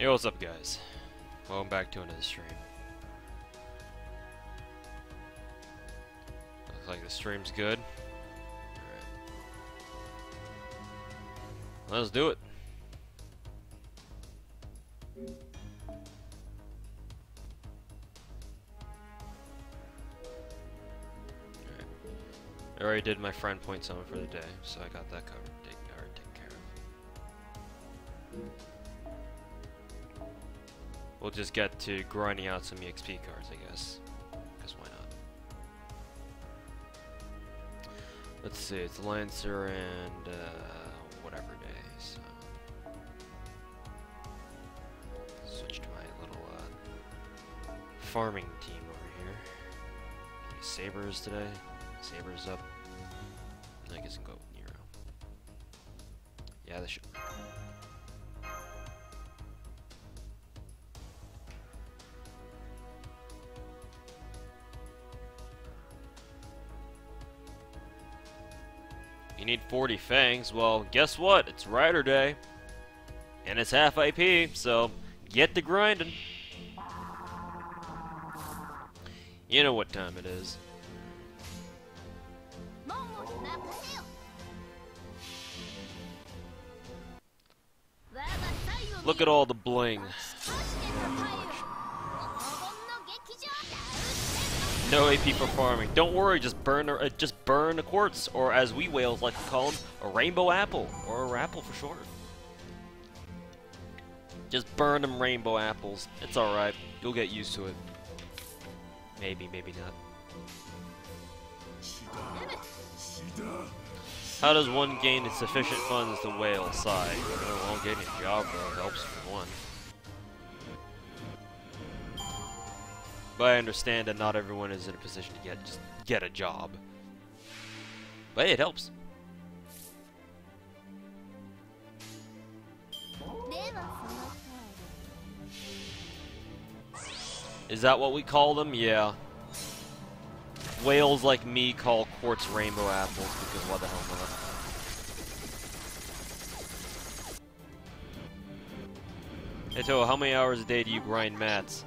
Hey, what's up, guys? Welcome back to another stream. Looks like the stream's good. Alright. Let's do it. Alright. I already did my friend point summon for the day, so I got that covered. Taken care of. We'll just get to grinding out some EXP cards, I guess. Because why not? Let's see, it's Lancer and whatever day, so... Switch to my little farming team over here. Any Sabers today? Sabers up. I guess I can go with Nero. Yeah, that should... You need 40 fangs. Well, guess what? It's Rider Day. And it's half IP, so get to grinding. You know what time it is. Look at all the bling. No AP for farming. Don't worry, just burn a quartz, or as we whales like to call them, a rainbow apple, or a rapple for short. Just burn them rainbow apples. It's alright. You'll get used to it. Maybe, maybe not. How does one gain sufficient funds to whale side? Well, getting a job helps for one. But I understand that not everyone is in a position to get a job. But hey, it helps. Is that what we call them? Yeah. Whales like me call quartz rainbow apples because what the hell not? Hey Toho, how many hours a day do you grind mats?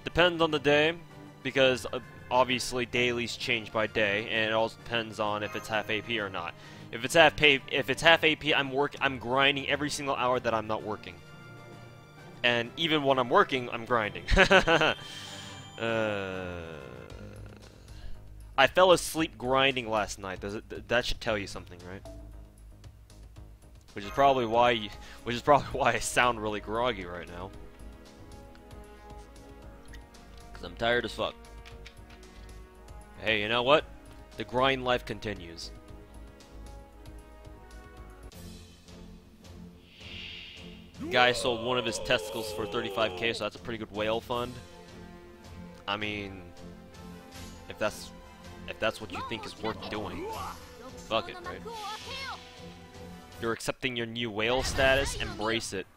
Depends on the day, because obviously dailies change by day, and it also depends on if it's half AP or not. If it's half AP, I'm grinding every single hour that I'm not working. And even when I'm working, I'm grinding. I fell asleep grinding last night. That should tell you something, right? Which is probably why I sound really groggy right now. I'm tired as fuck. Hey, you know what? The grind life continues. Guy sold one of his testicles for 35k, so that's a pretty good whale fund. I mean, if that's what you think is worth doing, fuck it, right? You're accepting your new whale status, embrace it.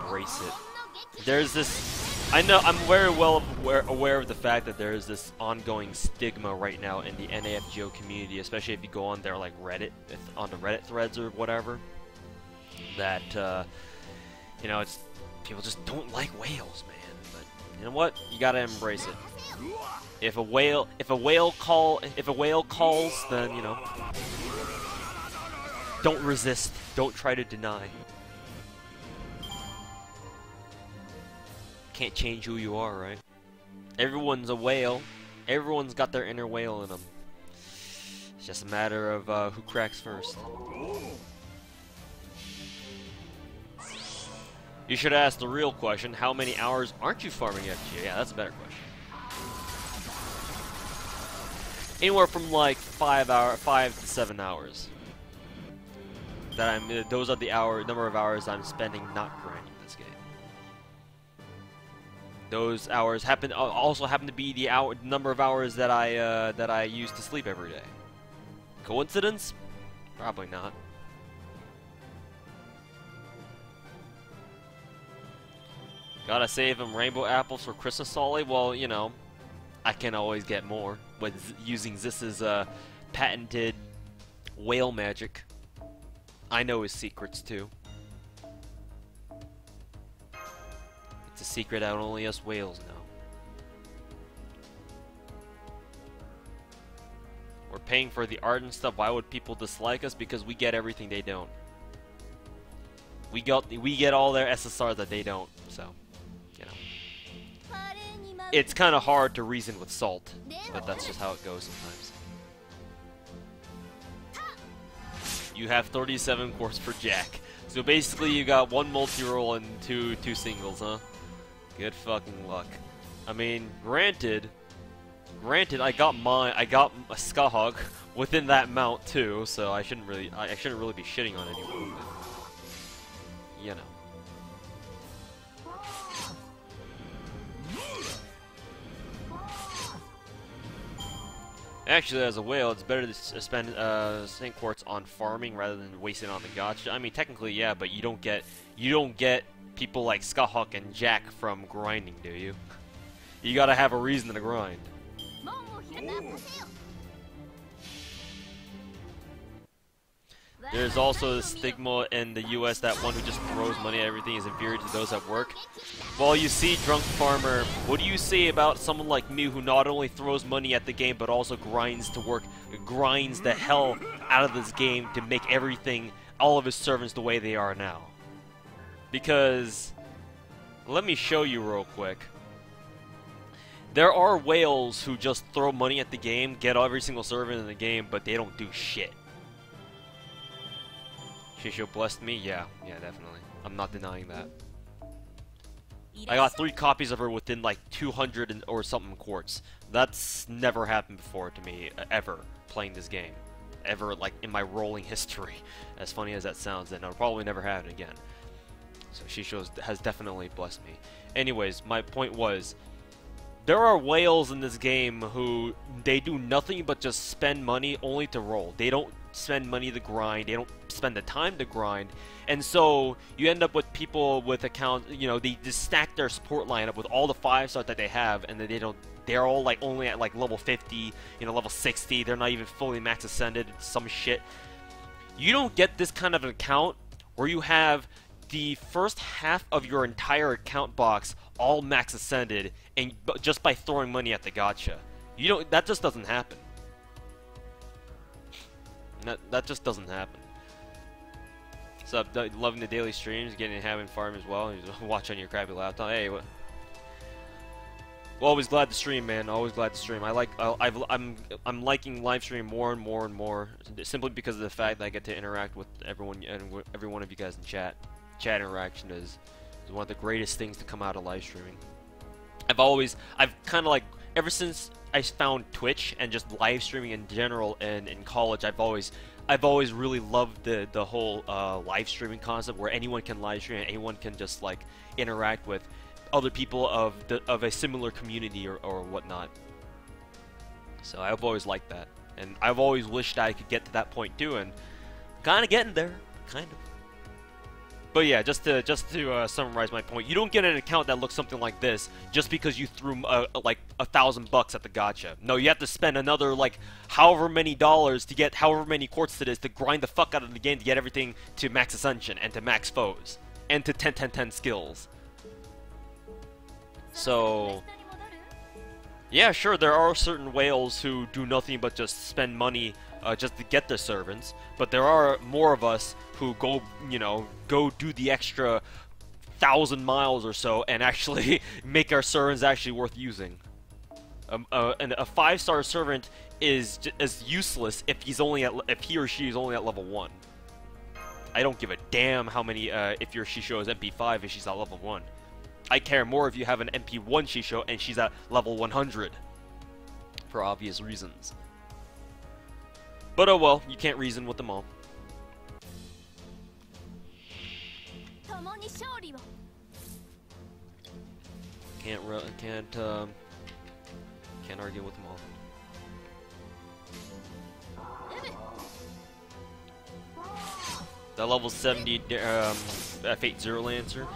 Embrace it. There's this... I know, I'm very well aware of the fact that there is this ongoing stigma right now in the NAFGO community, especially if you go on their, like, Reddit, on the Reddit threads or whatever, that, you know, it's... people just don't like whales, man, but, you know what? You gotta embrace it. If a whale calls, then, you know, don't resist, don't try to deny. Can't change who you are, right? Everyone's a whale. Everyone's got their inner whale in them. It's just a matter of who cracks first. You should ask the real question, how many hours aren't you farming FGA? Yeah, that's a better question. Anywhere from like 5 to 7 hours. Those are the number of hours I'm spending not grinding this game. Those hours also happen to be the number of hours that I use to sleep every day. Coincidence? Probably not. Gotta save him rainbow apples for Christmas, Solly? Well, you know, I can always get more with using Ziss's patented whale magic. I know his secrets too. It's a secret that only us whales know. We're paying for the art and stuff. Why would people dislike us? Because we get everything they don't. We get all their SSR that they don't. So, you know, it's kind of hard to reason with Salt, but that's just how it goes sometimes. You have 37 quartz for Jack. So basically you got 1 multi-roll and two singles, huh? Good fucking luck. I mean, granted, I got a Skahog within that mount too, so I shouldn't really be shitting on anyone, but, you know. Actually, as a whale, it's better to spend St. Quartz on farming rather than wasting it on the gacha. I mean, technically, yeah, but you don't get people like Skahawk and Jack from grinding, do you? You gotta have a reason to grind. There's also the stigma in the US that one who just throws money at everything is inferior to those at work. Well, you see, Drunk Farmer, what do you say about someone like me who not only throws money at the game but also grinds to work, grinds the hell out of this game to make everything, all of his servants the way they are now? Because, let me show you real quick. There are whales who just throw money at the game, get every single servant in the game, but they don't do shit. Shisho blessed me? Yeah, definitely. I'm not denying that. I got 3 copies of her within like 200 or something quartz. That's never happened before to me, ever, playing this game. Ever, like, in my rolling history. As funny as that sounds, and it'll probably never happen again. So Shisho has definitely blessed me. Anyways, my point was, there are whales in this game who, they do nothing but just spend money only to roll. They don't spend money to grind, they don't spend the time to grind, and so you end up with people with accounts, you know, they just stack their support lineup with all the 5-stars that they have, and then they're all like only at like level 50, you know, level 60, they're not even fully max ascended, some shit. You don't get this kind of an account where you have the first half of your entire account box all max ascended, and just by throwing money at the gacha. You don't, that just doesn't happen. That just doesn't happen. So, loving the daily streams, getting to having farm as well. You just watch on your crappy laptop. Hey, what? Well, always glad to stream, man. Always glad to stream. I'm liking live stream more and more and more, simply because of the fact that I get to interact with everyone and every one of you guys in chat. Chat interaction is one of the greatest things to come out of live streaming. I've kind of like, ever since I found Twitch and just live streaming in general in college, I've always really loved the whole live streaming concept where anyone can live stream and anyone can just like interact with other people of a similar community or whatnot. So I've always liked that, and I've always wished I could get to that point too, and kind of getting there, kind of. But yeah, just to summarize my point, you don't get an account that looks something like this just because you threw like $1,000 at the gacha. No, you have to spend another like however many dollars to get however many quartz it is to grind the fuck out of the game to get everything to max ascension and to max foes and to 10-10-10 skills. So yeah, sure, there are certain whales who do nothing but just spend money just to get their servants, but there are more of us who go do the extra 1,000 miles or so and actually make our servants actually worth using. And a 5-star servant is as useless if he or she is only at level 1. I don't give a damn how many if he or she shows MP5 if she's at level 1. I care more if you have an MP1 Shisho and she's at level 100, for obvious reasons. But oh well, you can't reason with them all. Can't argue with them all. That level 70 F8 Zero Lancer.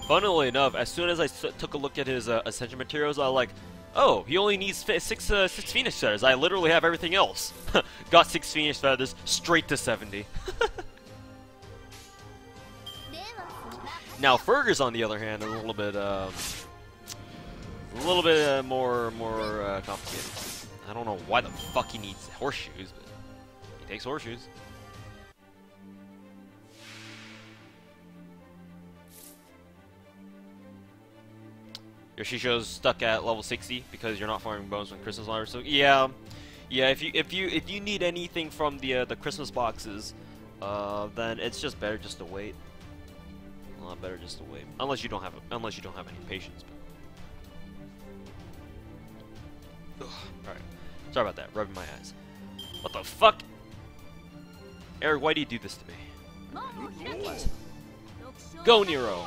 Funnily enough, as soon as I took a look at his Ascension materials, I was like, Oh, he only needs six Phoenix Feathers. I literally have everything else. Got 6 Phoenix Feathers, straight to 70. Now, Fergus, on the other hand, is a little bit more complicated. I don't know why the fuck he needs horseshoes, but he takes horseshoes. Yoshisho's stuck at level 60 because you're not farming bones from Christmas ladder. So yeah. If you need anything from the Christmas boxes, then it's just better just to wait. A lot better just to wait, unless you don't have any patience. All right, sorry about that. Rubbing my eyes. What the fuck, Eric? Why do you do this to me? Go, Nero.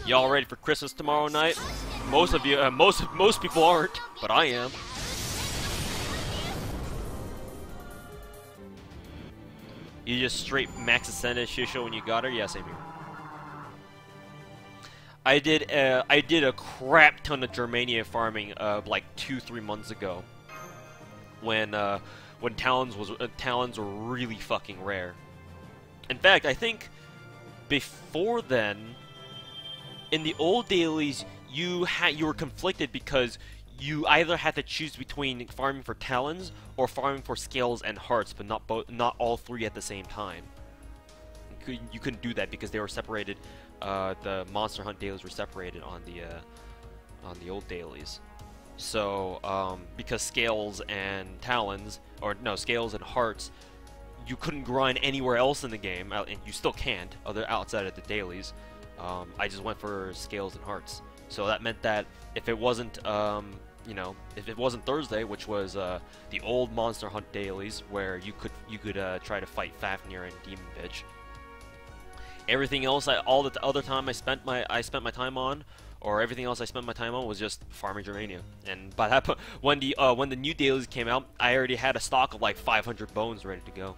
Y'all ready for Christmas tomorrow night? Most of you, most people aren't, but I am. You just straight max ascended Shisho when you got her? Yeah, same here. I did a crap ton of Germania farming like 2-3 months ago, when Talons were really fucking rare. In fact, I think before then, in the old dailies, you were conflicted because you either had to choose between farming for Talons or farming for Scales and Hearts, but not all three at the same time. You couldn't do that because they were separated. The Monster Hunt dailies were separated on the old dailies. So because Scales and Talons, or no, Scales and Hearts, you couldn't grind anywhere else in the game, and you still can't outside of the dailies. I just went for Scales and Hearts. So that meant that if it wasn't, if it wasn't Thursday, which was the old Monster Hunt dailies, where you could try to fight Fafnir and Demon Bitch. Everything else, all the other time I spent my time on, or everything else I spent my time on, was just farming Germania. And by that point, when the new dailies came out, I already had a stock of like 500 bones ready to go.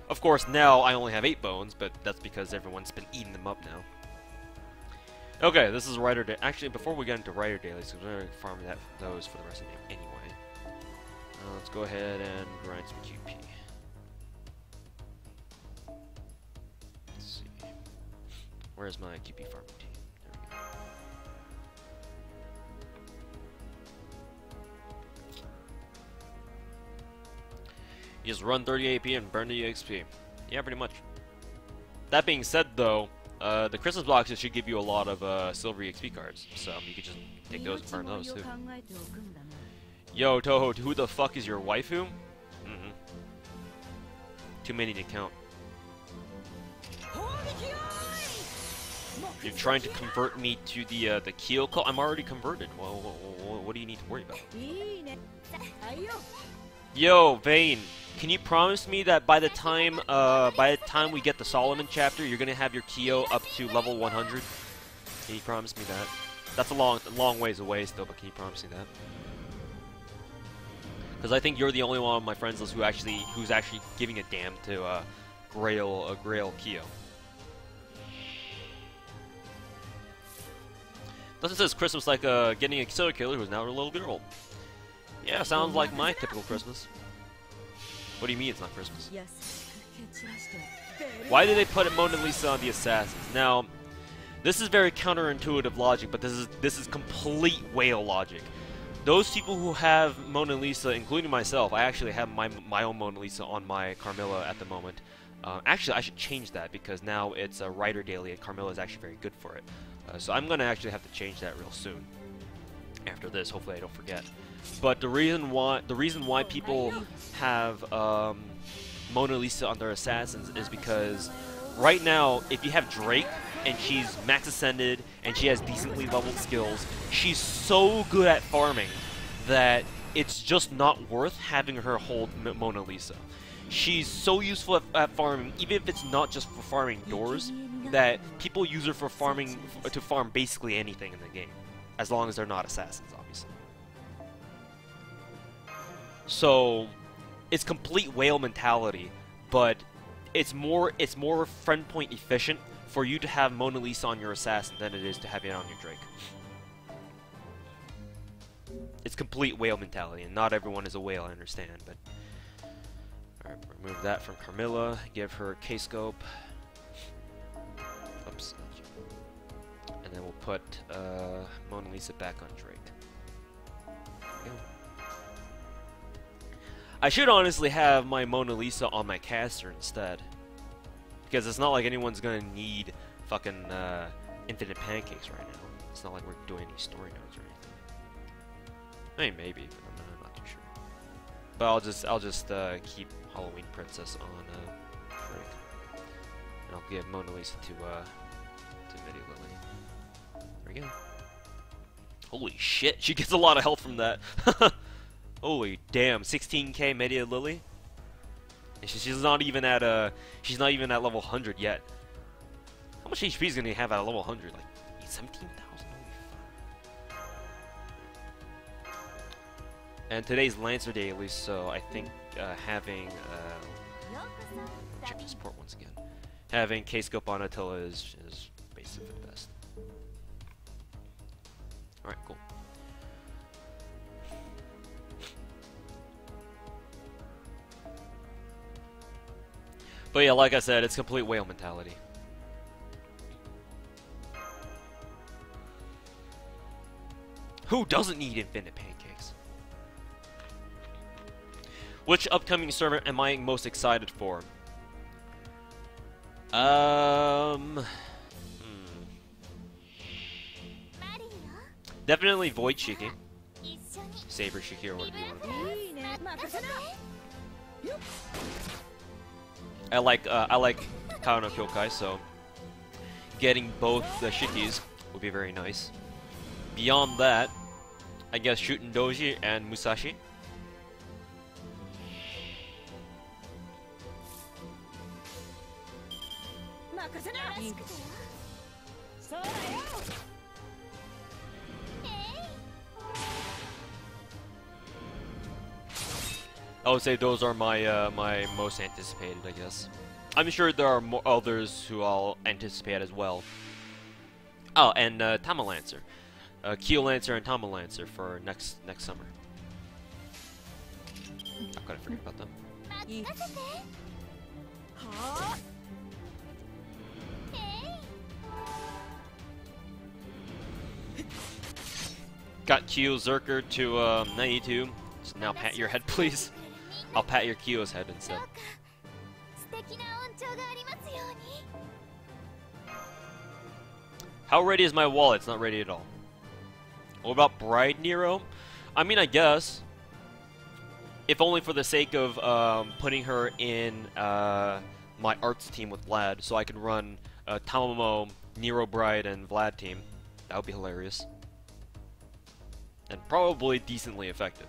Of course, now I only have 8 bones, but that's because everyone's been eating them up now. Okay, this is Rider Day. Actually, before we get into Rider Dailies, because we're going to farm those for the rest of the game anyway. Let's go ahead and grind some QP. Let's see. Where's my QP farming team? There we go. You just run 30 AP and burn the XP. Yeah, pretty much. That being said, though, the Christmas boxes should give you a lot of silver XP cards, so you could just take those and burn those too. Yo, Toho, who the fuck is your waifu? Too many to count. You're trying to convert me to the Kyo cult? I'm already converted. Well, what do you need to worry about? Yo, Vayne, can you promise me that by the time we get the Solomon chapter, you're gonna have your Kyo up to level 100? Can you promise me that? That's a long ways away still, but can you promise me that? Because I think you're the only one on my friends list who's actually giving a damn to Grail Kyo. Doesn't says Christmas like getting a serial killer who's now a little bit old. Yeah, sounds like my typical Christmas. What do you mean it's not Christmas? Yes. Why did they put Mona Lisa on the assassins? Now, this is very counterintuitive logic, but this is complete whale logic. Those people who have Mona Lisa, including myself, I actually have my own Mona Lisa on my Carmilla at the moment. Actually, I should change that because now it's a Rider Daily and Carmilla is actually very good for it. So I'm gonna actually have to change that real soon. After this, hopefully I don't forget. But the reason why people have Mona Lisa on their assassins is because right now, if you have Drake and she's max ascended and she has decently leveled skills, she's so good at farming that it's just not worth having her hold Mona Lisa. She's so useful at farming, even if it's not just for farming doors, that people use her for farming to farm basically anything in the game, as long as they're not assassins, obviously. So it's complete whale mentality, but it's more friend point efficient for you to have Mona Lisa on your assassin than it is to have it on your Drake. It's complete whale mentality, and not everyone is a whale, I understand, but... Alright, remove that from Carmilla, give her K-scope. Oops. And then we'll put Mona Lisa back on Drake. There we go. I should honestly have my Mona Lisa on my caster instead. Because it's not like anyone's gonna need fucking infinite pancakes right now. It's not like we're doing any story nodes or anything. I mean, maybe, but I'm not too sure. But I'll just keep Halloween Princess on Drake, and I'll give Mona Lisa to Video Lily. There we go. Holy shit, she gets a lot of health from that. Holy damn, 16k Media Lily. And she's not even at level 100 yet. How much HP is gonna have at level 100? Like 17,000. And today's Lancer daily, so I think having check the support once again. Having K-scope on Attila is basically the best. Alright, cool. But yeah, like I said, it's complete whale mentality. Who doesn't need infinite pancakes? Which upcoming server am I most excited for? Definitely Void Shiki. Saber Shiki or whatever you want to call it. I like Kao no Kyokai, so getting both the Shikis would be very nice. Beyond that, I guess Shuten Doji and Musashi. I would say those are my my most anticipated, I guess. I'm sure there are more others who I'll anticipate as well. Oh, and Tama Lancer, Keel Lancer and Tama Lancer for next summer. How could I forget about them? Got Kyo Zerker to 92. So now pat your head, please. I'll pat your Kyo's head instead. How ready is my wallet? It's not ready at all. What about Bride Nero? I mean, I guess. If only for the sake of putting her in my arts team with Vlad, so I can run Tamamo, Nero Bride, and Vlad team. That would be hilarious. And probably decently effective.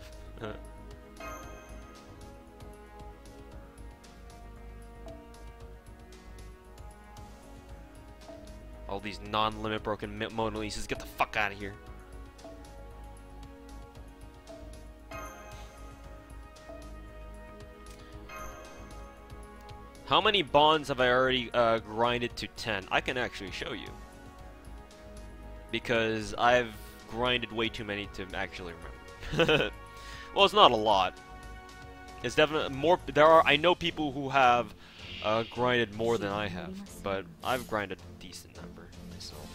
All these non-limit broken Mona Lisas, get the fuck out of here. How many bonds have I already grinded to 10? I can actually show you. Because I've grinded way too many to actually remember. Well, it's not a lot. It's definitely more. I know people who have grinded more than I have, but I've grinded a decent number myself.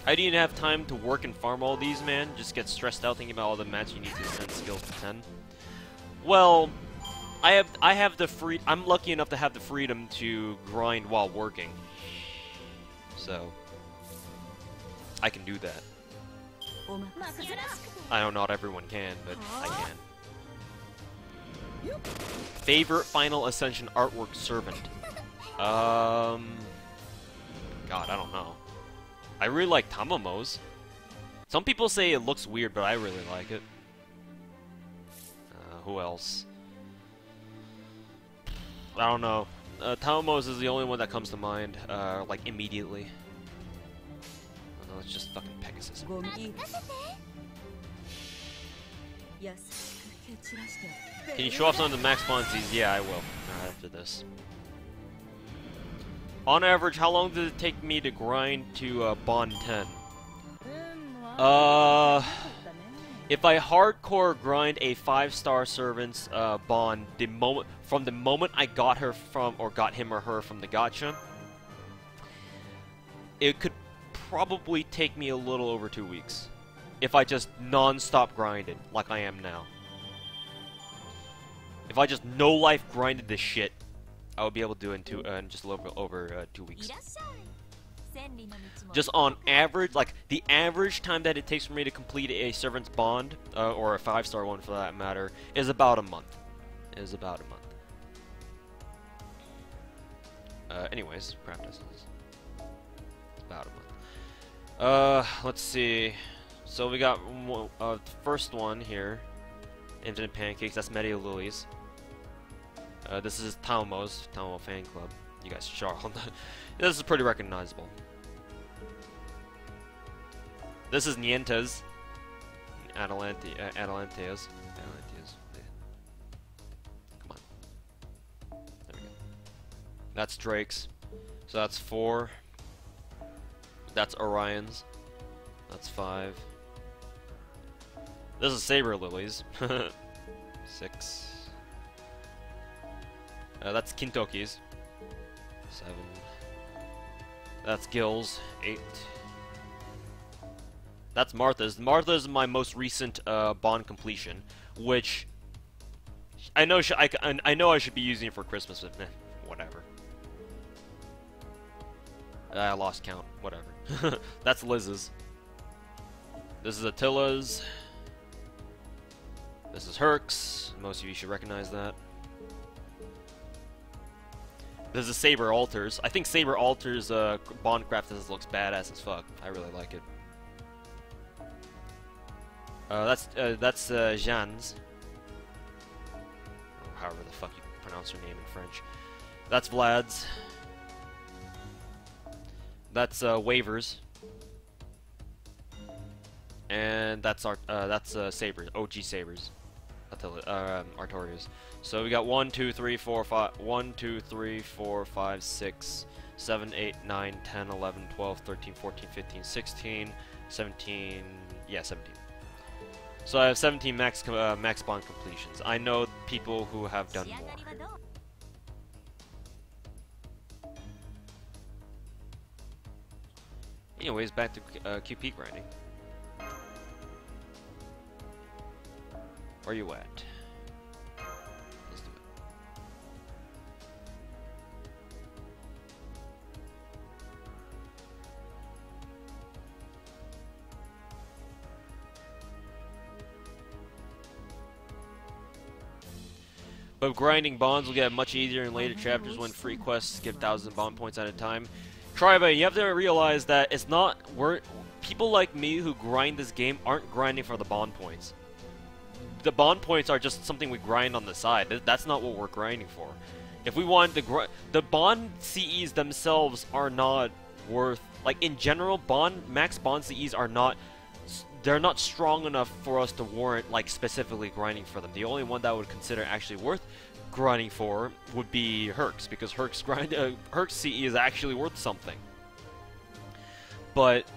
How do you have time to work and farm all these, man? Just get stressed out thinking about all the mats you need to send skills to 10. Well, I have the I'm lucky enough to have the freedom to grind while working. So I can do that. I know not everyone can, but I can. Favorite Final Ascension artwork servant? God, I don't know. I really like Tamamo's. Some people say it looks weird, but I really like it. Who else? I don't know. Tamamo's is the only one that comes to mind, like, immediately. let's just fucking Pegasus. Can you show off some of the max bonsies? Yeah, I will. After this. On average, how long did it take me to grind to bond 10? If I hardcore grind a 5-star servant's bond, from the moment I got her from, or got him or her from the gacha, it could probably take me a little over 2 weeks. If I just non-stop grinded, like I am now. If I just no-life grinded this shit, I would be able to do it in just a little over 2 weeks. Just on average, like the average time that it takes for me to complete a servant's bond, or a 5-star one for that matter, is about a month. Anyways, practices. About a month. Let's see. So we got the first one here. Infinite Pancakes, that's Media Lilies. This is Tamo fan club. You guys sure. This is pretty recognizable. This is Nientes. Atalanteas. Come on. There we go. That's Drake's. So that's 4. That's Orion's. That's 5. This is Saber Lilies. 6. That's Kintoki's. 7. That's Gil's. 8. That's Martha's. Martha's my most recent bond completion, which I know I know I should be using it for Christmas, but whatever. I lost count. Whatever. That's Liz's. This is Attila's. This is Herc's. Most of you should recognize that. This is Saber Altars. I think Saber Altars bond craft looks badass as fuck. I really like it. That's Jeanne's. Or however the fuck you pronounce her name in French. That's Vlad's. That's Waver's. And that's Sabers, OG Sabers. Artorias. So we got 1, 2, 3, 4, 5, 1, 2, 3, 4, 5, 6, 7, 8, 9, 10, 11, 12, 13, 14, 15, 16, 17, yeah, 17. So I have 17 max bond completions. I know people who have done more. Anyways, back to QP grinding. Where you at? Let's do it. But grinding bonds will get much easier in later chapters when free quests give 1,000 bond points at a time. Tribe, you have to realize that it's not people like me who grind this game aren't grinding for the bond points. The bond points are just something we grind on the side. That's not what we're grinding for. If we want the bond CEs themselves are not worth, like in general, max bond CEs are not, they're not strong enough for us to warrant like specifically grinding for them. The only one that I would consider actually worth grinding for would be Herc's, because Herc's CE is actually worth something. But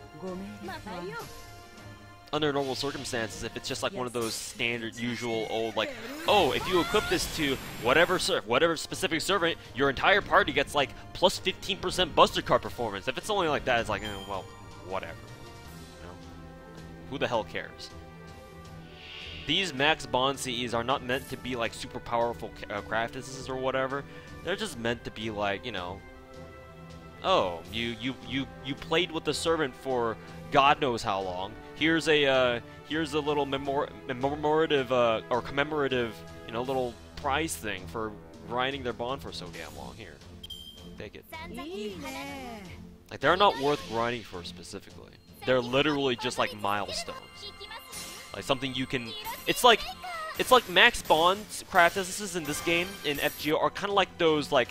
under normal circumstances, if it's just like one of those standard, usual, old, like, oh, if you equip this to whatever specific servant, your entire party gets like plus 15% Buster Card performance. If it's only like that, it's like, well, whatever. You know? Who the hell cares? These max bond CEs are not meant to be like super powerful craftices or whatever. They're just meant to be like, you know, oh, you played with the servant for God knows how long. Here's a little commemorative, you know, little prize thing for grinding their bond for so damn long. Here, take it. Like, they're not worth grinding for specifically. They're literally just like milestones. Like something you can. It's like max bonds craftices in this game in FGO are kind of like those like.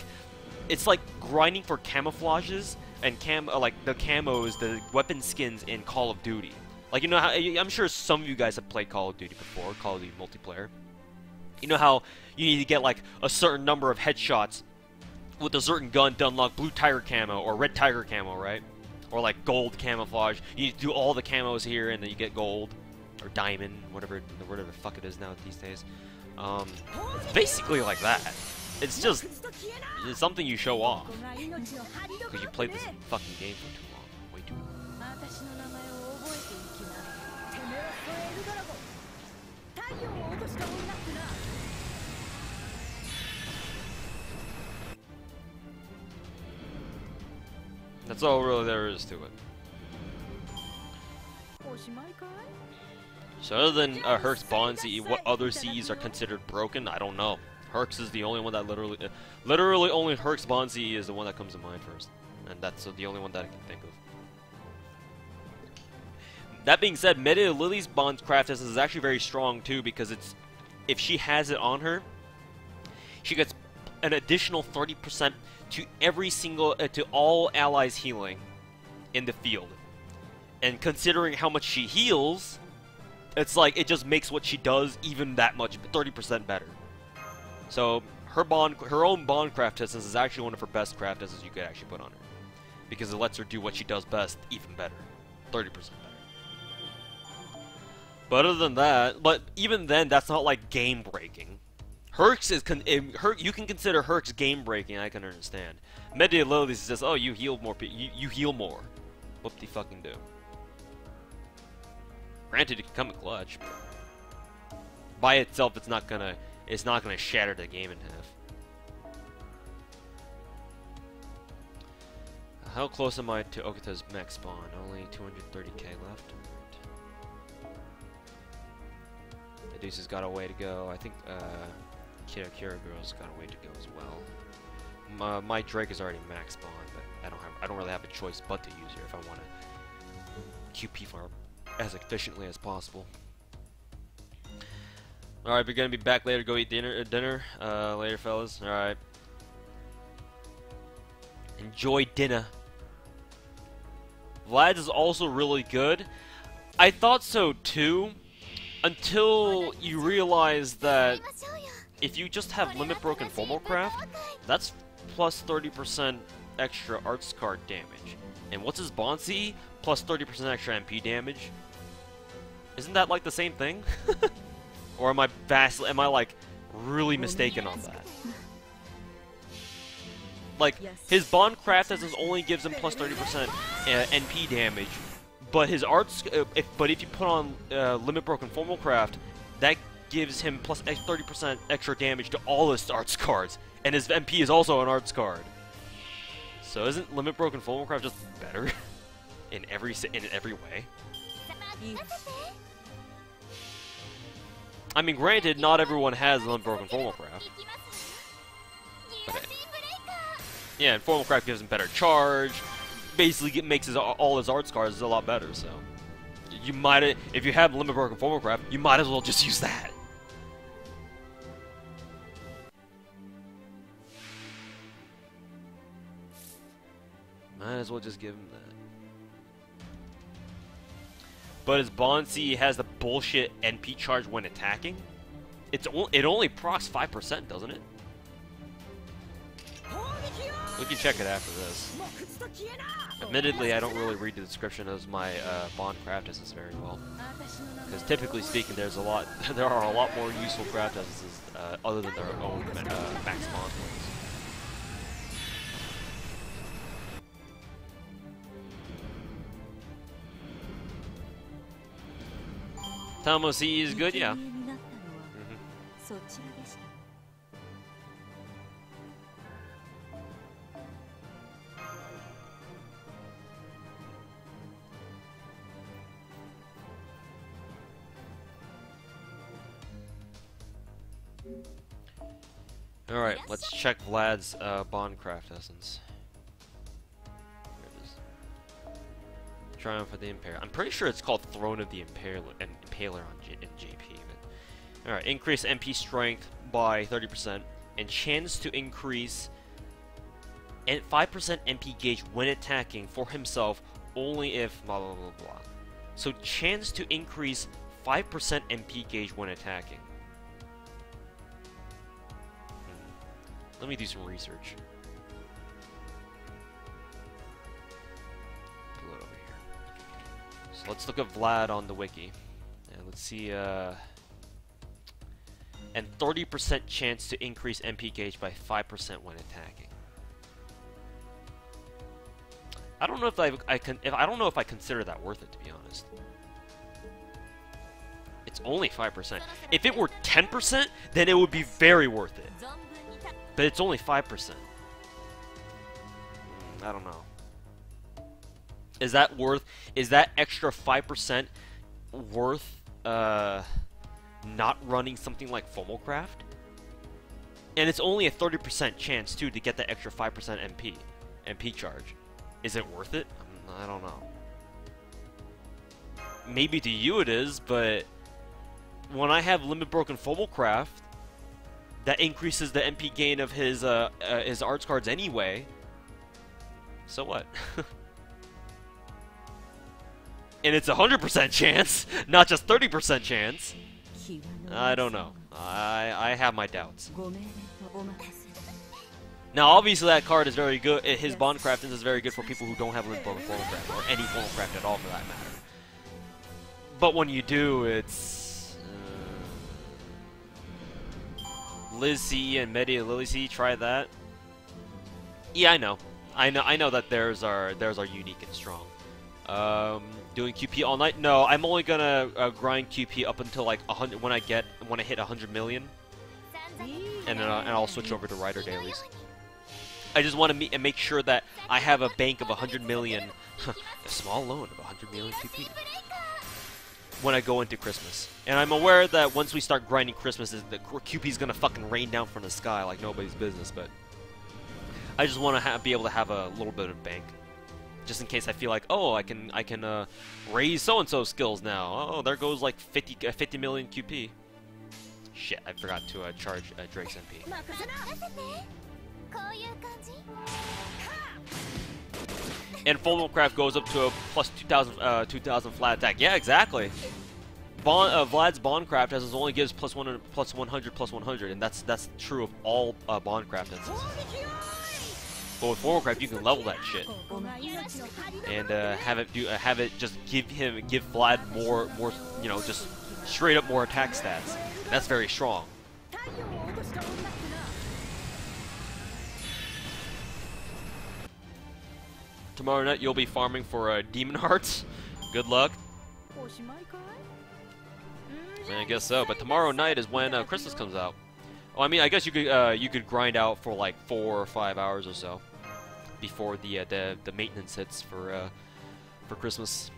It's like grinding for camouflages, and like the camos, the weapon skins in Call of Duty. Like, you know how, I'm sure some of you guys have played Call of Duty before, Call of Duty multiplayer. You know how you need to get like a certain number of headshots with a certain gun to unlock blue tiger camo or red tiger camo, right? Or like gold camouflage. You need to do all the camos here and then you get gold. Or diamond, whatever the fuck it is now these days. It's basically like that. It's just, it's something you show off. Because you played this fucking game for too long. Way too long. That's all really there is to it. So other than Herc's Bond CE, what other CEs are considered broken? I don't know. Herc's is the only one that literally only Herc's Bond CE is the one that comes to mind first. And that's the only one that I can think of. That being said, Medea Lily's Bond craft is actually very strong too, because it's, if she has it on her, she gets an additional 30% to every single, to all allies healing in the field. And considering how much she heals, it's like, it just makes what she does even that much, 30% better. So, her own Bond craft essence is actually one of her best craft essences you could actually put on her. Because it lets her do what she does best even better. 30% better. But other than that, but even then, that's not like game-breaking. Herc's is, you can consider Herc's game-breaking, I can understand. Medea Lily's is just, oh, you heal more, you heal more. What the fucking do? Granted, it can come in clutch. But by itself, it's not gonna shatter the game in half. How close am I to Okuta's max spawn? Only 230k left. The Deuce has got a way to go. I think Kira Girl's got a way to go as well. My Drake is already max spawn, but I don't really have a choice but to use her if I want to QP farm as efficiently as possible. Alright, we're gonna be back later to go eat dinner later, fellas. Alright. Enjoy dinner. Vlad's is also really good. I thought so too, until you realize that if you just have limit broken formal craft, that's plus 30% extra arts card damage. And what's his Bond CE? Plus 30% extra MP damage. Isn't that like the same thing? Or am I like really mistaken on that? Like, his Bond craft essence only gives him plus 30% NP damage, but his arts, but if you put on limit broken formal craft, that gives him plus 30% extra damage to all his arts cards, and his MP is also an arts card. So isn't limit broken formal craft just better in every way? I mean, granted, not everyone has limit broken formal craft. Okay. Yeah, and formal craft gives him better charge. Basically, it makes all his arts cards a lot better. So, you might, if you have limit broken formal craft, you might as well just use that. Might as well just give him that. But his Bond CE has the bullshit NP charge when attacking. It only procs 5%, doesn't it? We can check it after this. Admittedly, I don't really read the description of my Bond craft essences very well, because typically speaking, there are a lot more useful craft essences other than their own max Bond ones. Tamo CE is good, yeah. Alright, let's check Vlad's Bond craft essence. Here it is. Triumph of the Impaler. I'm pretty sure it's called Throne of the Impaler in JP. Alright, increase MP strength by 30%, and chance to increase and 5% MP gauge when attacking for himself only if blah blah blah blah. So chance to increase 5% MP gauge when attacking. Let me do some research. Pull it over here. So let's look at Vlad on the wiki. And let's see, and 30% chance to increase MP gauge by 5% when attacking. I don't know if I don't know if I consider that worth it, to be honest. It's only 5%. If it were 10%, then it would be very worth it. But it's only 5%. I don't know. Is that worth? Is that extra 5% worth not running something like Fomocraft? And it's only a 30% chance too to get that extra 5% MP charge. Is it worth it? I don't know. Maybe to you it is, but when I have Limit Broken Fomocraft, that increases the MP gain of his arts cards anyway. So what? And it's 100% chance, not just 30% chance. I don't know. I have my doubts. Now, obviously, that card is very good. His Bondcraft is very good for people who don't have Limit Broken Fomocraft, or any Fomocraft at all, for that matter. But when you do, it's Liz C and Media Lily C. Try that. Yeah, I know that theirs are unique and strong. Doing QP all night? No, I'm only gonna grind QP up until like 100 when I hit 100 million, and then I'll switch over to Rider dailies. I just want to make sure that I have a bank of 100 million, a small loan of 100 million QP when I go into Christmas. And I'm aware that once we start grinding Christmas, the QP is gonna fucking rain down from the sky like nobody's business. But I just want to be able to have a little bit of bank, just in case I feel like, oh, I can raise so-and-so skills now. Oh, there goes like 50 million QP. Shit, I forgot to charge Drake's MP. And Fomocraft goes up to a plus 2,000 flat attack. Yeah, exactly. Vlad's Bondcraft as only gives plus 100, plus 100, plus 100, and that's true of all Bondcraft instances. But with Fomocraft, you can level that shit and have it just give Vlad more, you know, just straight up more attack stats. And that's very strong. Tomorrow night you'll be farming for Demon Hearts. Good luck. I guess so. But tomorrow night is when Christmas comes out. Oh, I mean, I guess you could grind out for like 4 or 5 hours or so before the maintenance hits for Christmas.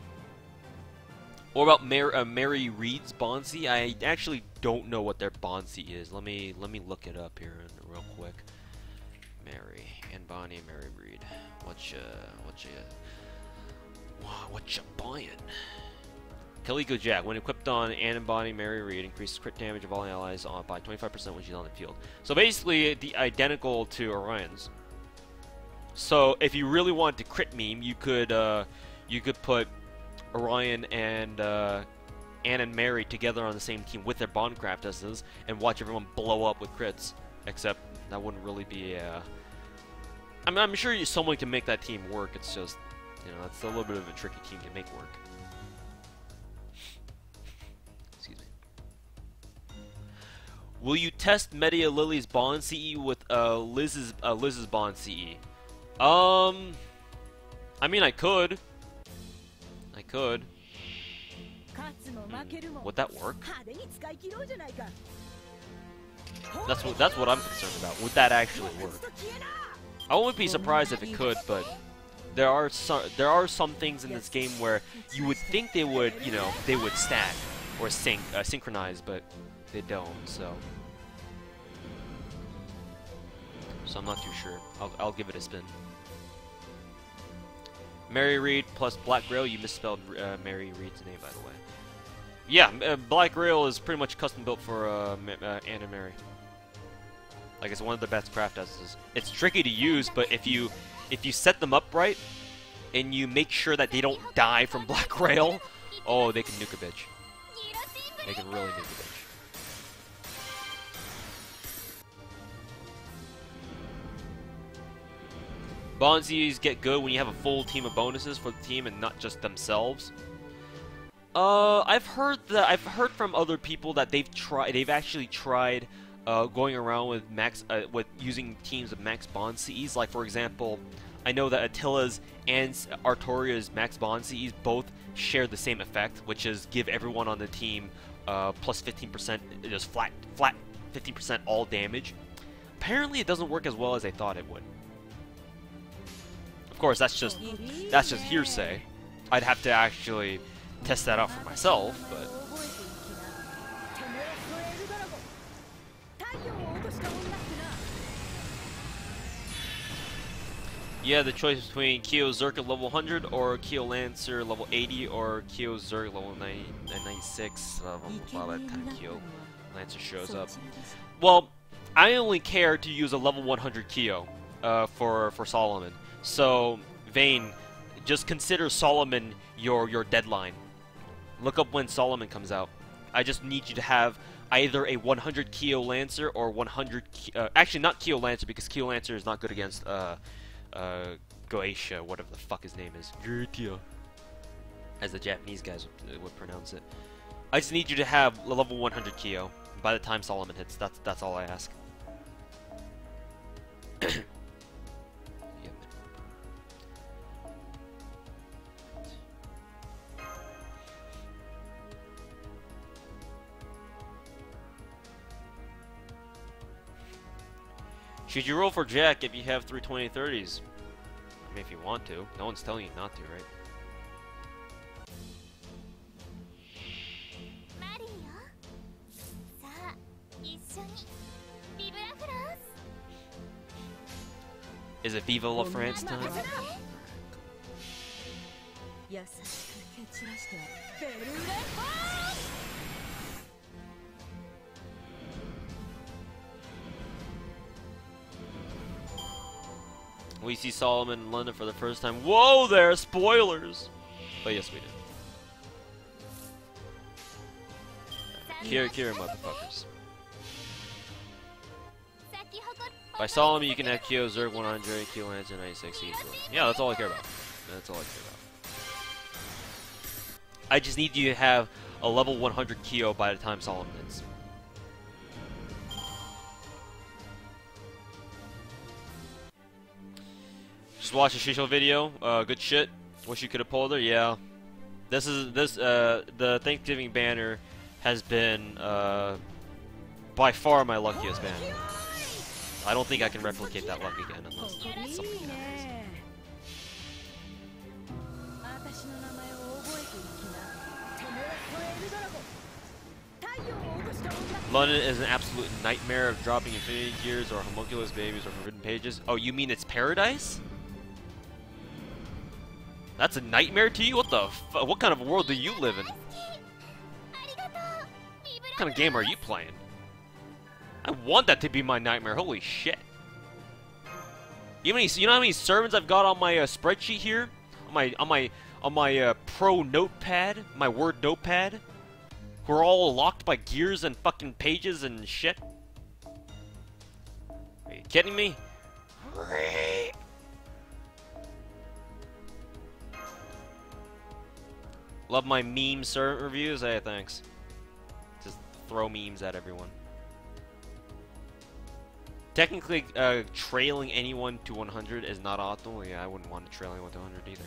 What about Mary Reed's Bonsi? I actually don't know what their Bonsi is. Let me look it up here real quick. Mary and Bonnie, Mary Reed. What you buying? Calico Jack. When equipped on Anne and Bonnie, Mary Reed increases crit damage of all allies by 25% when she's on the field. So basically, the identical to Orion's. So if you really wanted to crit meme, you could put Orion and Anne and Mary together on the same team with their Bondcraft essences and watch everyone blow up with crits. Except that wouldn't really be I mean, I'm sure someone can make that team work. It's just, you know, it's a little bit of a tricky team to make work. Excuse me. Will you test Media Lily's Bond CE with Liz's Bond CE? I mean, I could. Would that work? That's what I'm concerned about. Would that actually work? I wouldn't be surprised if it could, but there are some things in this game where you would think they would, you know, they would stack or synchronize, but they don't. So I'm not too sure. I'll give it a spin. Mary Reed plus Black Grail. You misspelled Mary Reed's name, by the way. Yeah, Black Grail is pretty much custom built for Anne and Mary. Like, it's one of the best craft houses. It's tricky to use, but if you set them up right and you make sure that they don't die from black rail, oh, they can nuke a bitch. They can really nuke a bitch. Bonzies get good when you have a full team of bonuses for the team and not just themselves. I've heard from other people that they've actually tried going around with with using teams of max bond CEs. Like, for example, I know that Attila's and Artoria's max bond CEs both share the same effect, which is give everyone on the team plus 15%, just flat 15% all damage. Apparently, it doesn't work as well as I thought it would. Of course, that's just hearsay. I'd have to actually test that out for myself, but yeah, the choice between Kyo Zerk at level 100 or Kyo Lancer level 80 or Kyo Zerk level 96 by the time Kyo Lancer shows up. Well, I only care to use a level 100 Kyo for Solomon. So, Vayne, just consider Solomon your deadline. Look up when Solomon comes out. I just need you to have either a 100 Kyo Lancer or 100 actually not Kyo Lancer, because Kyo Lancer is not good against Gacha, whatever the fuck his name is. Gacha, as the Japanese guys would pronounce it. I just need you to have a level 100 Kyo by the time Solomon hits. That's all I ask. Should you roll for Jack if you have 320/30s? I mean, if you want to. No one's telling you not to, right? Is it Viva La France time? We see Solomon in London for the first time. Whoa there, spoilers! But yes, we did. Kira, motherfuckers. By Solomon, you can have Kyo Zerg 100, Kyo Lancer 96 easily. Yeah, that's all I care about. That's all I care about. I just need you to have a level 100 Kyo by the time Solomon hits. Just watched a Shisho video. Good shit. Wish you could have pulled her. Yeah. The Thanksgiving banner has been by far my luckiest banner. I don't think I can replicate that luck again unless something happens. London is an absolute nightmare of dropping Infinity Gears or Homunculus Babies or Forbidden Pages. Oh, you mean it's paradise? That's a nightmare to you? What the fuck? What kind of world do you live in? What kind of game are you playing? I want that to be my nightmare. Holy shit! You know how many servants I've got on my spreadsheet here? On my pro notepad, my Word notepad, who are all locked by gears and fucking pages and shit. Are you kidding me? Love my meme servant reviews. Hey, thanks. Just throw memes at everyone. Technically, trailing anyone to 100 is not optimal. Yeah, I wouldn't want to trail anyone to 100 either.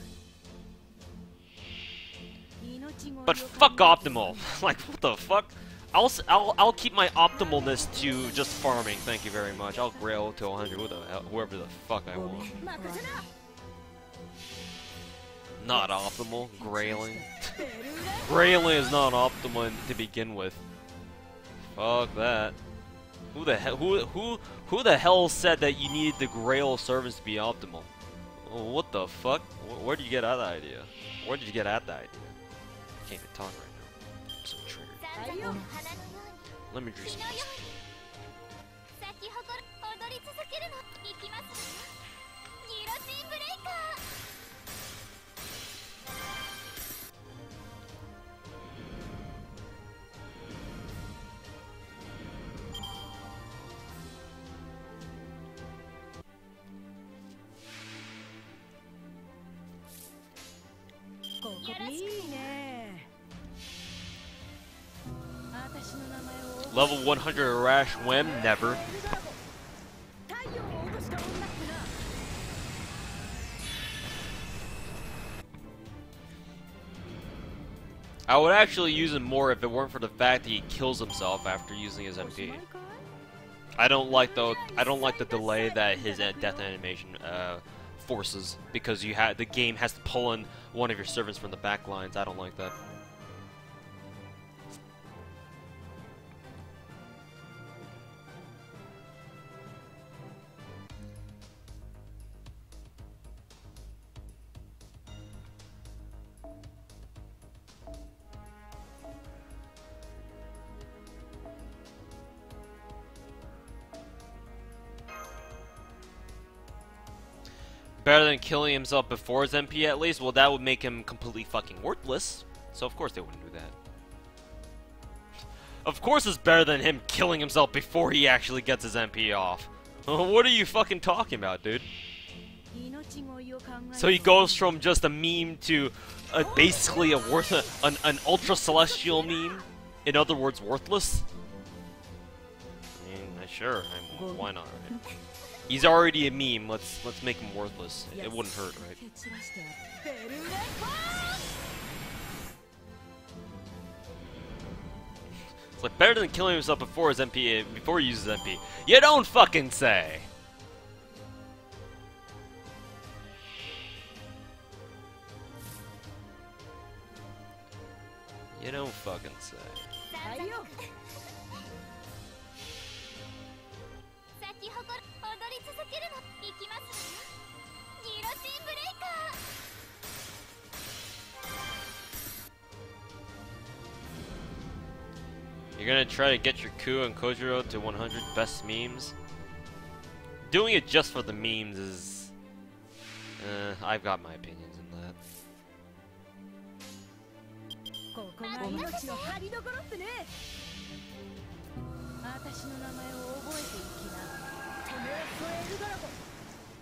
But fuck optimal. Like, what the fuck? I'll keep my optimalness to just farming. Thank you very much. I'll grail to 100 whoever the fuck I want. Not optimal. Grailing. Grailing is not optimal to begin with. Fuck that. Who the hell said that you needed the Grail servants to be optimal? Oh, what the fuck? Where did you get that idea? Where did you get at that idea? I can't even talk right now. I'm so triggered. Let me drink some whiskey. Level 100 Rash Wem? Never. I would actually use him more if it weren't for the fact that he kills himself after using his MP. I don't like the delay that his death animation forces, because the game has to pull in one of your servants from the back lines. I don't like that. Better than killing himself before his MP at least? Well, that would make him completely fucking worthless. So of course they wouldn't do that. Of course it's better than him killing himself before he actually gets his MP off. What are you fucking talking about, dude? So he goes from just a meme to basically an ultra celestial meme? In other words, worthless? I mean, sure, why not, right? He's already a meme. Let's make him worthless. It wouldn't hurt, right? It's like better than killing himself before his MP, before he uses MP. You don't fucking say. You don't fucking say. You're gonna try to get your Ku and Kojiro to 100 best memes? Doing it just for the memes is... I've got my opinions in that.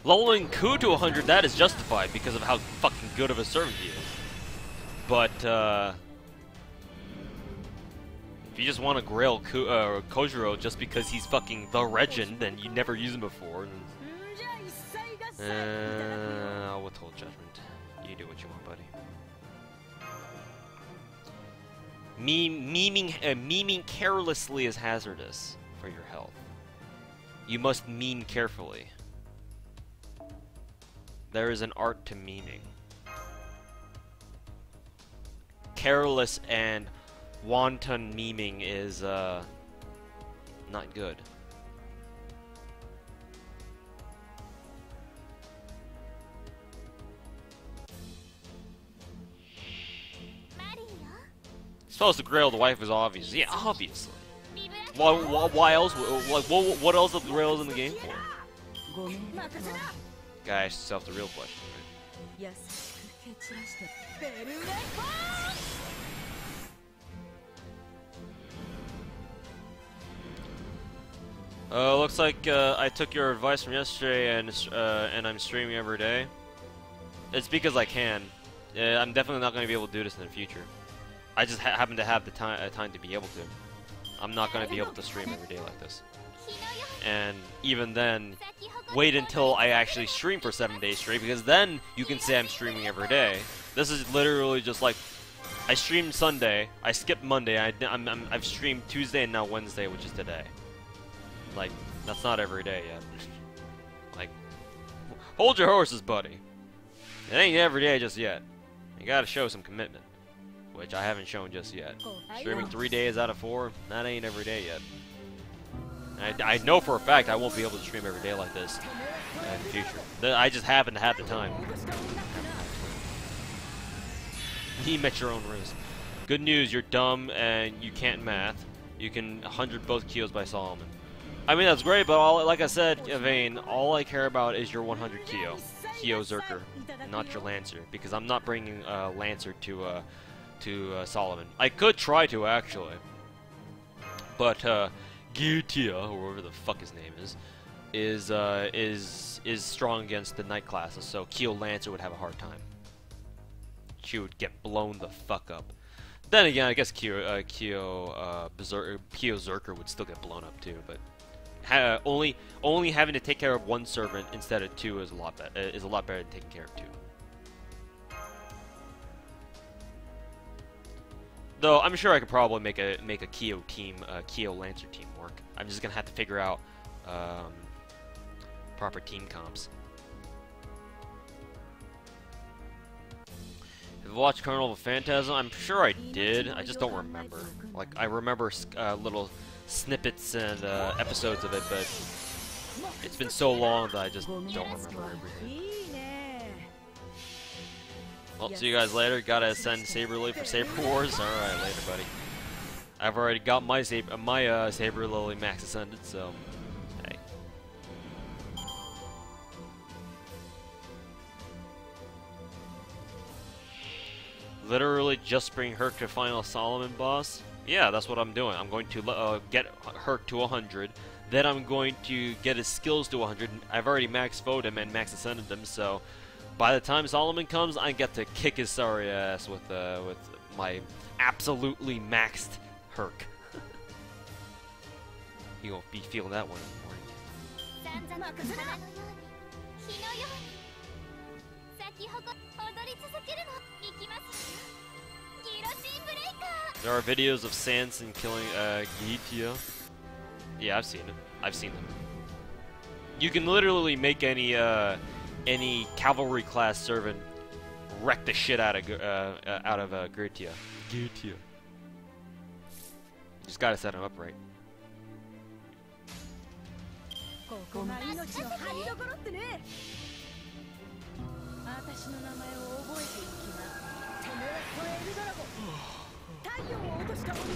Leveling Ku to 100, that is justified because of how fucking good of a servant he is. But, if you just want to grail Kojiro just because he's fucking the legend, then you never used him before. I'll withhold judgment. You do what you want, buddy. Memeing carelessly is hazardous for your health. You must meme carefully. There is an art to memeing. Careless and wanton memeing is not good. Supposed to grail the wife is obvious. Yeah, obviously. Why else? Like, what else are the grails in the game for? Gotta ask yourself the real question, right? Looks like I took your advice from yesterday and I'm streaming every day. It's because I can. I'm definitely not going to be able to do this in the future. I just happen to have the time to be able to. I'm not going to be able to stream every day like this. And even then, wait until I actually stream for 7 days straight, because then you can say I'm streaming every day. This is literally just like, I streamed Sunday, I skipped Monday, I've streamed Tuesday and now Wednesday, which is today. Like, that's not every day yet. Like, hold your horses, buddy. It ain't every day just yet. You gotta show some commitment, which I haven't shown just yet. Streaming 3 days out of 4, that ain't every day yet. I know for a fact I won't be able to stream every day like this in the future. I just happen to have the time. Team at your own risk. Good news, you're dumb and you can't math. You can 100 both Kyos by Solomon. I mean, that's great, but like I said, Vayne, all I care about is your 100 Kyo Zerker, not your Lancer, because I'm not bringing Lancer to Solomon. I could try to, actually, but Gyutia, or whatever the fuck his name is strong against the Knight classes, so Kyo Lancer would have a hard time. She would get blown the fuck up. Then again, I guess Kyo Zerker would still get blown up too, but only having to take care of one servant instead of two is a lot better. Is a lot better than taking care of two. Though I'm sure I could probably make a Kyo team, Kyo Lancer team work. I'm just gonna have to figure out proper team comps. Have you watched Carnival of Phantasm? I'm sure I did. I just don't remember. Like I remember little snippets and episodes of it, but it's been so long that I just don't remember everything. Well, see you guys later. Gotta send Saber Lily for Saber Wars. All right, later, buddy. I've already got my Saber Lily max ascended, so hey. Literally just bring Herc to final Solomon boss. Yeah, that's what I'm doing. I'm going to get Herc to 100. Then I'm going to get his skills to 100. I've already max voted him and max ascended him, so by the time Solomon comes, I get to kick his sorry ass with my absolutely maxed Herc. You'll be feeling that one in the morning. There are videos of Sanson killing Gacha. Yeah, I've seen it. I've seen them. You can literally make any cavalry class servant wreck the shit out of Gacha. Gacha. Just gotta set him up right.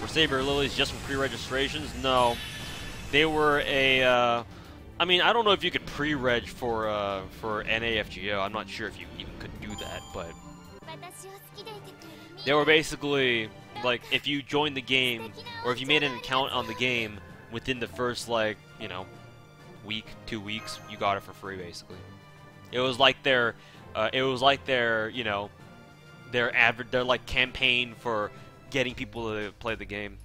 Were Saber Lilies just from pre-registrations? No. They were a, I mean, I don't know if you could pre-reg for NAFGO. I'm not sure if you even could do that, but they were basically, like, if you joined the game, or if you made an account on the game within the first, like, you know, week, 2 weeks, you got it for free, basically. It was like their, you know, their like campaign for getting people to play the game.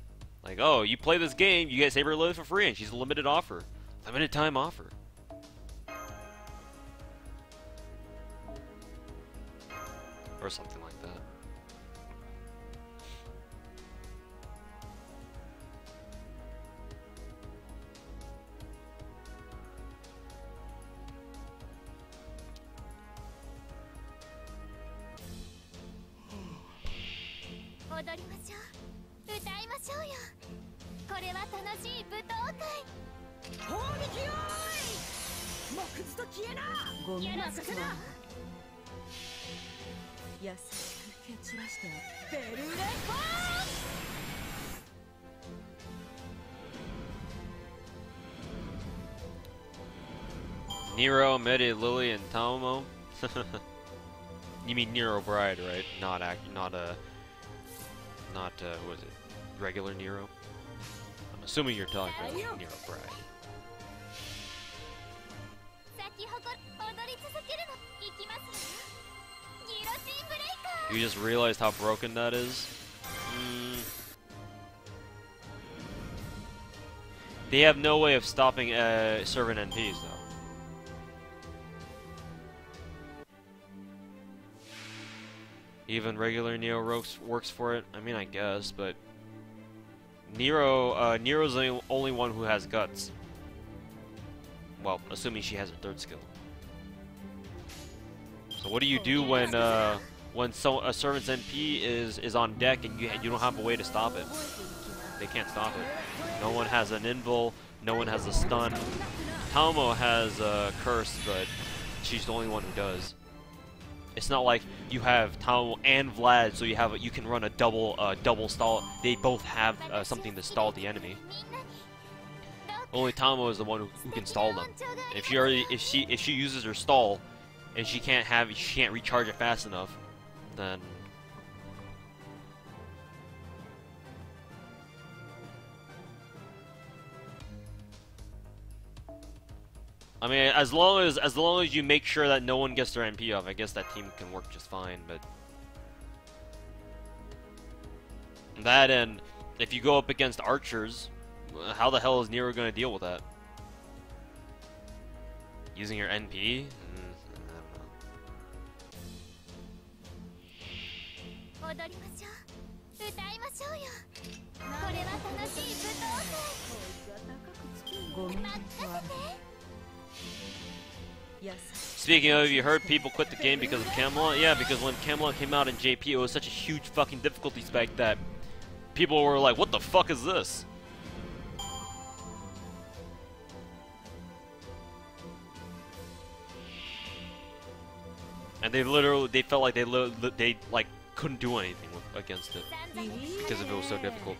Like, oh, you play this game, you get Saber Lily for free, and she's a limited offer, limited time offer. Or something like that. Nero, Medi, Lily, and Tomo. You mean Nero Bride, right? Not who is it? Regular Nero? I'm assuming you're talking about Nero Bride. You just realized how broken that is? They have no way of stopping servant NPs, though. Even regular Nero works for it? I mean, I guess, but Nero's the only one who has guts. Well, assuming she has her third skill. So what do you do when a servant's NP is on deck and you don't have a way to stop it? They can't stop it. No one has an invul, no one has a stun. Tomo has a curse, but she's the only one who does. It's not like you have Tomo and Vlad, so you can run a double stall. They both have something to stall the enemy. Only Tomo is the one who can stall them. If she uses her stall and she can't recharge it fast enough, then I mean, as long as you make sure that no one gets their MP off, I guess that team can work just fine, but That, and if you go up against archers, how the hell is Nero going to deal with that? Using your NP? I don't know. Speaking of, you heard people quit the game because of Camelot? Yeah, because when Camelot came out in JP, it was such a huge fucking difficulty spike that people were like, what the fuck is this? And they felt like they like couldn't do anything against it because it was so difficult.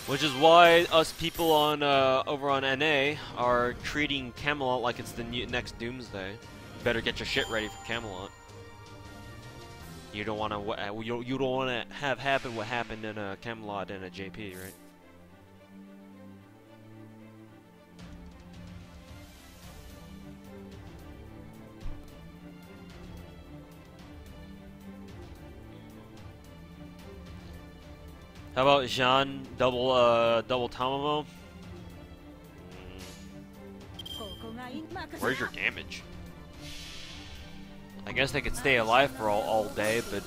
Which is why us people on over on NA are treating Camelot like it's the next Doomsday. Better get your shit ready for Camelot. You don't want to you don't want to have happen what happened in Camelot and a JP, right? How about Jean double Tamamo? Where's your damage? I guess they could stay alive for all day, but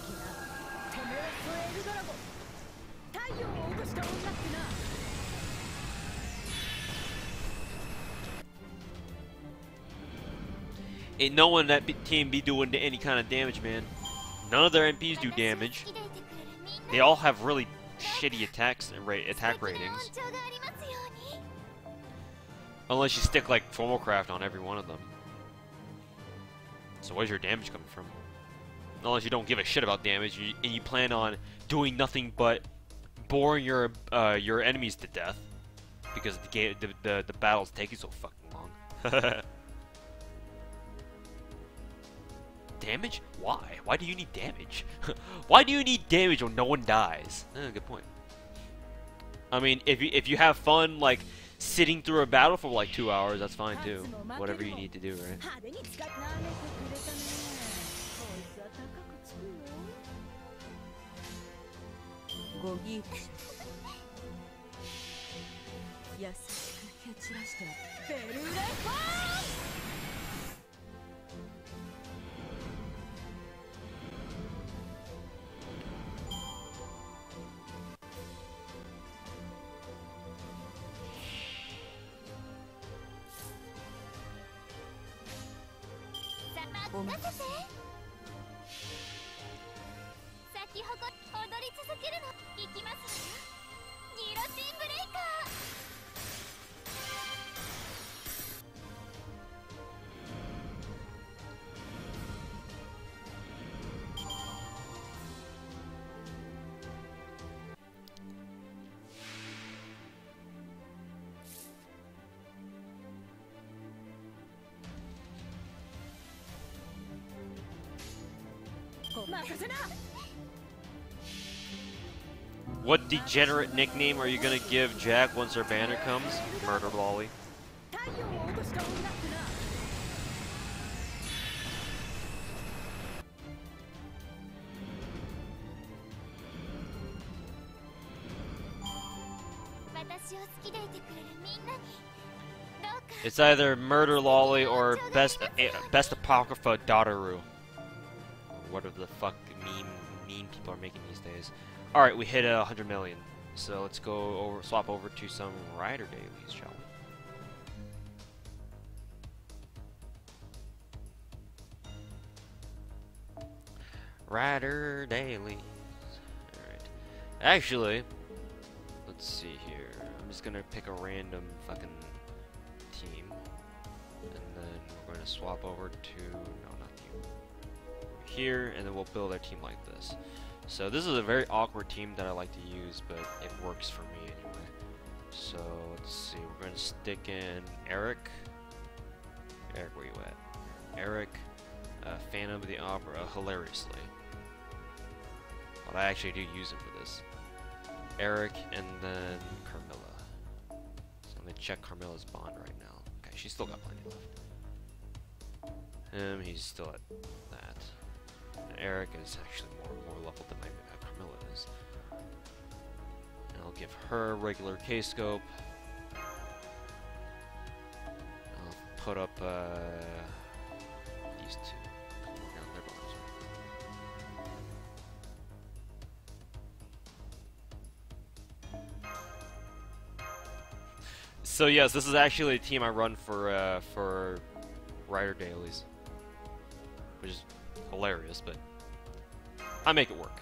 ain't no one that team be doing any kind of damage, man. None of their MPs do damage. They all have really shitty attack ratings. Unless you stick like Formocraft on every one of them. So where's your damage coming from? Unless you don't give a shit about damage and you plan on doing nothing but boring your enemies to death because the battle's taking so fucking long. Damage? Why? Why do you need damage? Why do you need damage when no one dies? Good point. I mean, if you have fun, like, sitting through a battle for like 2 hours, that's fine too. Whatever you need to do, right? What degenerate nickname are you gonna give Jack once her banner comes? Murder Lolly. It's either Murder Lolly or Best Apocrypha Daughteru. Whatever the fuck mean people are making these days. Alright, we hit 100 million. So let's go swap over to some rider dailies, shall we? Rider dailies. Alright. Actually, let's see here. I'm just gonna pick a random fucking team. And then we're gonna swap over to, no, not you. Here, and then we'll build our team like this. So this is a very awkward team that I like to use, but it works for me anyway. So let's see, we're going to stick in Eric. Eric, where you at? Eric, Phantom of the Opera, hilariously. But I actually do use him for this. Eric, and then Carmilla. So I'm going to check Carmilla's bond right now. Okay, she's still got plenty left. He's still at that. And Eric is actually more level than my Carmilla is. And I'll give her regular K-scope. I'll put up these two. Down their bottoms. So yes, this is actually a team I run for Rider dailies, which is hilarious, but I make it work.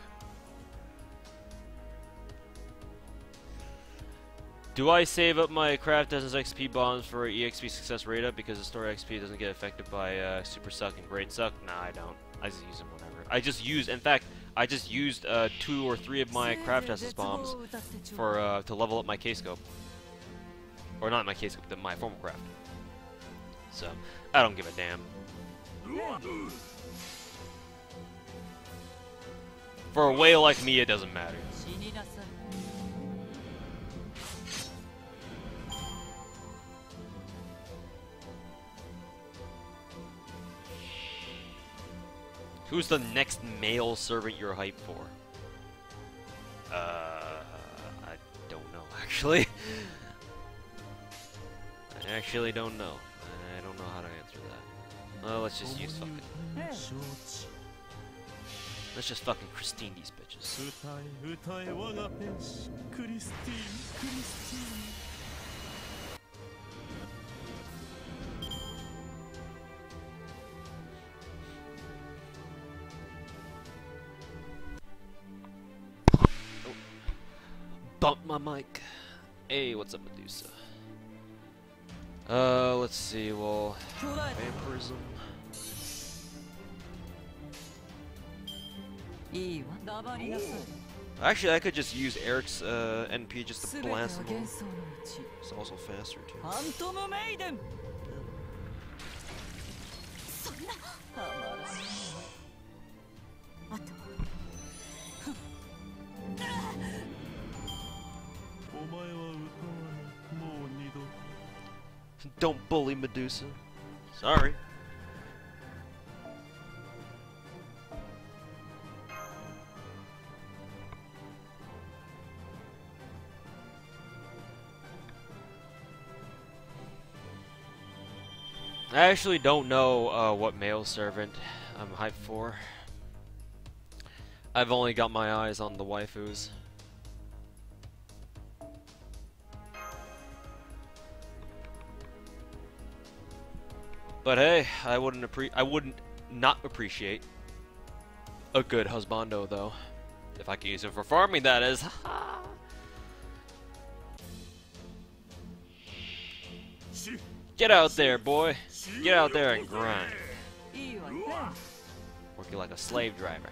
Do I save up my craft dozens XP bombs for EXP success rate up because the story XP doesn't get affected by super suck and great suck? Nah, I don't. I just use them whenever. I just used, in fact, I just used 2 or 3 of my craft essence bombs for to level up my K-scope. Or not my K-scope, but my formal craft. So, I don't give a damn. For a whale like me, it doesn't matter. Who's the next male servant you're hyped for? I don't know, actually. I actually don't know. I don't know how to answer that. Well, let's just use fucking... Let's just fucking Christine these bitches. Oh. Bump my mic. Hey, what's up, Medusa? Let's see, well... Vampirism... Actually, I could just use Eric's NP just to blast them all. It's also faster too. Don't bully Medusa. Sorry. I actually don't know what male servant I'm hyped for. I've only got my eyes on the waifus. But hey, I wouldn't not appreciate a good husbando though. If I can use him for farming, that is. Get out there, boy. Get out there and grind. Working like a slave driver.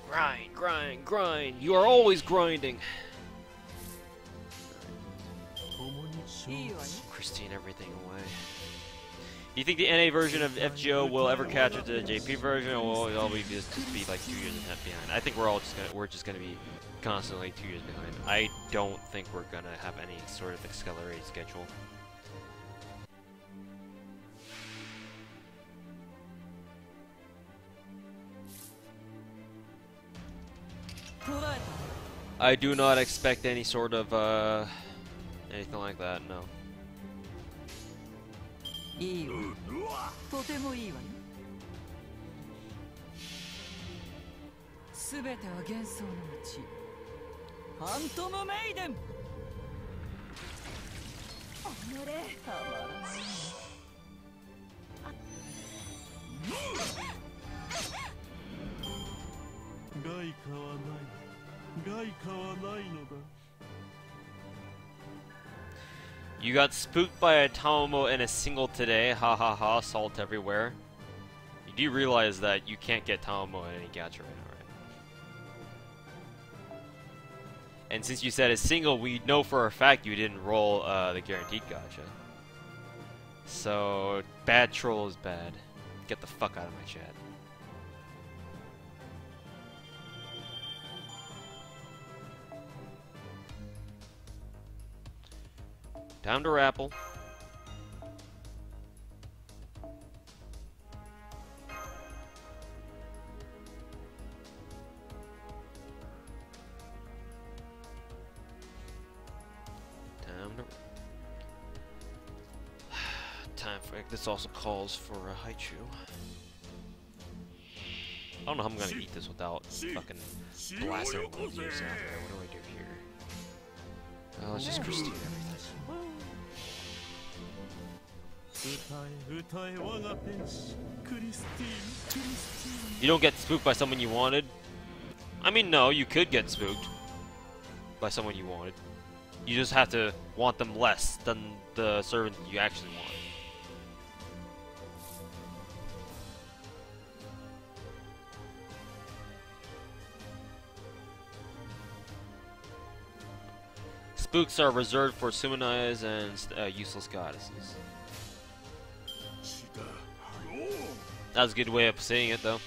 Grind, grind, grind. You are always grinding. Christine, everything away. You think the NA version of FGO will ever catch up to the JP version, or will it always just be like 2 years behind? I think we're just gonna be constantly 2 years behind. I don't think we're gonna have any sort of accelerated schedule. I do not expect any sort of anything like that, no. You got spooked by a Tamamo in a single today, ha ha ha, salt everywhere. You do realize that you can't get Tamamo in any gacha right now, right? And since you said a single, we know for a fact you didn't roll the guaranteed gacha. So, bad troll is bad. Get the fuck out of my chat. Time to rapple. Time for this also calls for a Haichu. I don't know how I'm gonna eat this without fucking blasting reviews out there. What do I do here? Let's just Christine everything. You don't get spooked by someone you wanted? I mean, no, you could get spooked by someone you wanted. You just have to want them less than the servant you actually want. Spooks are reserved for summonize and useless goddesses. That was a good way of saying it, though.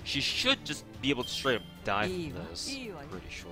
She should just be able to straight up die from this, I'm pretty sure.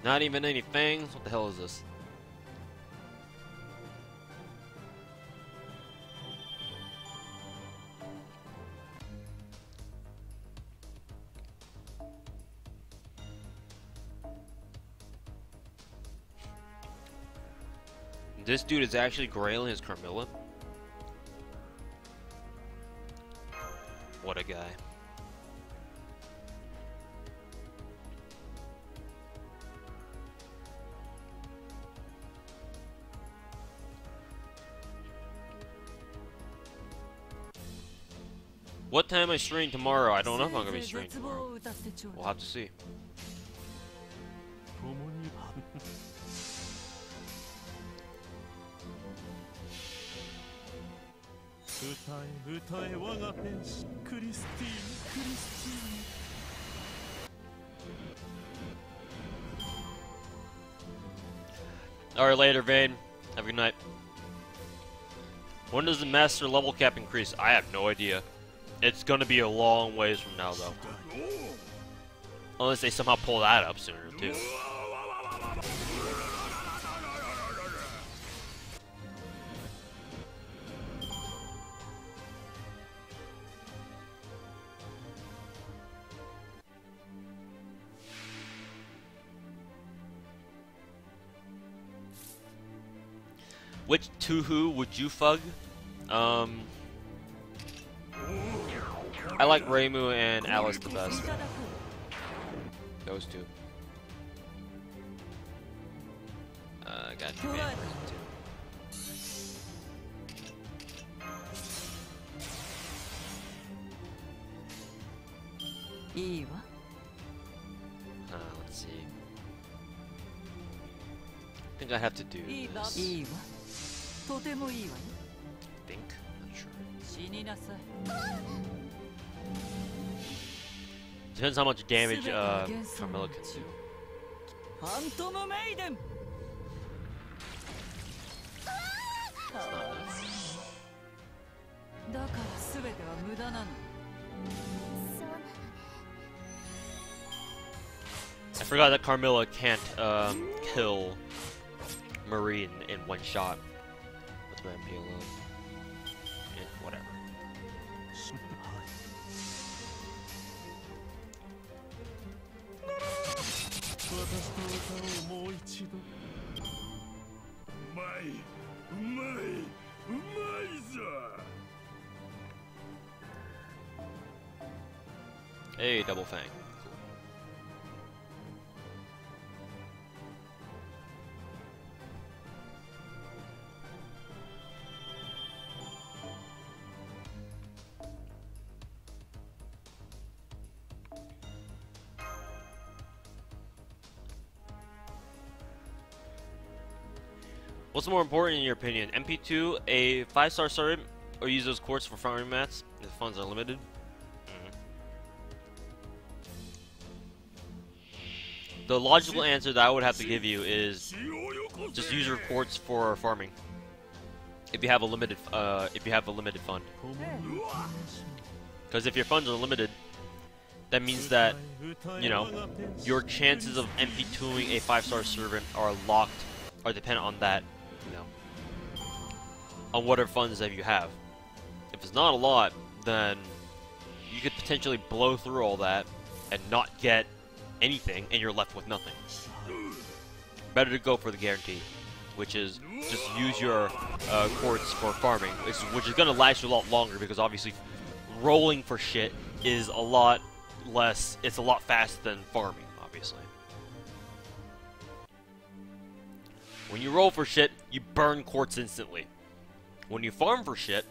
Not even any fangs? What the hell is this? This dude is actually grailing his Carmilla? What a guy. What time I stream tomorrow? I don't know if I'm gonna be streaming tomorrow. We'll have to see. Alright, later, Vane. Have a good night. When does the master level cap increase? I have no idea. It's gonna be a long ways from now, though. Unless they somehow pull that up sooner, too. Which Tuhu would you fug? I like Reimu and Alice the best. Those two. Got two too. Let's see. I think I have to do this. I think. Not sure. Depends how much damage Carmilla can do. It's not I forgot that Carmilla can't kill Marine in one shot with Ramsey alone. Yeah, whatever. Hey, double fang. What's more important in your opinion? MP2, a 5-star servant, or use those quartz for farming mats if funds are limited? The logical answer that I would have to give you is just use your quartz for farming. If you have a limited fund. Because if your funds are limited, that means that, you know, your chances of MP2ing a 5-star servant are locked, are dependent on that, you know, on whatever funds that you have. If it's not a lot, then you could potentially blow through all that and not get anything, and you're left with nothing. Better to go for the guarantee, which is just use your quartz for farming, which is going to last you a lot longer, because obviously rolling for shit is a lot less, it's a lot faster than farming, obviously. When you roll for shit, you burn quartz instantly. When you farm for shit,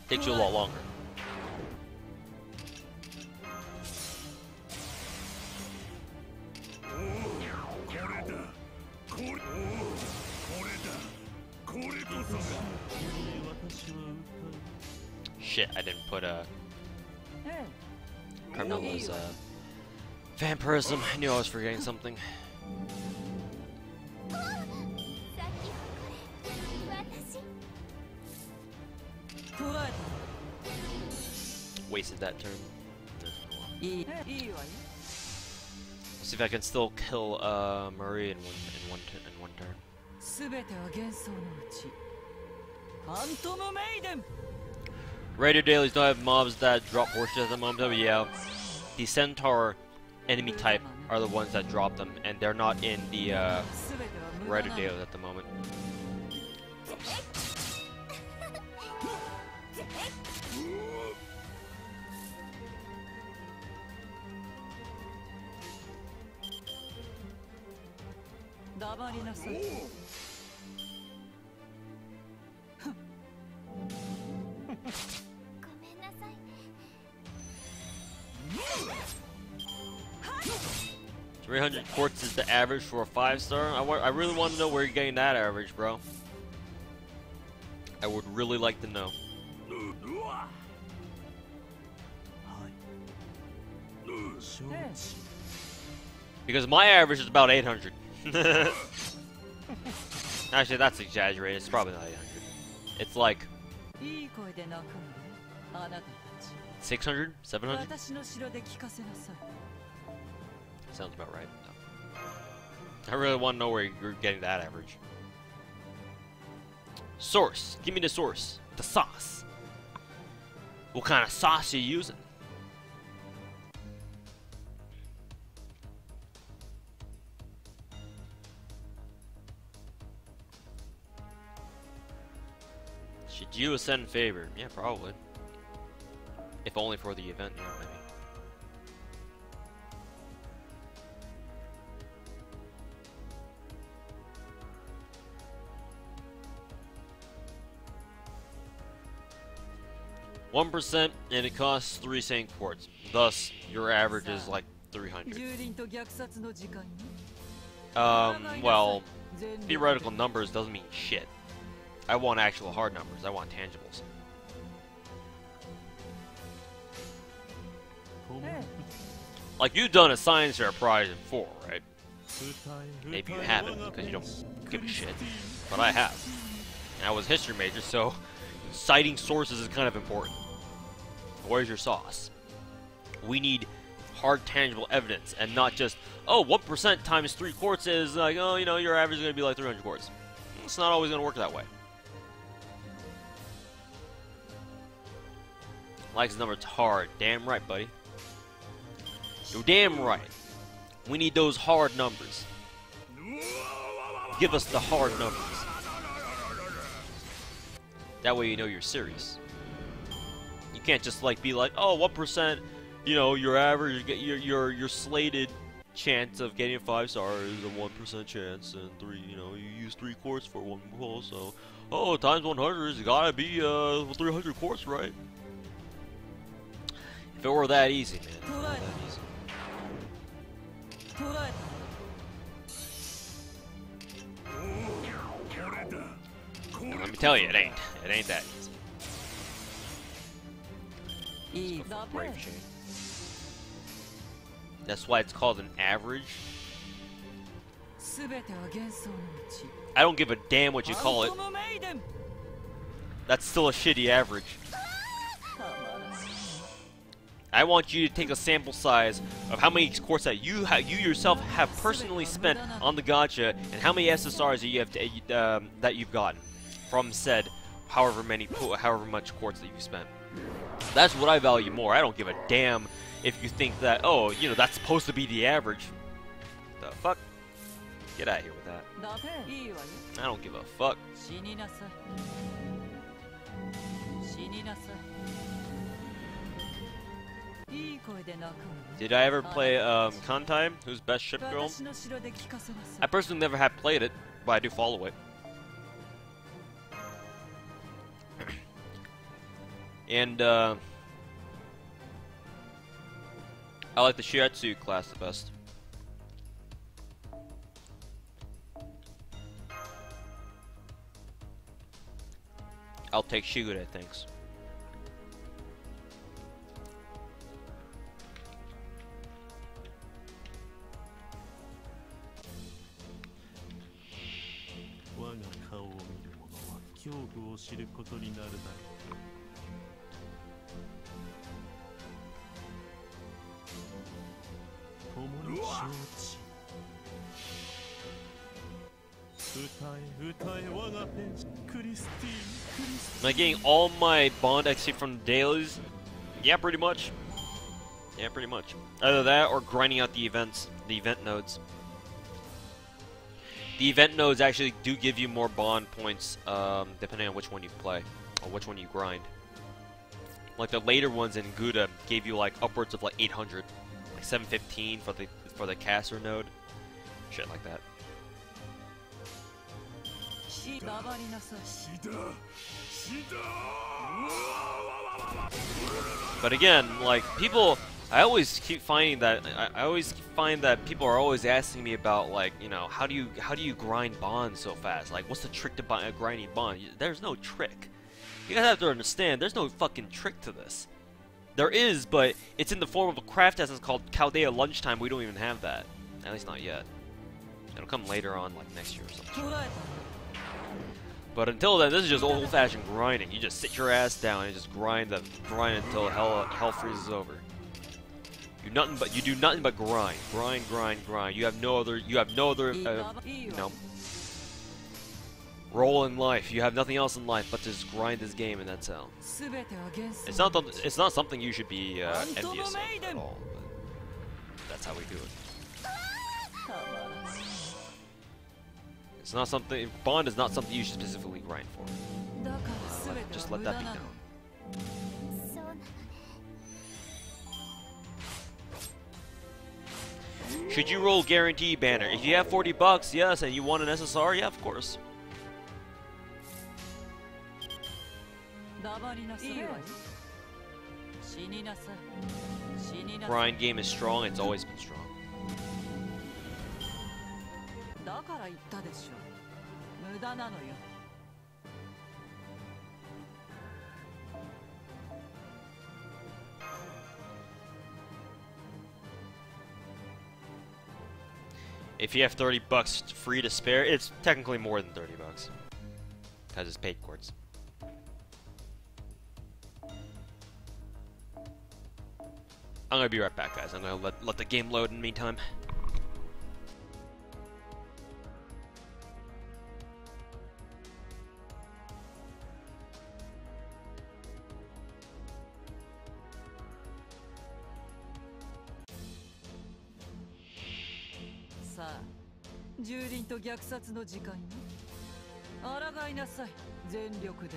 it takes you a lot longer. Shit, I didn't put Carmelo's vampirism. I knew I was forgetting something. Wasted that turn. Let's see if I can still kill Murray in one turn. Radio dailies don't have mobs that drop horseshoes at the moment, but yeah, the centaur enemy type are the ones that drop them, and they're not in the radio dailies at the moment. $300 quartz is the average for a 5-star. I really want to know where you're getting that average, bro. I would really like to know. Because my average is about 800. Actually, that's exaggerated. It's probably not 800. It's like 600? 700? Sounds about right. No. I really want to know where you're getting that average. Source. Give me the source. The sauce. What kind of sauce are you using? Should you ascend favored? Yeah, probably. If only for the event, you know, maybe. %, and it costs 3 sand quartz. Thus, your average is like 300. Well, theoretical numbers doesn't mean shit. I want actual hard numbers. I want tangibles. Like, you've done a science fair prize in 4, right? Maybe you haven't because you don't give a shit, but I have. And I was a history major, so citing sources is kind of important. Where's your sauce? We need hard, tangible evidence, and not just, oh, what % times 3 quartz is like, oh, you know, your average is going to be like 300 quartz. It's not always going to work that way. Likes number hard. Damn right, buddy. You're damn right. We need those hard numbers. Give us the hard numbers. That way you know you're serious. You can't just like be like, oh, 1%, you know, your average, your slated chance of getting a 5-star is a 1% chance, and you use 3 quartz for 1 pull, so times 100 is gotta be 300 quartz, right? If it were that easy, man. If it were that easy. And let me tell you, it ain't. It ain't that easy. Let's go for Brave Chain. That's why it's called an average. I don't give a damn what you call it. That's still a shitty average. I want you to take a sample size of how many quartz that you yourself have personally spent on the gacha, and how many SSRs that you have that you've gotten from said however much quartz that you've spent. That's what I value more. I don't give a damn if you think that, oh, that's supposed to be the average. The fuck? Get out of here with that. I don't give a fuck. Did I ever play Kantai, who's best ship girl? I personally never have played it, but I do follow it. And I like the Shiatsu class the best. I'll take Shigure, thanks. Am I getting all my bond XP from the dailies? Yeah, pretty much. Yeah, pretty much. Either that or grinding out the events, the event nodes. The event nodes actually do give you more bond points, depending on which one you play or which one you grind. Like the later ones in Gouda gave you like upwards of like 800, like 715 for the caster node, shit like that. But again, like people, I always keep finding that people are always asking me about, like, how do you grind bonds so fast? Like, what's the trick to grinding bond? There's no trick. You guys have to understand, there's no fucking trick to this. There is, but it's in the form of a craft essence called Chaldea Lunchtime. We don't even have that, at least not yet. It'll come later on, like next year or something. But until then, this is just old-fashioned grinding. You just sit your ass down and just grind until hell freezes over. You do nothing but grind. You have no other role in life. You have nothing else in life but to just grind this game, and that's how. It's not something you should be envious of at all. But that's how we do it. It's not something. Bond is not something you should specifically grind for. Just let that be known. Should you roll guarantee banner? If you have 40 bucks, yes, and you want an SSR, yeah, of course. Grind game is strong. It's always been strong. If you have 30 bucks free to spare, it's technically more than 30 bucks. Because it's paid quartz. I'm gonna be right back, guys. I'm gonna let the game load in the meantime. さ、蹂躙と虐殺の時間よ。抗いなさい、全力で。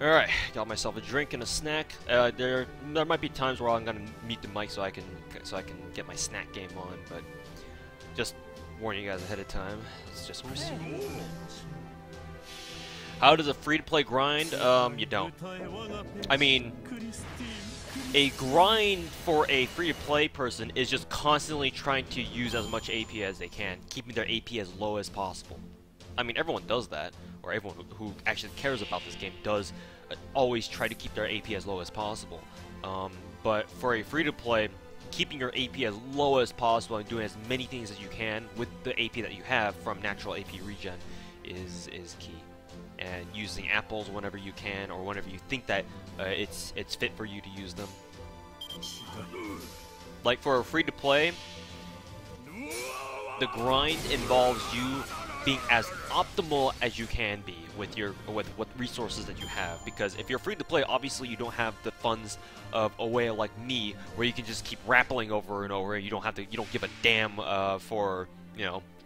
Alright, got myself a drink and a snack. There might be times where I'm gonna mute the mic so I can get my snack game on, but just warning you guys ahead of time. Let's just proceed. How does a free-to-play grind? You don't. I mean, a grind for a free-to-play person is just constantly trying to use as much AP as they can, keeping their AP as low as possible. I mean, everyone does that, or everyone who actually cares about this game does always try to keep their AP as low as possible. But for a free-to-play, keeping your AP as low as possible and doing as many things as you can with the AP that you have from natural AP regen is key. And using apples whenever you can, or whenever you think that it's fit for you to use them. Like for a free-to-play, the grind involves you being as optimal as you can be with what resources that you have, because if you're free to play, obviously you don't have the funds of a whale like me where you can just keep rappelling over and over. You don't give a damn for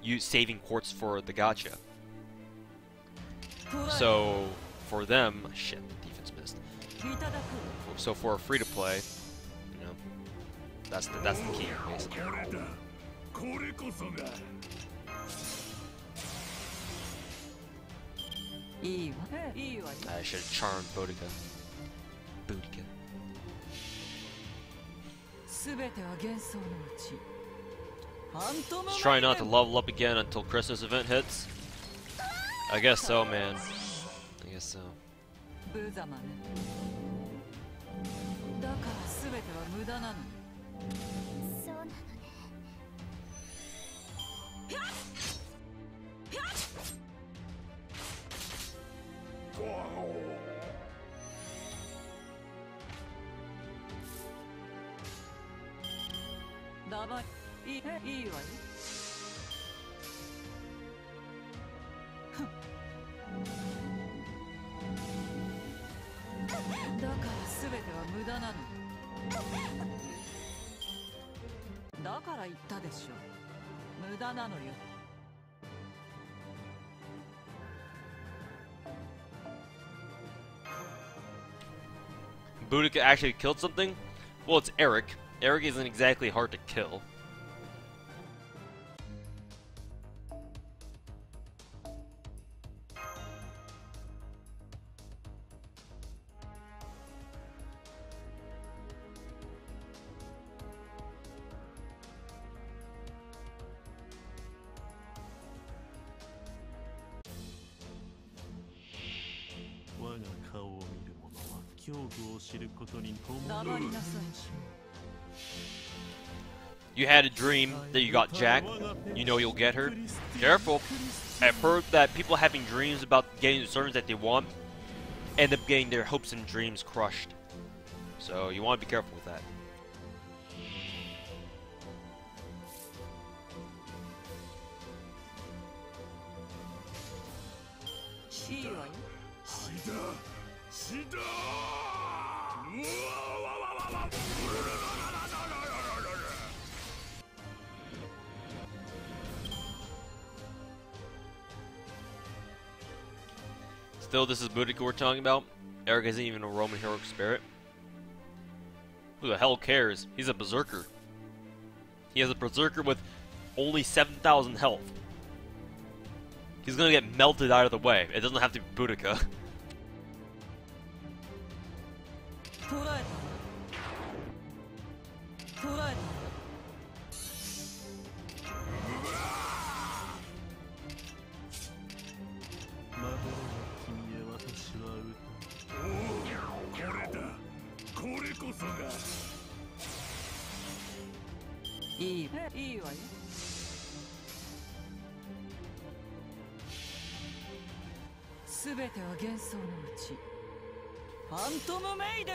you saving quartz for the gacha. So for them, shit, the defense missed. So for a free to play, that's the key basically. I should have charmed Boudica. Just try not to level up again until Christmas event hits. I guess so, man. I guess so. Boudica actually killed something? Well, it's Eric. Eric isn't exactly hard to kill. You had a dream that you got Jack. You know you'll get her. Careful. I've heard that people having dreams about getting the servants that they want end up getting their hopes and dreams crushed. So you want to be careful with that. Still, this is Boudica we're talking about. Eric isn't even a Roman heroic spirit. Who the hell cares? He's a berserker. He has a berserker with only 7,000 health. He's gonna get melted out of the way. It doesn't have to be Boudica.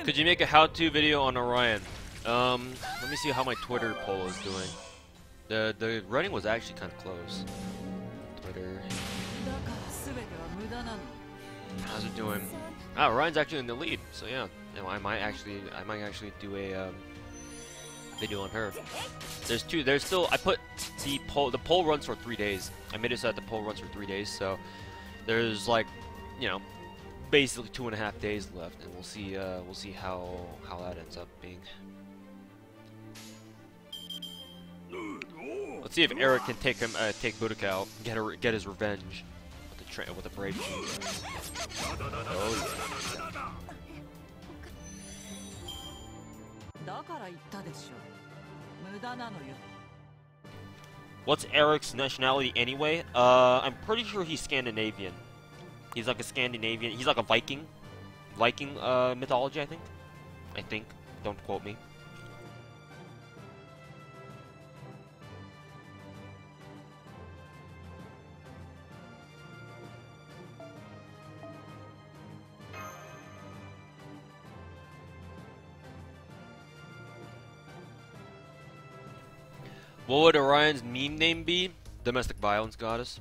Could you make a how-to video on Orion? Let me see how my Twitter poll is doing. The running was actually kind of close. Twitter. How's it doing? Ah, Ryan's actually in the lead, so yeah. I might actually do a video on her. There's still. I put the poll runs for 3 days. I made it so that the poll runs for 3 days, so there's like, basically 2.5 days left, and we'll see how that ends up being. Let's see if Eric can take Boudica out, get his revenge with the brave cheese. Oh yeah. What's Eric's nationality anyway? I'm pretty sure he's Scandinavian. He's like a Scandinavian. He's like a Viking mythology, I think. Don't quote me. What would Orion's meme name be? Domestic violence goddess.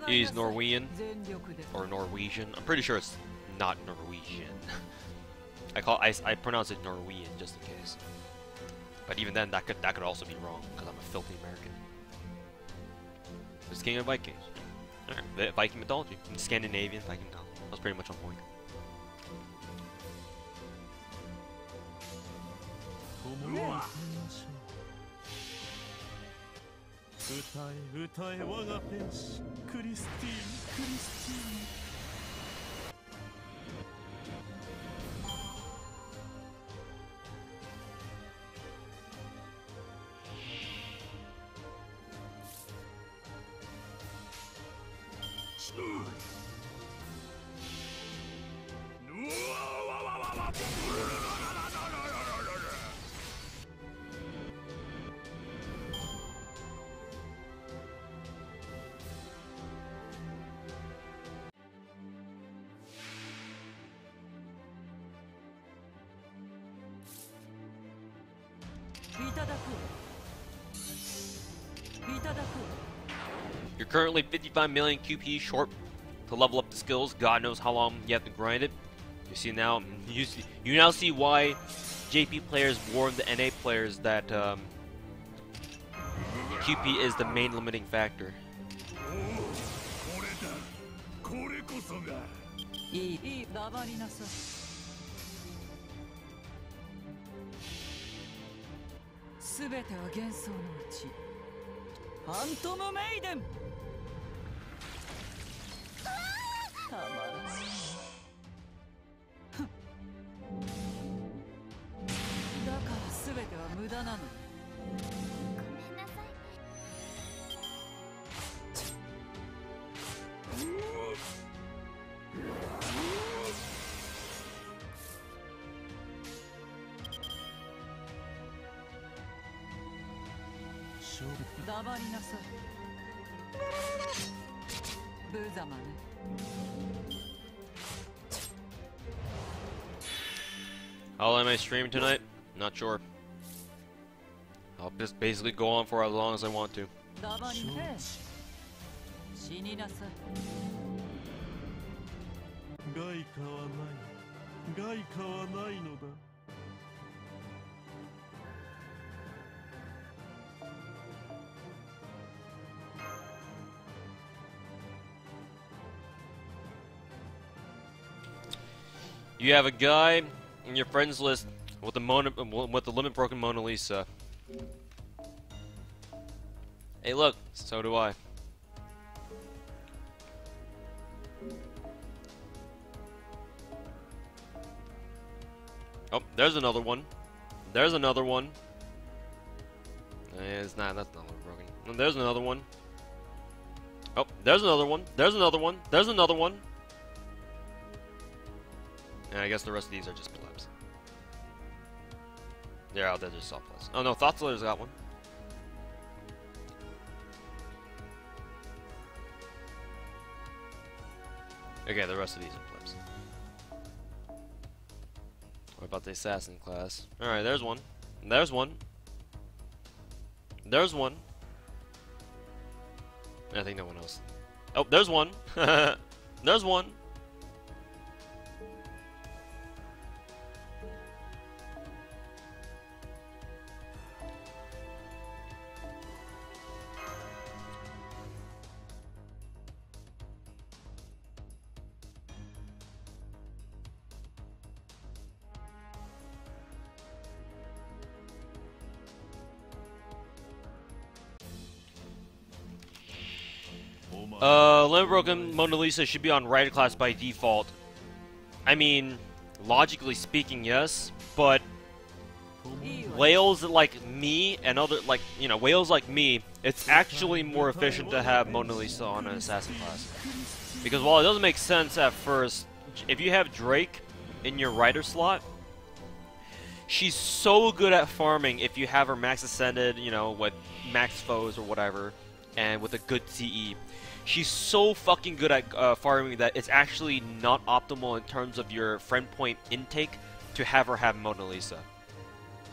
He's Norwegian or Norwegian. I'm pretty sure it's not Norwegian. I pronounce it Norwegian just in case. But even then, that could also be wrong because I'm a filthy American. It's King of Vikings. Alright, Viking mythology, Scandinavian Viking mythology. That was pretty much on point. You're currently 55 million QP short to level up the skills. God knows how long you have to grind it. You see now, you now see why JP players warn the NA players that QP is the main limiting factor. How long am I streaming tonight? Not sure. I'll just basically go on for as long as I want to. You have a guy in your friends list with the limit broken Mona Lisa. Hey, look, so do I. Oh, there's another one. There's another one. It's not. That's not broken. No, there's another one. Oh, there's another one. There's another one. There's another one. And I guess the rest of these are just plebs. They're out there just soft plebs. Oh no, Thoughtsiller's got one. Okay, the rest of these are plebs. What about the assassin class? Alright, there's one. There's one. There's one. I think no one else. Oh, there's one. There's one. Limit Broken Mona Lisa should be on Rider class by default. I mean, logically speaking, yes, but whales like me and other, like, you know, whales like me, it's actually more efficient to have Mona Lisa on an assassin class. Because while it doesn't make sense at first, if you have Drake in your Rider slot, she's so good at farming if you have her max ascended, you know, with max foes or whatever, and with a good CE. She's so fucking good at farming that it's actually not optimal in terms of your friend point intake to have her have Mona Lisa.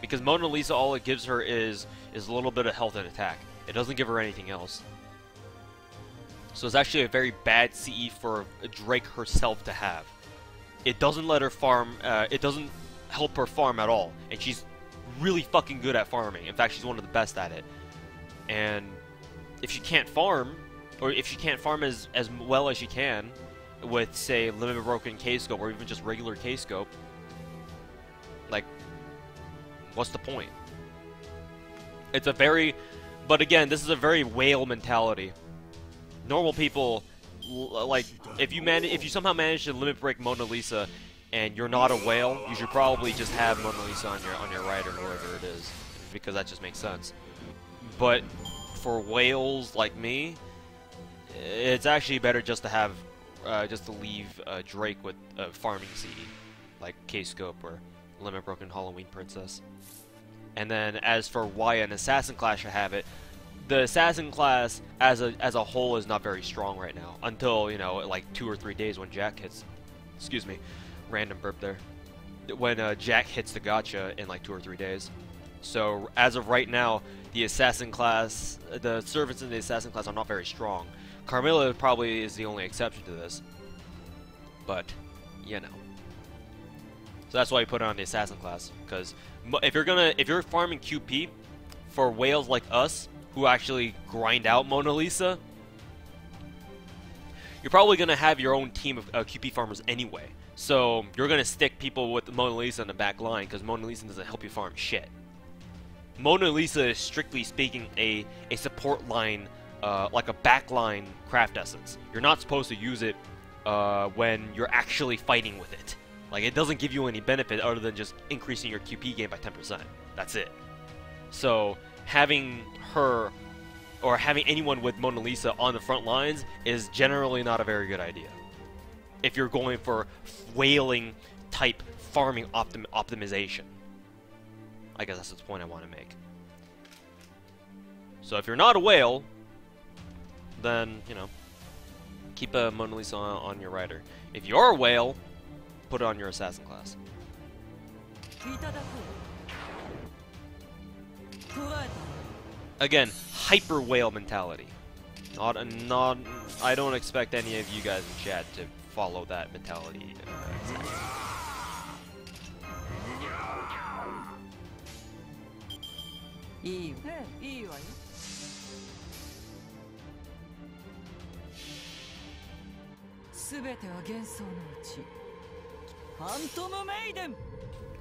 Because Mona Lisa, all it gives her is a little bit of health and attack. It doesn't give her anything else. So it's actually a very bad CE for Drake herself to have. It doesn't let her farm, it doesn't help her farm at all. And she's really fucking good at farming. In fact, she's one of the best at it. And if she can't farm, or if she can't farm as well as she can with, say, Limited Broken K-Scope, or even just regular K-Scope, like, what's the point? It's a very... But again, this is a very whale mentality. Normal people, like, if you somehow manage to limit break Mona Lisa and you're not a whale, you should probably just have Mona Lisa on your rider, wherever it is, because that just makes sense. But for whales like me, it's actually better just to have, just to leave Drake with farming CE, like K-Scope or Limit Broken Halloween Princess. And then as for why an assassin class should have it, the assassin class as a whole is not very strong right now until, you know, like 2 or 3 days when Jack hits. Excuse me, random burp there. When Jack hits the gacha in like 2 or 3 days. So as of right now, the assassin class, the servants in the assassin class are not very strong. Carmilla probably is the only exception to this, but you know. So that's why you put it on the assassin class, because if you're farming QP for whales like us who actually grind out Mona Lisa, you're probably gonna have your own team of QP farmers anyway. So you're gonna stick people with Mona Lisa in the back line because Mona Lisa doesn't help you farm shit. Mona Lisa is strictly speaking a support line, like a backline craft essence. You're not supposed to use it when you're actually fighting with it. Like, it doesn't give you any benefit other than just increasing your QP game by 10%. That's it. So having her or having anyone with Mona Lisa on the front lines is generally not a very good idea. If you're going for whaling type farming optimization. I guess that's the point I want to make. So if you're not a whale, then, you know, keep a Mona Lisa on your rider. If you're a whale, put it on your assassin class. Again, hyper whale mentality. Not. I don't expect any of you guys in chat to follow that mentality. Exactly.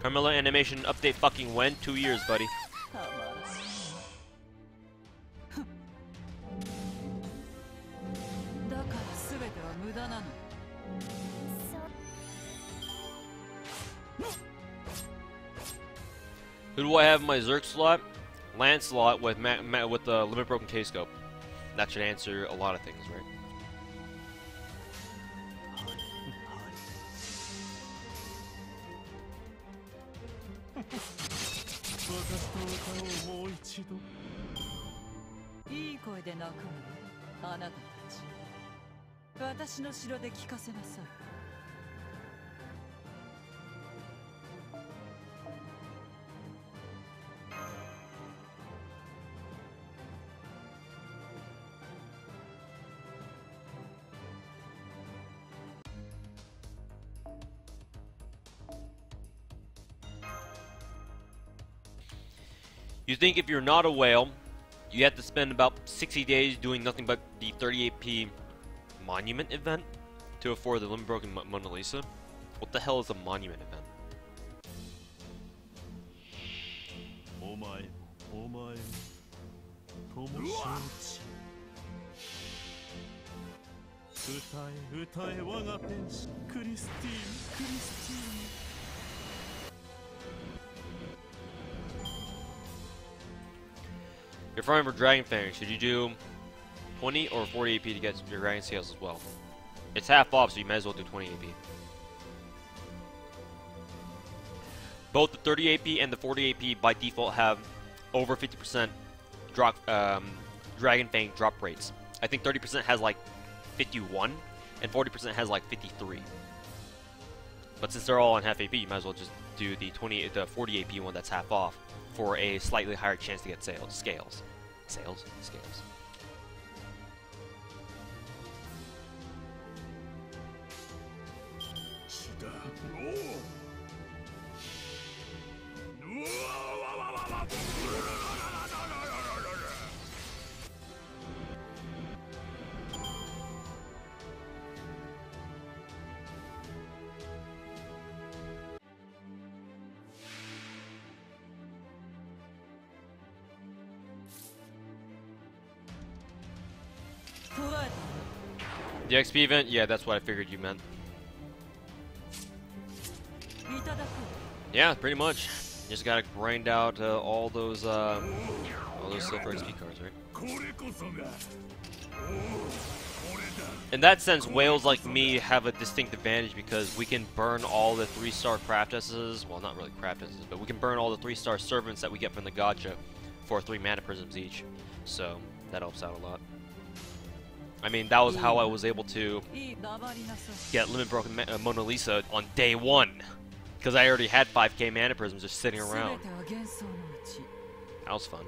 Carmilla animation update fucking when? 2 years, buddy. Who do I have in my Zerg slot? Lancelot with with the Limit Broken K-Scope. That should answer a lot of things, right? You think if you're not a whale, you have to spend about 60 days doing nothing but the 38p monument event to afford the Limit Broken Mona Lisa? What the hell is a monument event? You're farming for Dragon Fang. Should you do 20 or 40 AP to get your Dragon Scales as well? It's half off, so you might as well do 20 AP. Both the 30 AP and the 40 AP by default have over 50% drop, Dragon Fang drop rates. I think 30% has like 51, and 40% has like 53. But since they're all on half AP, you might as well just do the 40 AP one that's half off for a slightly higher chance to get scales. Scales? The XP event? Yeah, that's what I figured you meant. Yeah, pretty much. You just gotta grind out all those silver XP cards, right? In that sense, whales like me have a distinct advantage because we can burn all the 3-star craftesses. Well, not really craftesses, but we can burn all the 3-star servants that we get from the Gacha for 3 mana prisms each. So that helps out a lot. I mean, that was how I was able to get Limit Broken Mona Lisa on day 1. Because I already had 5k mana prisms just sitting around. That was fun.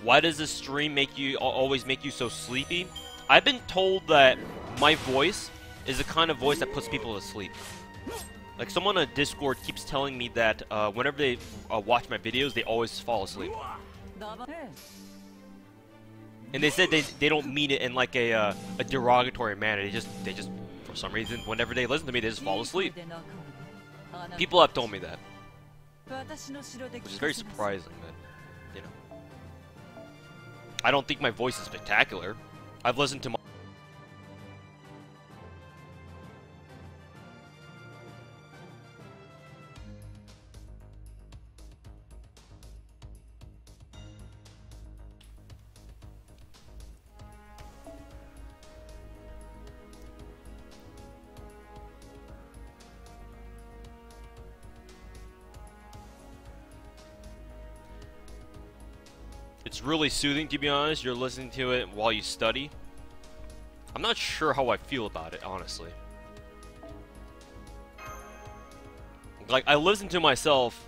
Why does this stream always make you so sleepy? I've been told that my voice is the kind of voice that puts people to sleep. Like, someone on Discord keeps telling me that whenever they watch my videos, they always fall asleep. And they said they don't mean it in like a derogatory manner. They just for some reason, whenever they listen to me, they just fall asleep. People have told me that, which is very surprising. But you know, I don't think my voice is spectacular. I've listened to my It's really soothing, to be honest. You're listening to it while you study. I'm not sure how I feel about it, honestly. Like, I listen to myself.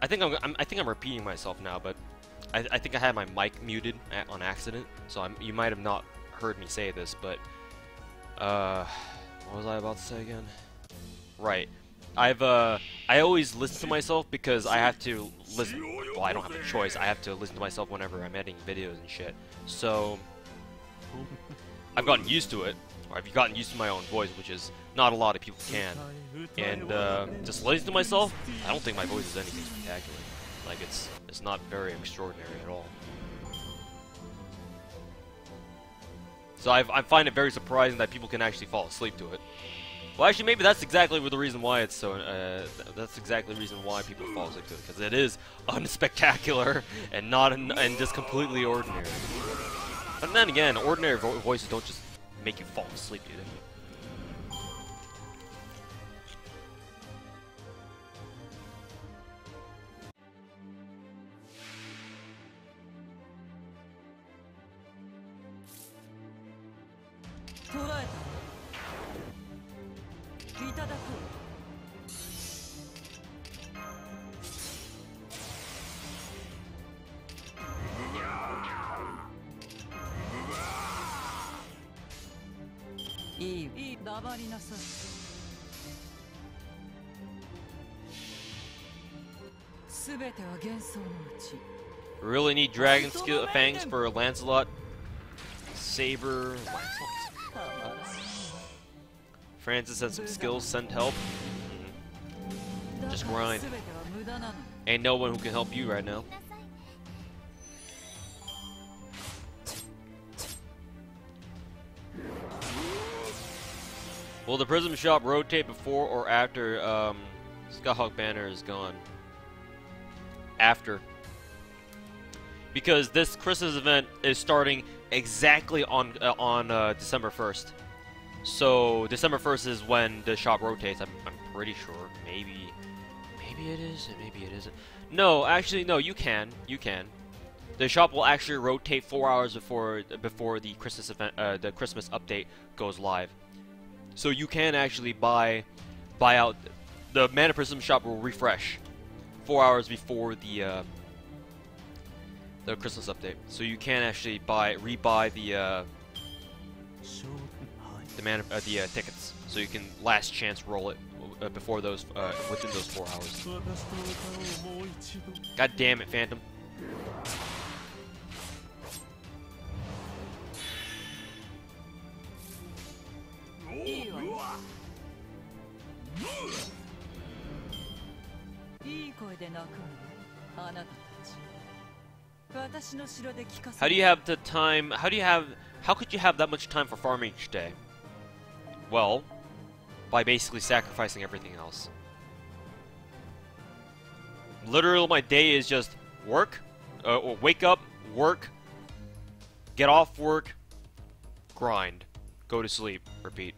I think I'm repeating myself now, but I think I had my mic muted on accident, so you might have not heard me say this, but what was I about to say again? Right. I always listen to myself because I have to listen. Well, I don't have a choice. I have to listen to myself whenever I'm editing videos and shit. So I've gotten used to it, or I've gotten used to my own voice, which is not a lot of people can. And just listening to myself, I don't think my voice is anything spectacular. Like it's not very extraordinary at all. So I find it very surprising that people can actually fall asleep to it. Well, actually, maybe that's exactly the reason why it's so. That's exactly the reason why people fall asleep to it, because it is unspectacular and not and just completely ordinary. But then again, ordinary voices don't just make you fall asleep, do they? Really need dragon skill fangs for Lancelot, Saber, Francis has some skills, send help. Just grind. Ain't no one who can help you right now. Will the Prism shop rotate before or after Skyhawk Banner is gone? After. Because this Christmas event is starting exactly on December 1st. So December 1st is when the shop rotates. I'm pretty sure. Maybe it is, and maybe it isn't. No, actually, no. You can. The shop will actually rotate 4 hours before the Christmas event, the Christmas update goes live. So you can actually buy out. The Mana Prism shop will refresh 4 hours before the Christmas update. So you can actually rebuy the tickets. So you can last chance roll it before those within those 4 hours. God damn it, Phantom. How do you have the time? How could you have that much time for farming each day? Well, by basically sacrificing everything else. Literally, my day is just work, or wake up, work, get off work, grind, go to sleep, repeat.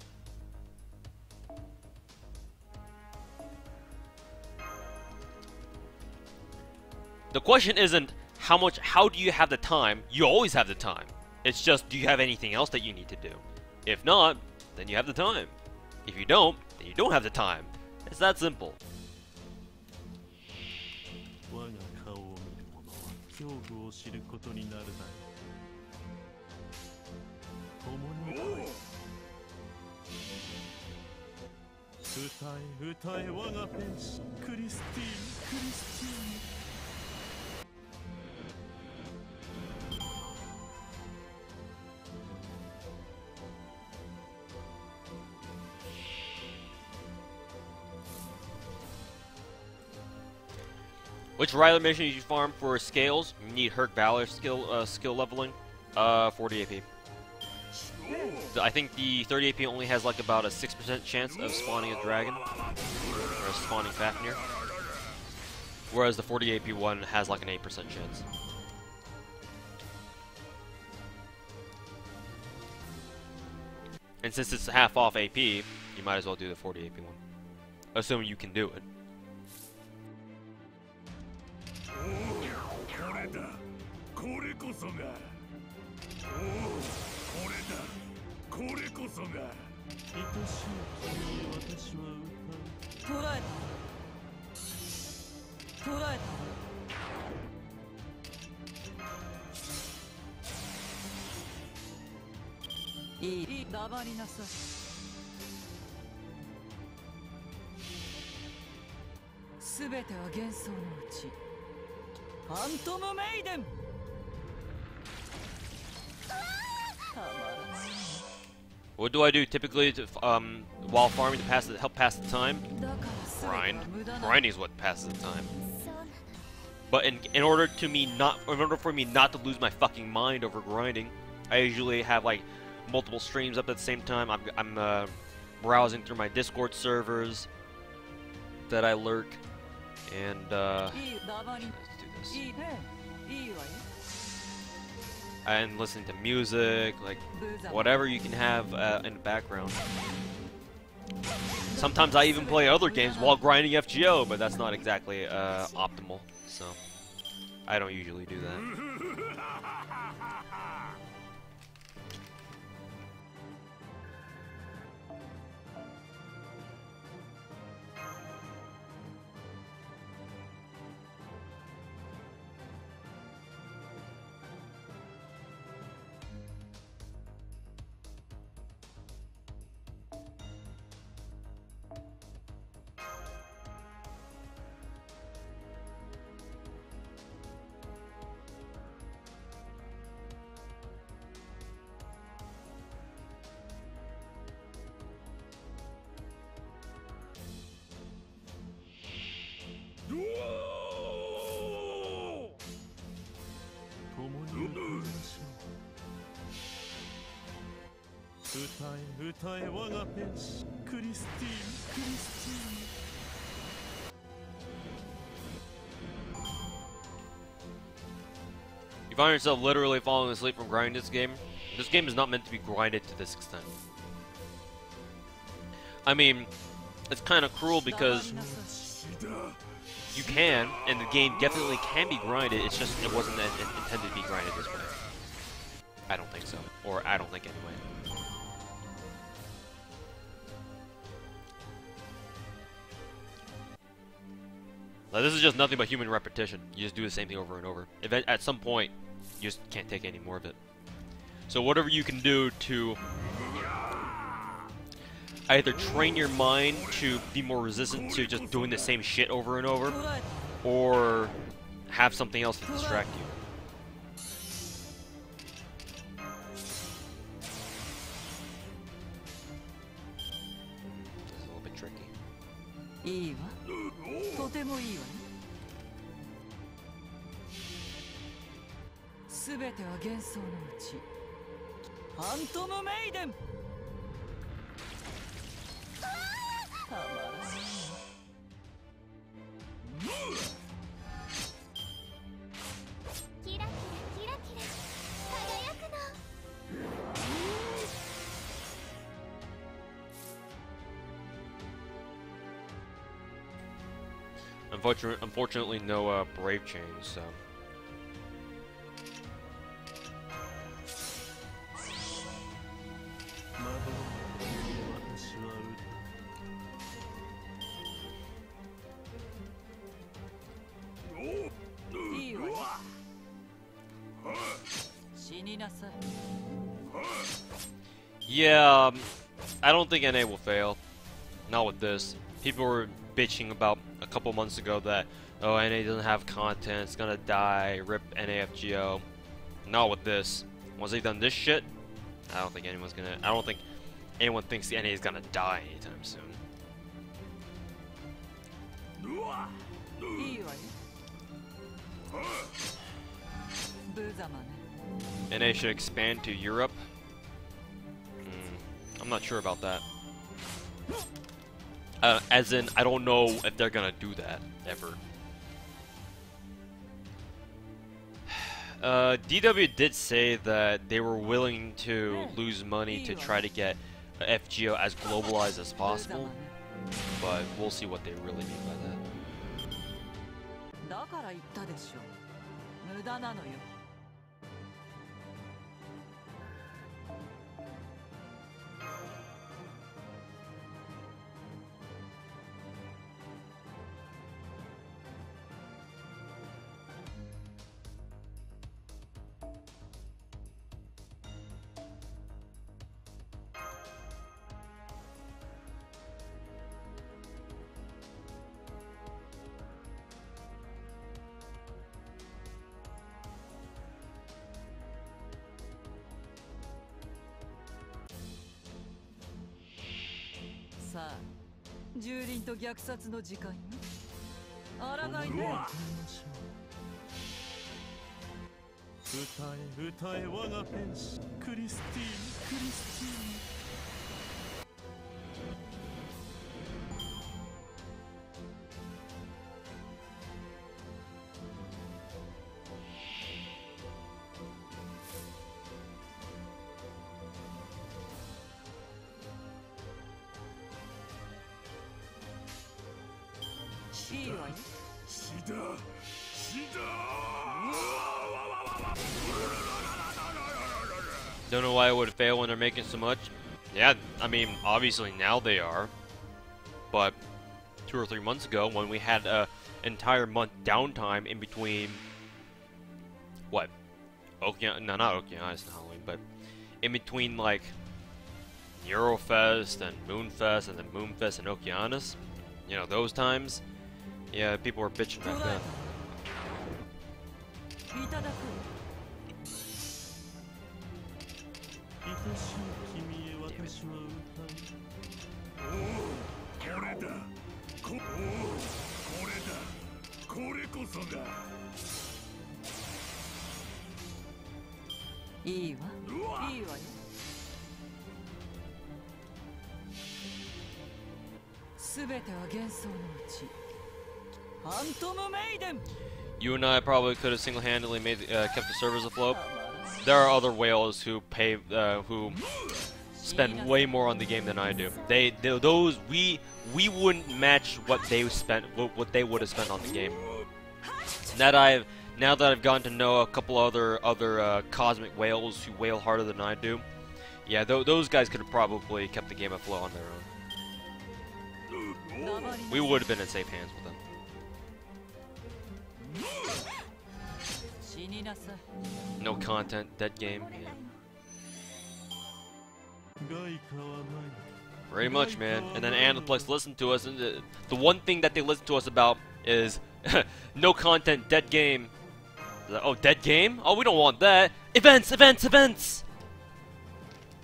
The question isn't how do you have the time? You always have the time. It's just, do you have anything else that you need to do? If not, then you have the time. If you don't, then you don't have the time. It's that simple. Which rider mission did you farm for scales? You need Herc Valor skill leveling. 40 AP. I think the 30 AP only has like about a 6% chance of spawning a dragon, or spawning Fafnir. Whereas the 40 AP one has like an 8% chance. And since it's half off AP, you might as well do the 40 AP one. Assuming you can do it. What do I do typically to, while farming to help pass the time? Grind. Grinding is what passes the time. But in order for me not to lose my fucking mind over grinding, I usually have like multiple streams up at the same time. I'm browsing through my Discord servers that I lurk, and let's do this. And listening to music, like whatever you can have in the background. Sometimes I even play other games while grinding FGO, but that's not exactly optimal, so I don't usually do that. You find yourself literally falling asleep from grinding this game. This game is not meant to be grinded to this extent. I mean, it's kind of cruel because you can, and the game definitely can be grinded. It's just it wasn't intended to be grinded this way. I don't think so, or I don't think anyway. Now, this is just nothing but human repetition. You just do the same thing over and over. At some point, you just can't take any more of it. So whatever you can do to either train your mind to be more resistant to just doing the same shit over and over, or have something else to distract you. This is a little bit tricky. いいわ。とてもいいわね。すべては幻想のうち。ファントムメイデン。たまらない。キラキラキラキラ輝くの。Unfortunately, no brave chains. So. Yeah, I don't think NA will fail. Not with this. People were bitching about a couple months ago that, oh, NA doesn't have content, it's gonna die, rip NAFGO. Not with this. Once they've done this shit, I don't think anyone thinks the NA is gonna die anytime soon. NA should expand to Europe. I'm not sure about that. As in, I don't know if they're gonna do that, ever. DW did say that they were willing to lose money to try to get FGO as globalized as possible, but we'll see what they really mean by that. 歌え我が天使クリスティーンクリスティーン いいわよ。 Don't know why it would fail when they're making so much. Yeah, I mean, obviously now they are. But 2 or 3 months ago, when we had a entire month downtime in between, what? No, not Okeanis and Halloween, but in between like Eurofest and Moonfest and then Moonfest and Okeanis, you know, those times, yeah, people were bitching back then. いただく。愛しい君へ私は歌う。これだ。これだ。これこそが。いいわ。いいわよ。すべては幻想のうち。ファントムメイデン。 You and I probably could have single-handedly made kept the servers afloat. There are other whales who pay who spend way more on the game than I do. Those we wouldn't match what they spent what they would have spent on the game. Now that I've gotten to know a couple other cosmic whales who whale harder than I do, yeah, those guys could have probably kept the game afloat on their own. We would have been in safe hands with them. No content, dead game. Yeah. Very much, man. And then Aniplex listened to us, and the one thing that they listen to us about is no content, dead game. Like, oh, dead game? Oh, we don't want that. Events, events, events!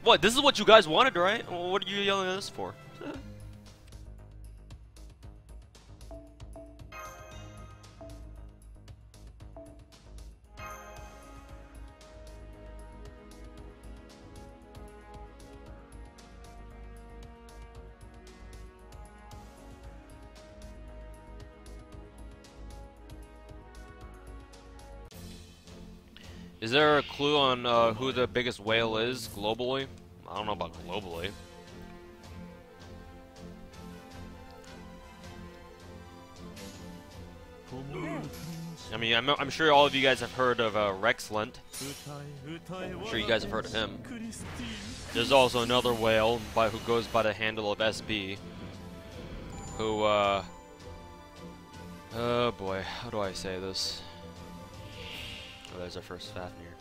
What? This is what you guys wanted, right? Well, what are you yelling at us for? Is there a clue on who the biggest whale is globally? I don't know about globally. I mean, I'm sure all of you guys have heard of Rexlent. I'm sure you guys have heard of him. There's also another whale who goes by the handle of SB. Who, oh boy, how do I say this? Oh, there's our first Fafnir.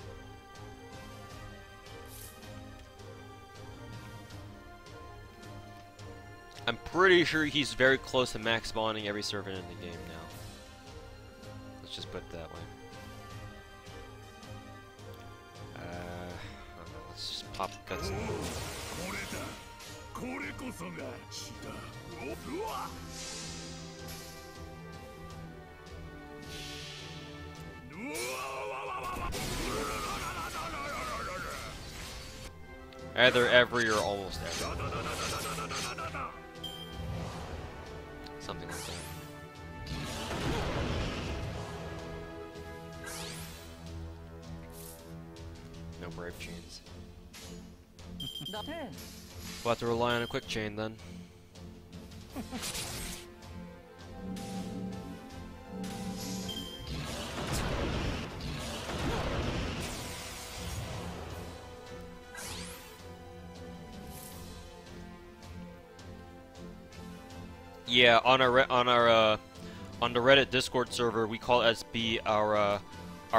I'm pretty sure he's very close to max spawning every servant in the game now. Let's just put it that way. I don't know, let's just pop guts. Either every or almost every. Something like that. No brave chains. We'll have to rely on a quick chain then. Yeah, on the Reddit Discord server, we call SB our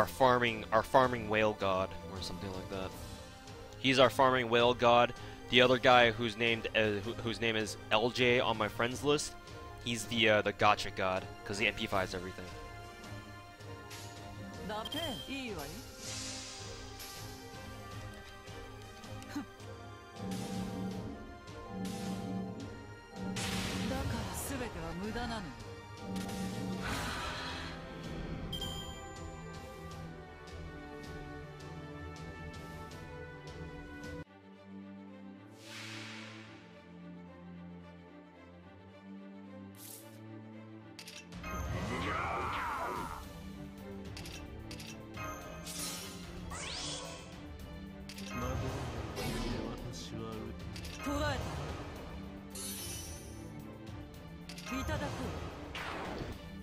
farming whale god or something like that. He's our farming whale god. The other guy whose name is LJ on my friends list, he's the Gacha god because he MP5s everything.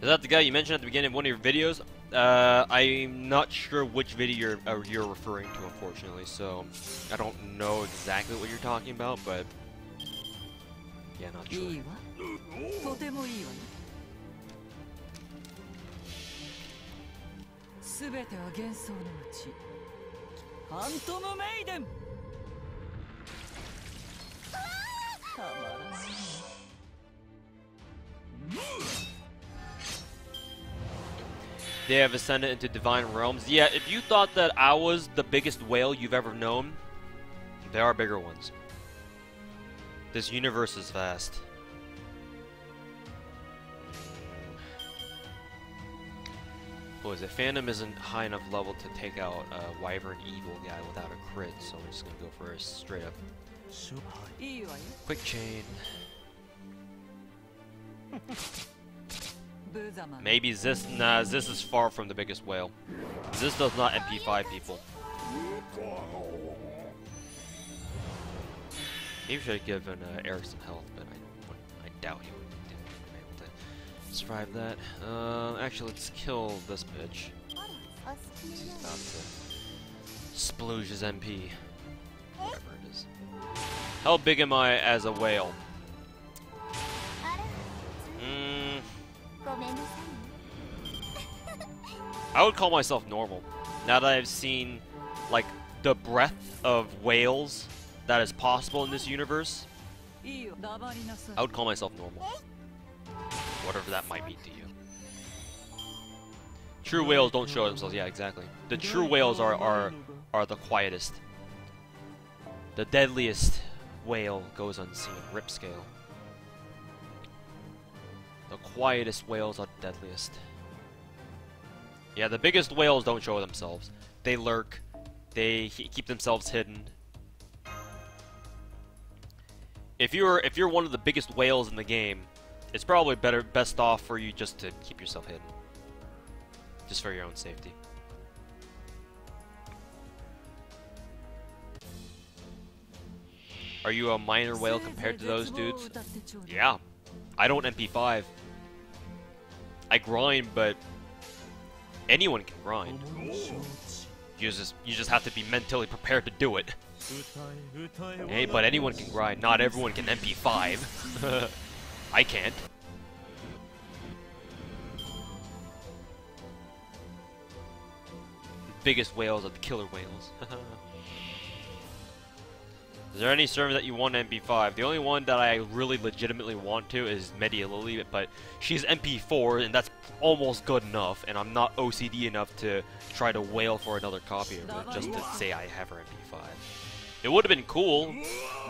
Is that the guy you mentioned at the beginning of one of your videos? I'm not sure which video you're referring to, unfortunately, so I don't know exactly what you're talking about, but yeah, not sure. いいわ。とてもいいわよ。すべては幻想のうち。ファントムメイデン。たまらない。They have ascended into divine realms. Yeah, if you thought that I was the biggest whale you've ever known, there are bigger ones. This universe is vast. What is it? Phantom isn't high enough level to take out a Wyvern Evil guy without a crit, so we're just gonna go for a straight up quick chain. Maybe Zis. Nah, Zis is far from the biggest whale. Zis does not MP5 people. Maybe should have given Eric some health, but I doubt he would be able to survive that. Actually, let's kill this bitch. He's about to splooge his MP. Whatever it is. How big am I as a whale? I would call myself normal. Now that I've seen, like, the breadth of whales that is possible in this universe, I would call myself normal. Whatever that might mean to you. True whales don't show themselves. Yeah, exactly. The true whales are the quietest. The deadliest whale goes unseen. Rip scale. The quietest whales are the deadliest. Yeah, the biggest whales don't show themselves. They lurk. They keep themselves hidden. If you're one of the biggest whales in the game, it's probably best off for you just to keep yourself hidden. Just for your own safety. Are you a minor whale compared to those dudes? Yeah. I don't MP5. I grind, but anyone can grind. You just have to be mentally prepared to do it. Hey, but anyone can grind. Not everyone can MP5. I can't. The biggest whales are the killer whales. Is there any server that you want MP5? The only one that I really legitimately want to is Media Lily, but she's MP4, and that's almost good enough, and I'm not OCD enough to try to wail for another copy of it just to say I have her MP5. It would have been cool,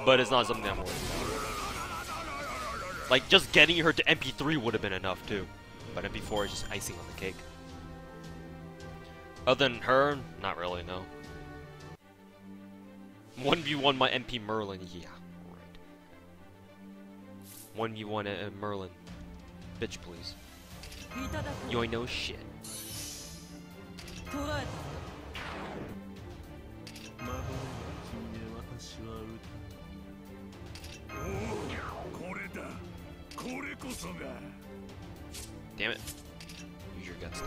but it's not something I'm worried about. Like, just getting her to MP3 would have been enough, too. But MP4 is just icing on the cake. Other than her, not really, no. 1v1 my MP Merlin, yeah, right. 1v1 Merlin. Bitch, please. You ain't no shit. Damn it. Use your guts.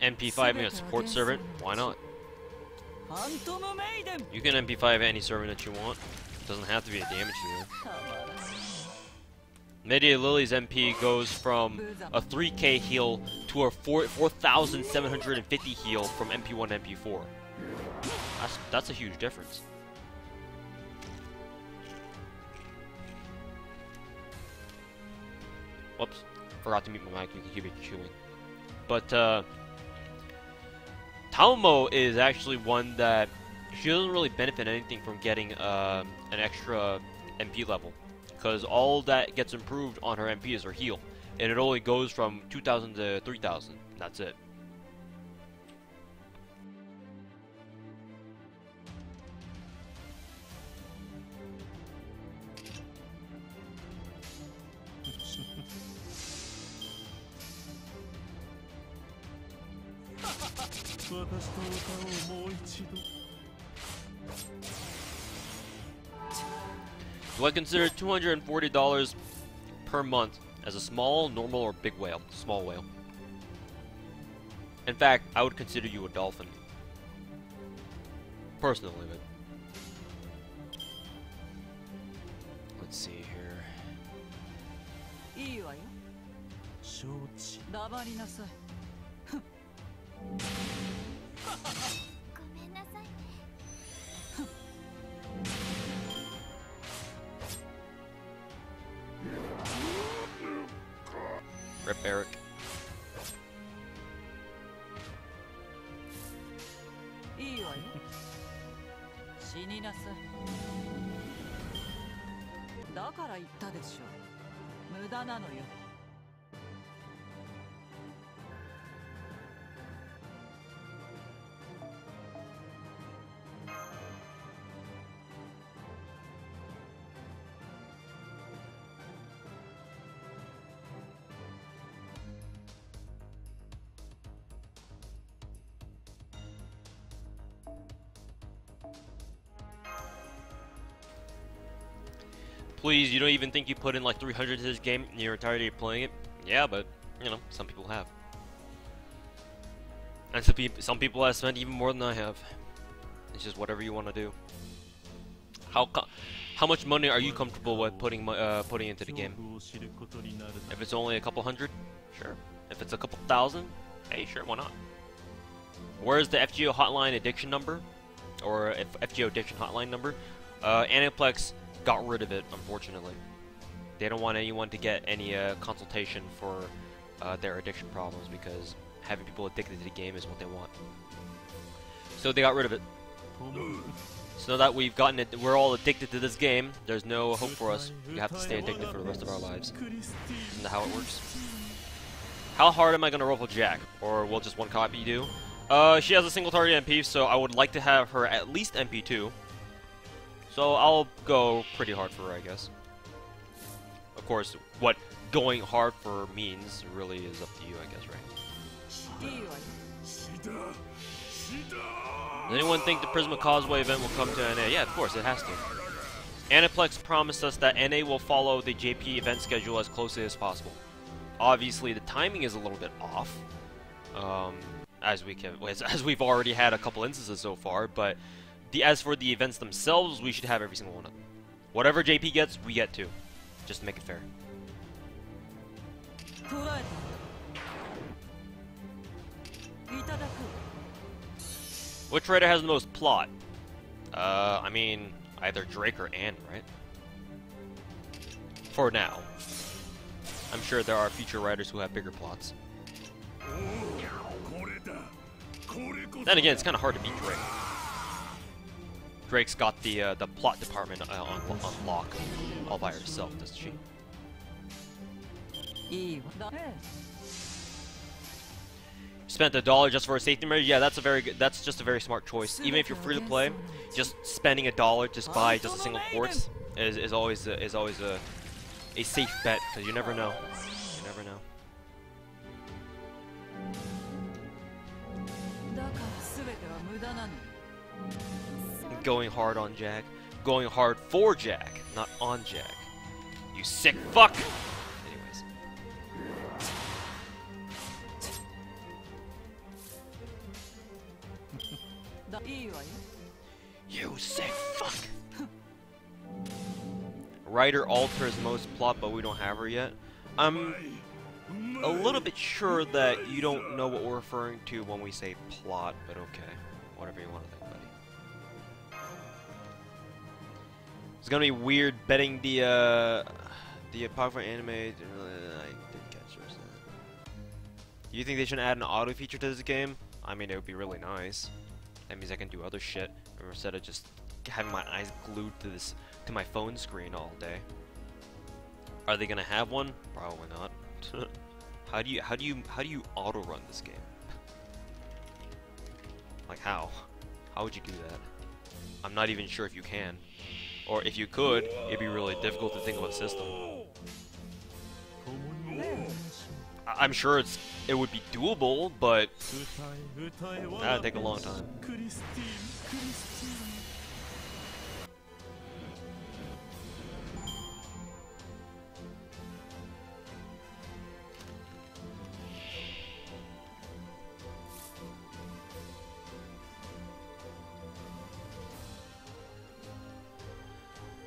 MP5 in a support servant? Why not? You can MP5 any servant that you want. Doesn't have to be a damage dealer. Media Lily's MP goes from a 3k heal to a 4,750 heal from MP1 to MP4. That's a huge difference. Whoops, forgot to mute my mic, you can hear me chewing. But, Talmo is actually one that she doesn't really benefit anything from getting an extra MP level. Because all that gets improved on her MP is her heal. And it only goes from 2,000 to 3,000. That's it. Do I consider $240 per month as a small, normal, or big whale? Small whale. In fact, I would consider you a dolphin. Personally, but... Let's see here. いいわよ。承知。黙りなさい。ごめんなさいね。 Rip Eric. いいわよ。死になさい。だから言ったでしょ。無駄なのよ。Please, you don't even think you put in like 300 to this game in your entirety of playing it? Yeah, but, you know, some people have. And some people have spent even more than I have. It's just whatever you want to do. How much money are you comfortable with putting into the game? If it's only a couple hundred, sure. If it's a couple thousand, hey, sure, why not? Where's the FGO hotline addiction number? Or if FGO addiction hotline number? Aniplex got rid of it, unfortunately. They don't want anyone to get any consultation for their addiction problems because having people addicted to the game is what they want. So they got rid of it. So now that we've gotten it, we're all addicted to this game. There's no hope for us. We have to stay addicted for the rest of our lives. Isn't that how it works? How hard am I gonna roll for Jack? Or will just one copy do? She has a single target MP, so I would like to have her at least MP2. So I'll go pretty hard for her, I guess. Of course, what going hard for means really is up to you, I guess, right? Does anyone think the Prisma Causeway event will come to NA? Yeah, of course, it has to. Aniplex promised us that NA will follow the JP event schedule as closely as possible. Obviously, the timing is a little bit off, as we've already had a couple instances so far, but as for the events themselves, we should have every single one of them. Whatever JP gets, we get too. Just to make it fair. Which writer has the most plot? I mean, either Drake or Anne, right? For now. I'm sure there are future writers who have bigger plots. Then again, it's kind of hard to beat Drake. Drake's got the plot department on lock all by herself, doesn't she? Spent $1 just for a safety measure? Yeah, that's just a very smart choice. Even if you're free to play, just spending $1 to buy just a single quartz is always a safe bet because you never know. You never know. Going hard on Jack. Going hard for Jack, not on Jack. You sick fuck! Anyways. You sick fuck! Writer alters most plot, but we don't have her yet. I'm a little bit sure that you don't know what we're referring to when we say plot, but okay. Whatever you want to think, buddy. It's gonna be weird betting the popular anime. I didn't catch yours. Do you think they should add an auto feature to this game? I mean, it would be really nice. That means I can do other shit instead of just having my eyes glued to my phone screen all day. Are they gonna have one? Probably not. How do you auto run this game? Like how? How would you do that? I'm not even sure if you can. Or if you could, it'd be really difficult to think of a system. I'm sure it would be doable, but that'd take a long time.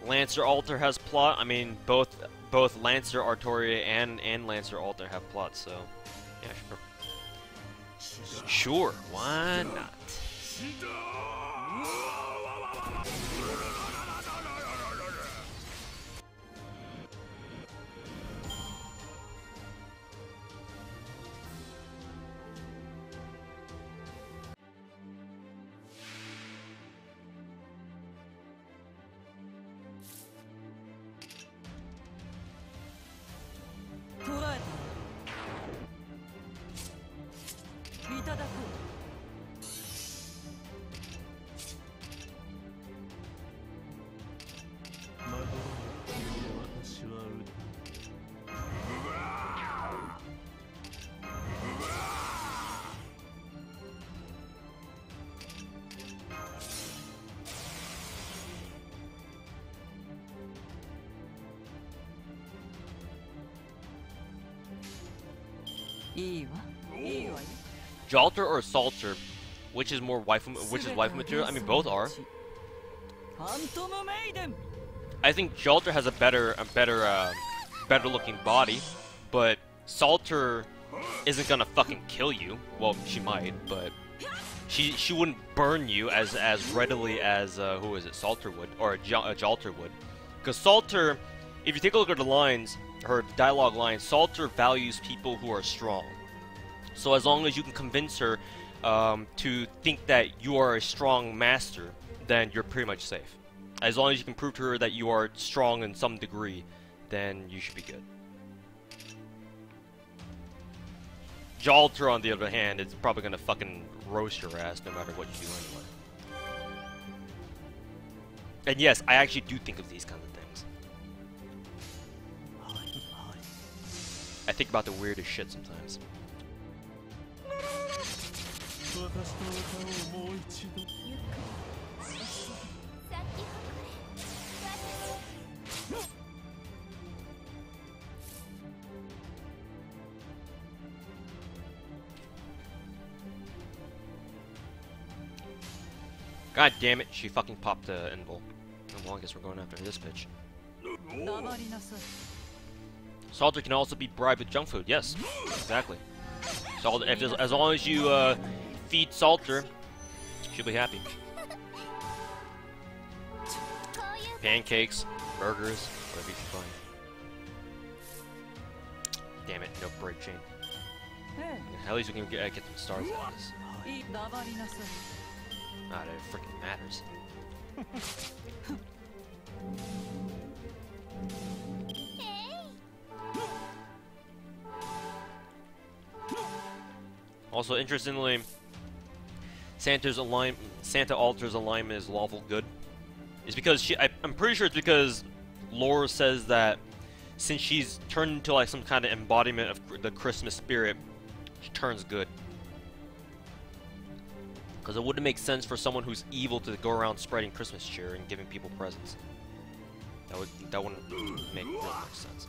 Lancer Alter has plot. I mean, both Lancer Artoria and Lancer Alter have plots, so yeah, sure. Sure, why not? Jalter or Salter, which is more waifu material? I mean, both are. I think Jalter has a better looking body, but Salter isn't gonna fucking kill you. Well, she might, but she wouldn't burn you as readily as who is it? Salter would, or Jalter would, because Salter, if you take a look at the lines, her dialogue lines, Salter values people who are strong. So as long as you can convince her to think that you are a strong master, then you're pretty much safe. As long as you can prove to her that you are strong in some degree, then you should be good. Jalter, on the other hand, is probably gonna fucking roast your ass no matter what you do anyway. And yes, I actually do think of these kinds of things. I think about the weirdest shit sometimes. God damn it, she fucking popped the invul. Well, I guess we're going after this bitch. Salter can also be bribed with junk food. Yes, exactly. So as long as you feed Salter, she'll be happy. Pancakes, burgers, whatever you can find. Damn it, no break chain. At least we can get some stars out of this. Not that it freaking matters. Also, interestingly, Santa Alter's alignment is lawful good. It's because I'm pretty sure it's because lore says that since she's turned into like some kind of embodiment of the Christmas spirit, she turns good. Because it wouldn't make sense for someone who's evil to go around spreading Christmas cheer and giving people presents. That wouldn't make real much sense.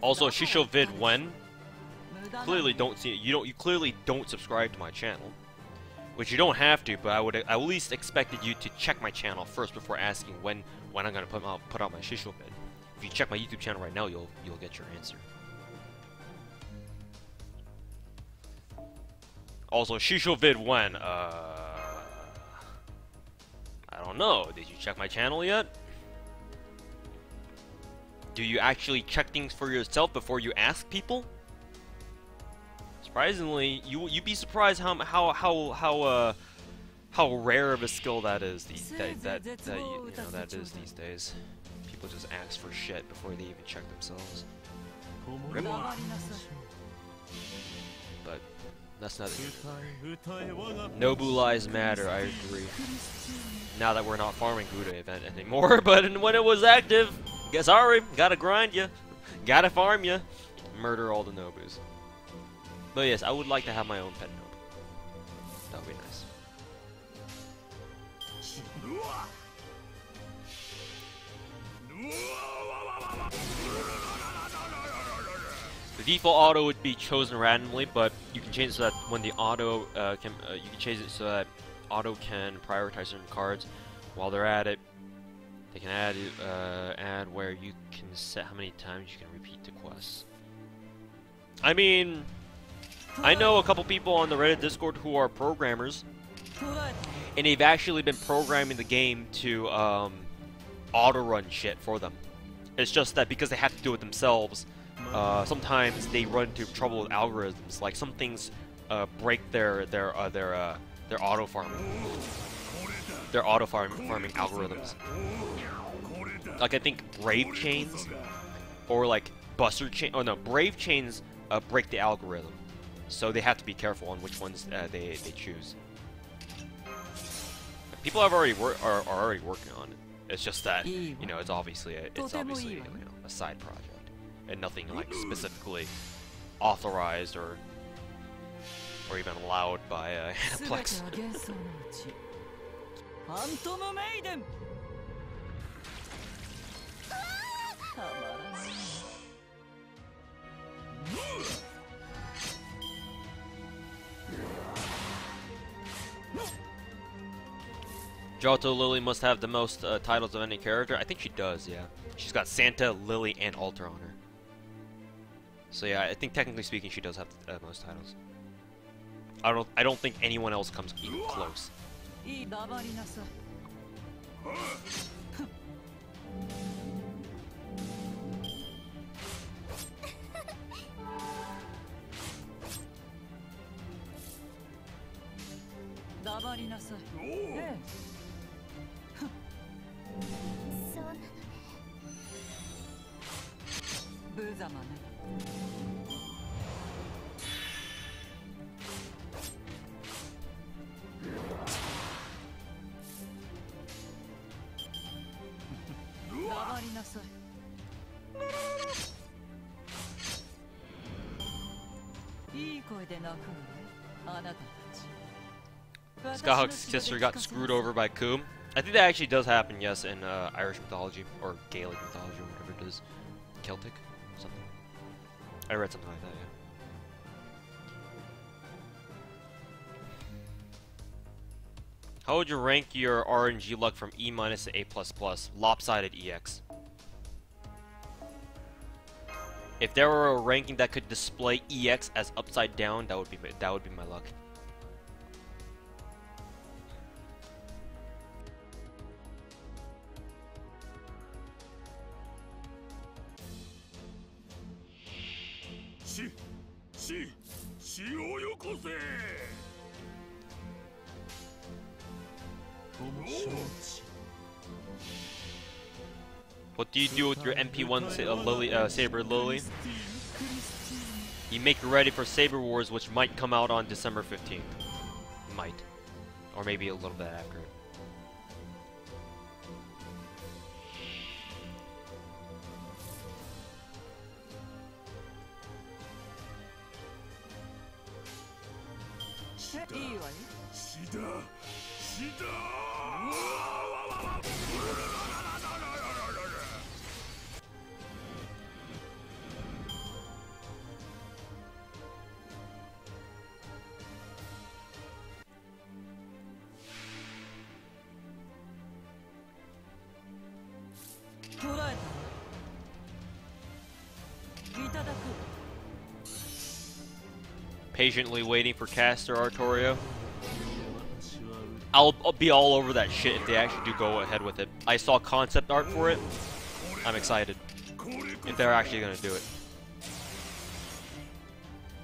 Also, Shisho Vid when clearly you clearly don't subscribe to my channel, which you don't have to, but I at least expected you to check my channel first before asking when I'm gonna put out my Shisho Vid. If you check my YouTube channel right now, you'll get your answer. Also, Shisho Vid when I don't know. Did you check my channel yet? Do you actually check things for yourself before you ask people? Surprisingly, you'd be surprised how rare of a skill that is these days. People just ask for shit before they even check themselves. Rip. But That's not it. Nobu lives matter, I agree. Now that we're not farming Buddha event anymore, but when it was active, sorry, gotta grind ya. Gotta farm ya. Murder all the Nobus. But yes, I would like to have my own pet Nobu. That would be nice. The default auto would be chosen randomly, but you can change it so that when the auto you can change it so that auto can prioritize certain cards. While they're at it, they can add where you can set how many times you can repeat the quests. I mean, I know a couple people on the Reddit Discord who are programmers, and they've actually been programming the game to auto-run shit for them. It's just that because they have to do it themselves, sometimes they run into trouble with algorithms. Like some things break their auto farming. Their auto farming algorithms. Like I think Brave Chains or like Buster Chain. Oh no, Brave Chains break the algorithm, so they have to be careful on which ones they choose. People have already are already working on it. It's just that it's obviously a side project and nothing like specifically authorized or even allowed by Plex. Johto Lily must have the most titles of any character. I think she does, yeah. She's got Santa, Lily, and Alter on her. So yeah, I think technically speaking, she does have the most titles. I don't think anyone else comes even close. Skyhawk's sister got screwed over by Coom. I think that actually does happen, yes, in Irish mythology, or Gaelic mythology, or whatever it is. Celtic? Something. I read something like that, yeah. How would you rank your RNG luck from E- to A++? Lopsided EX. If there were a ranking that could display EX as upside down, that would be my luck. What do you do with your MP1 Saber Lily? You make it ready for Saber Wars, which might come out on December 15th. Might. Or maybe a little bit after it. Patiently waiting for Caster Artorio. I'll be all over that shit if they actually do go ahead with it. I saw concept art for it. I'm excited. If they're actually gonna do it.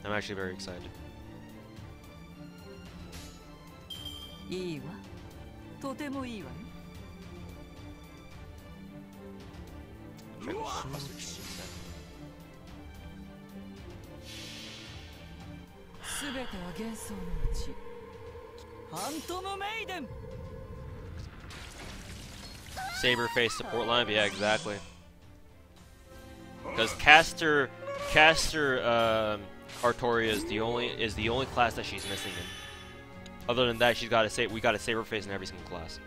I'm actually very excited. Saber-face support line, yeah, exactly. Because Caster Artoria is the only class that she's missing in. Other than that, we got a Saber-face in every single class.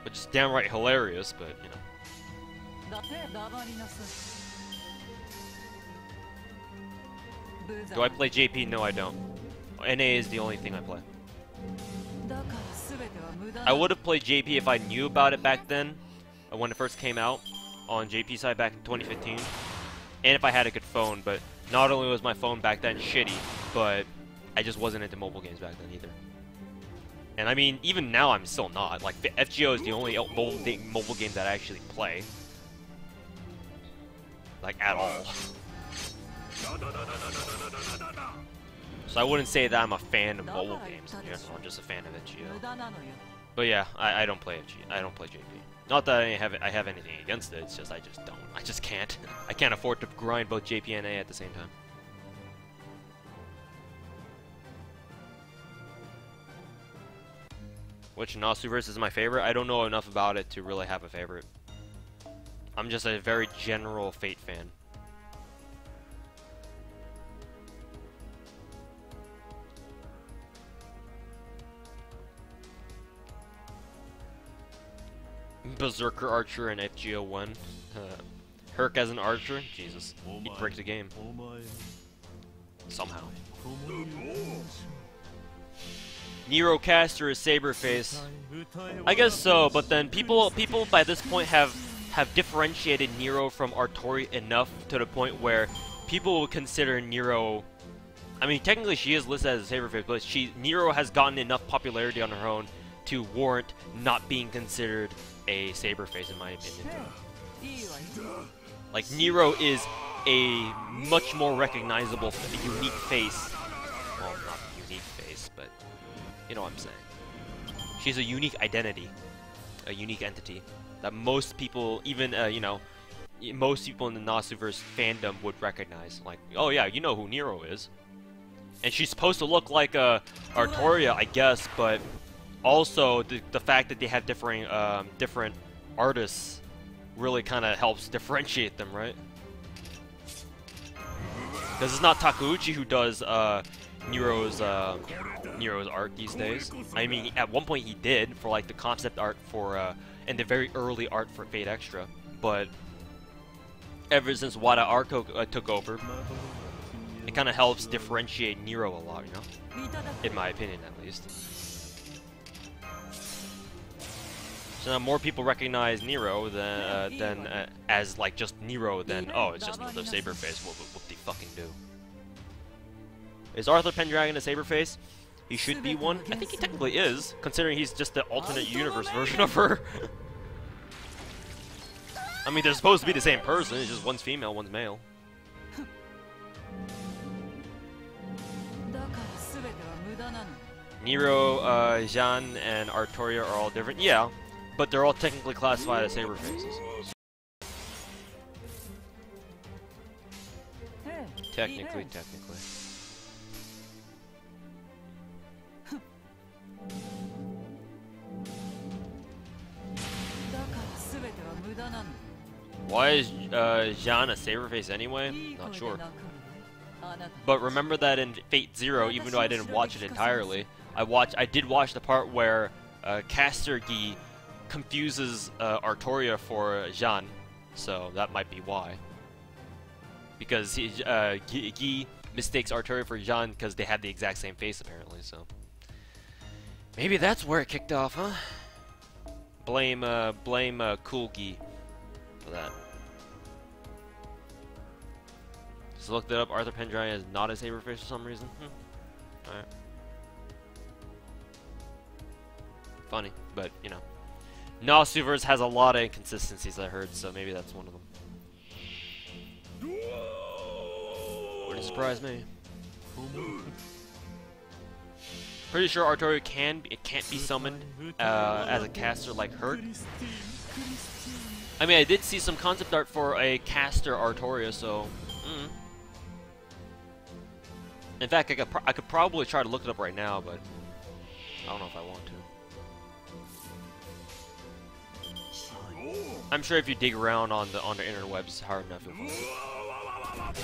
Which is downright hilarious, but you know. Do I play JP? No, I don't. NA is the only thing I play. I would have played JP if I knew about it back then, when it first came out on JP side back in 2015, and if I had a good phone. But not only was my phone back then shitty, but I just wasn't into mobile games back then either. And I mean, even now I'm still not. Like, FGO is the only mobile game that I actually play. Like, at all. So I wouldn't say that I'm a fan of mobile games in general. I'm just a fan of FGO. But yeah, I don't play FGO. I don't play JP. Not that I have anything against it. It's just I just don't. I just can't. I can't afford to grind both JP and A at the same time. Which Nasuverse is my favorite? I don't know enough about it to really have a favorite. I'm just a very general Fate fan. Berserker Archer and FGO 1. Herc as an archer? Jesus. He'd break the game. Somehow. Nero Caster is Saber-face. I guess so, but then people by this point have differentiated Nero from Artoria enough to the point where people would consider Nero. I mean, technically she is listed as a Saber-face, but Nero has gotten enough popularity on her own to warrant not being considered a Saber-face, in my opinion. Like, Nero is a much more recognizable, unique face. Well, not unique face, but you know what I'm saying. She's a unique identity, a unique entity that most people, even you know, most people in the Nasuverse fandom would recognize. Like, oh yeah, you know who Nero is, and she's supposed to look like Artoria, I guess, but also the fact that they have different artists really kind of helps differentiate them, right? Because it's not Takeuchi who does Nero's art these days. I mean, at one point he did for like the concept art for and the very early art for Fate Extra, but ever since Wada Arco took over, it kind of helps differentiate Nero a lot, you know? In my opinion, at least. So now more people recognize Nero than as like just Nero than, oh, it's just another Saber-face. What they fucking do? Is Arthur Pendragon a Saber-face? He should be one. I think he technically is, considering he's just the alternate universe version of her. I mean, they're supposed to be the same person. It's just one's female, one's male. Nero, Jean, and Artoria are all different. Yeah. But they're all technically classified as Saber-faces. Technically. Why is Jean a Saber-face anyway? Not sure. But remember that in Fate Zero, even though I didn't watch it entirely, I did watch the part where Caster Guy confuses Artoria for Jean, so that might be why. Because Guy mistakes Artoria for Jean because they had the exact same face apparently, so maybe that's where it kicked off, huh? Blame Cool Guy for that. Just looked it up. Arthur Pendragon is not a Saber-face for some reason. Alright. Funny, but you know. Nasuverse has a lot of inconsistencies, I heard, so maybe that's one of them. Wouldn't surprise me. Pretty sure Artoria can't be summoned as a caster like Herc. I mean, I did see some concept art for a caster Artoria, so In fact, I could probably try to look it up right now, but I don't know if I want to. I'm sure if you dig around on the interwebs, it's hard enough you'll find it.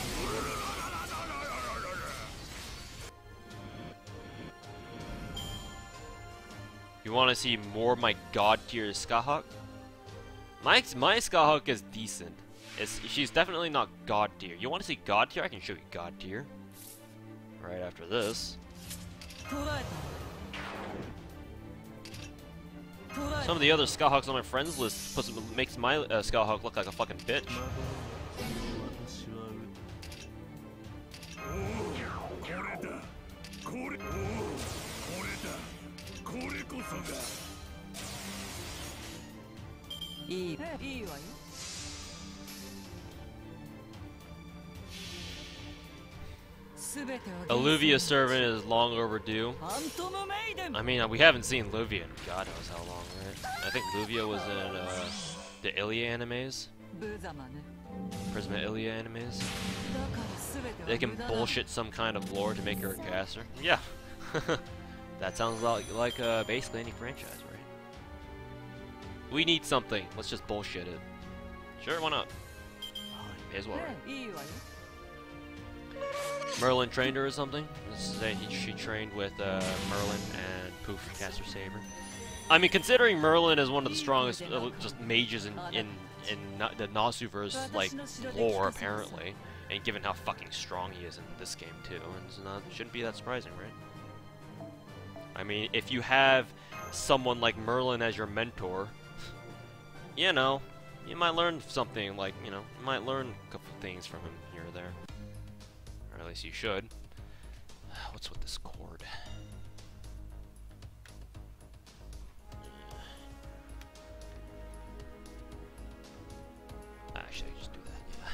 You want to see more of my god tier Skahawk? My Skahawk is decent. She's definitely not god tier. You want to see god tier? I can show you god tier. Right after this. Some of the other Skahawks on my friends list makes my Skahawk look like a fucking bitch. Alluvia's servant is long overdue. I mean, we haven't seen Luvia in God knows how long, right? I think Luvia was in the Ilia animes. Prism Ilia animes. They can bullshit some kind of lore to make her a caster. Yeah. That sounds like basically any franchise, right? We need something. Let's just bullshit it. Sure, why not? May as well, right? Merlin trained her or something? She trained with Merlin and Poof Caster Saber. I mean, considering Merlin is one of the strongest just mages in the Nasuverse like lore apparently, and given how fucking strong he is in this game too, it's shouldn't be that surprising, right? I mean, if you have someone like Merlin as your mentor, you know, you might learn something. Like, you know, you might learn a couple things from him here or there. Or at least you should. What's with this cord? Actually, I just do that, yeah.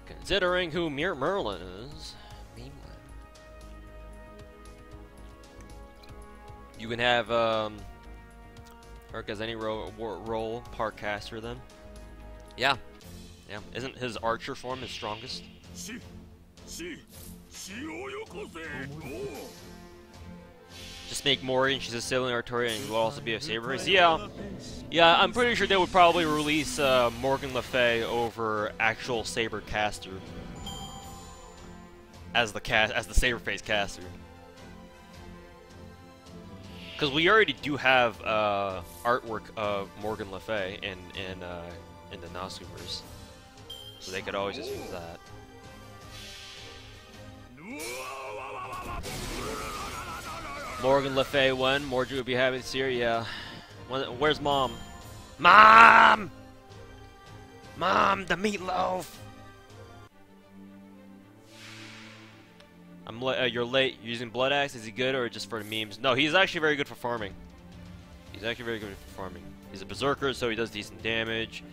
Considering who Merlin is, you can have Herc as any role part caster then. Yeah. Yeah. Isn't his archer form his strongest? Just make Morgan, she's a Sailing Artillery, and will also be a Saber Race. Yeah. Yeah, I'm pretty sure they would probably release Morgan Le Fay over actual Saber caster. As the Saber Phase caster. Because we already do have artwork of Morgan Le Fay in the Nasuverse, so they could always just use that. Morgan Le Fay won. Mordred would be happy to see her. Yeah. Where's Mom? Mom! Mom, the meatloaf! You're late. You're using Blood Axe. Is he good or just for the memes? No, he's actually very good for farming. He's actually very good for farming. He's a berserker, so he does decent damage.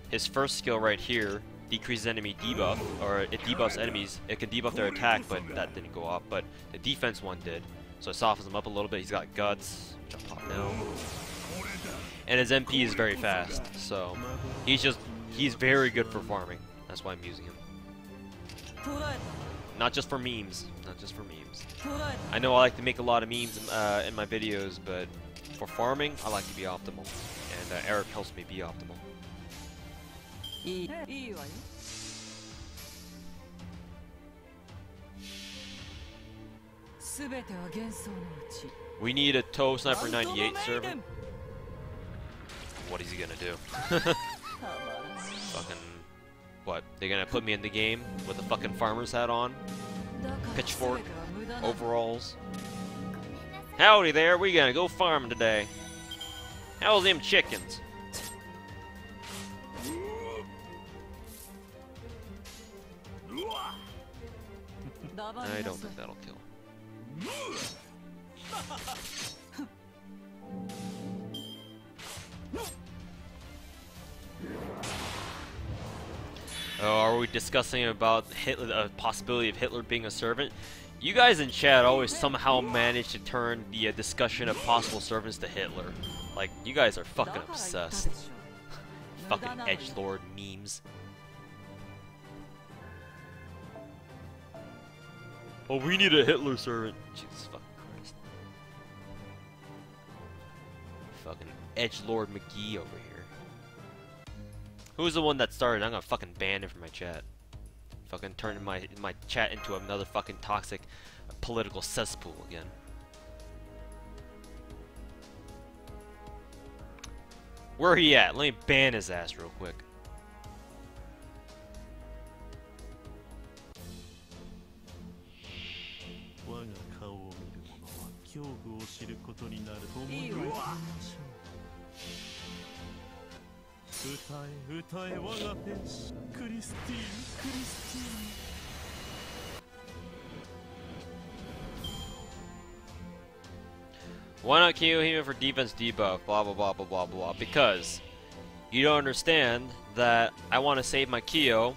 His first skill right here decreases enemy debuff, or it debuffs enemies. It can debuff their attack, but that didn't go up. But the defense one did, so it softens him up a little bit. He's got guts, which I'll pop now, and his MP is very fast. So he's very good for farming. That's why I'm using him. Not just for memes. Not just for memes. I know I like to make a lot of memes in my videos, but for farming, I like to be optimal. And Eric helps me be optimal. We need a Toe Sniper 98 servant. What is he gonna do? Fucking... What? They're gonna put me in the game with a fucking farmer's hat on? Pitchfork? Overalls? Howdy there, we gonna go farming today. How's them chickens? I don't think that'll kill. Oh, are we discussing about Hitler, the possibility of Hitler being a servant? You guys in chat always somehow manage to turn the discussion of possible servants to Hitler. Like, you guys are fucking obsessed. Fucking edgelord memes. Oh, we need a Hitler servant. Jesus fucking Christ. Fucking edgelord McGee over here. Who's the one that started? I'm gonna fucking ban him from my chat. Fucking turning my chat into another fucking toxic political cesspool again. Where he at? Let me ban his ass real quick. Why not KO him for defense debuff? Blah blah blah blah blah blah. Because you don't understand that I want to save my Kyo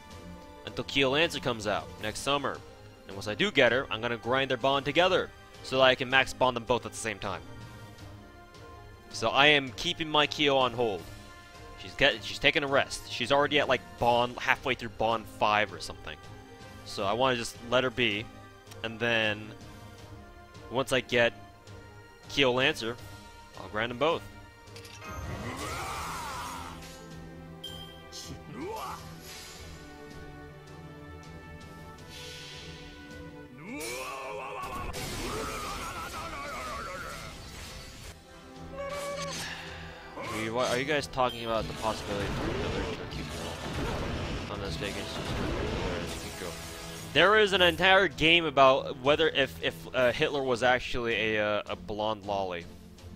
until Kyo Lancer comes out next summer. And once I do get her, I'm gonna grind their bond together so that I can max bond them both at the same time. So I am keeping my Kyo on hold. She's taking a rest. She's already at like bond halfway through bond 5 or something. So I want to just let her be, and then once I get Kyo Lancer, I'll grind them both. Are you guys talking about the possibility for another Turkey girl? I'm not mistaken. There is an entire game about whether if Hitler was actually a blonde lolly.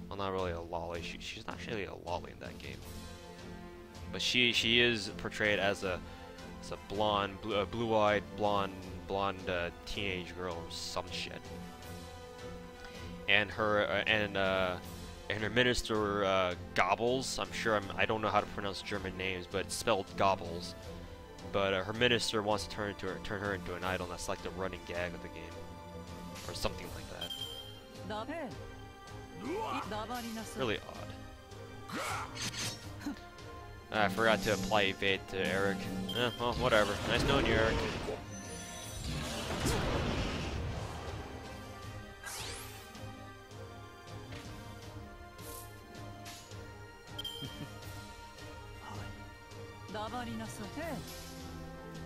Well, not really a lolly. She's not actually a lolly in that game. But she is portrayed as a blonde, blue-eyed blonde teenage girl or some shit. And her minister Gobbles. I don't know how to pronounce German names, but it's spelled Gobbles. But her minister wants to turn her into an idol. And that's like the running gag of the game, or something like that. Really odd. I forgot to apply evade to Eric. Well, whatever. Nice knowing you, Eric.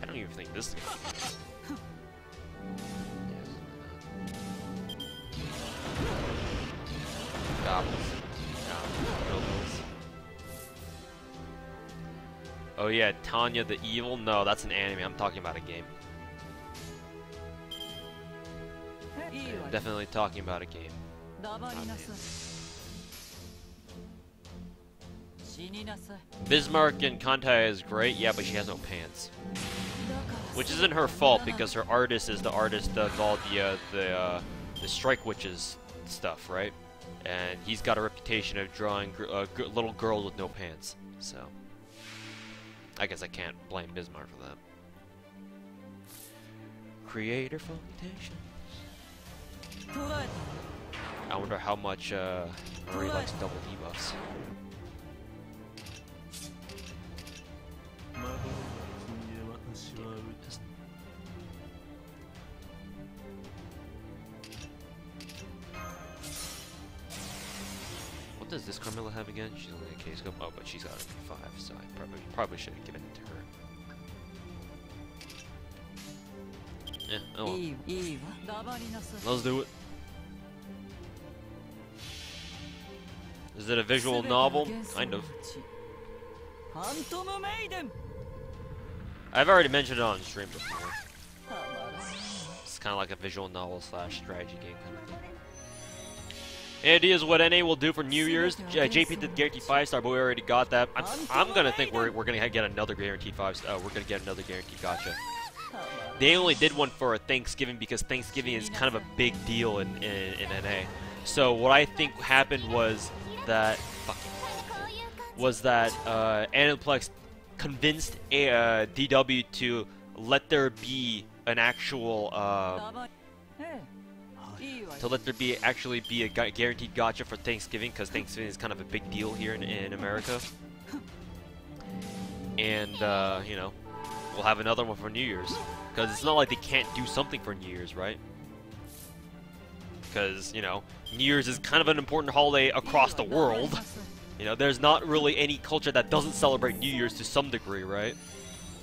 I don't even think this is gonna Gobbles. Gobbles. Oh yeah, Tanya the Evil? No, that's an anime. I'm talking about a game. I'm definitely talking about a game. Bismarck in Kantai is great, yeah, but she has no pants. Which isn't her fault because her artist is the artist of all the Strike Witches stuff, right? And he's got a reputation of drawing little girls with no pants, so I guess I can't blame Bismarck for that. Creator Foundation. I wonder how much Marie likes double debuffs. What does this Carmilla have again? She's only a case scope. Oh, but she's got a 5, so I probably should have given it to her. Yeah, oh well. Let's do it. Is it a visual novel? Kind of. I've already mentioned it on stream before. It's kind of like a visual novel / strategy game kind of thing. Any ideas what NA will do for New Year's? JP did guaranteed 5-star, but we already got that. I'm gonna think we're gonna get another guaranteed 5-star. We're gonna get another guaranteed gacha. They only did one for Thanksgiving because Thanksgiving is kind of a big deal in NA. So what I think happened was that Aniplex convinced DW to let there be an actual to let there actually be a guaranteed gacha for Thanksgiving, because Thanksgiving is kind of a big deal here in America. And you know, we'll have another one for New Year's, because it's not like they can't do something for New Year's, right? Because, you know, New Year's is kind of an important holiday across the world. You know, there's not really any culture that doesn't celebrate New Year's to some degree, right?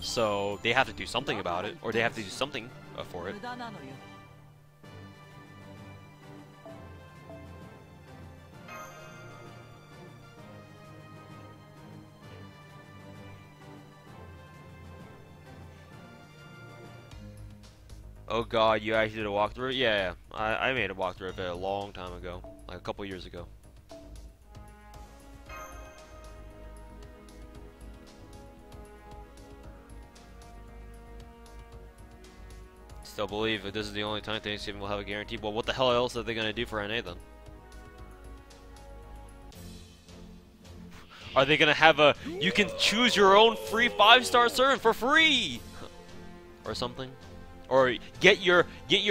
So they have to do something about it, or they have to do something for it. Oh god, you actually did a walkthrough? Yeah, I made a walkthrough of it a long time ago, like a couple years ago. Still believe if this is the only time Thanksgiving will have a guarantee. Well, what the hell else are they gonna do for NA then? Are they gonna have a you can choose your own free 5-star servant for free, or something? Or get your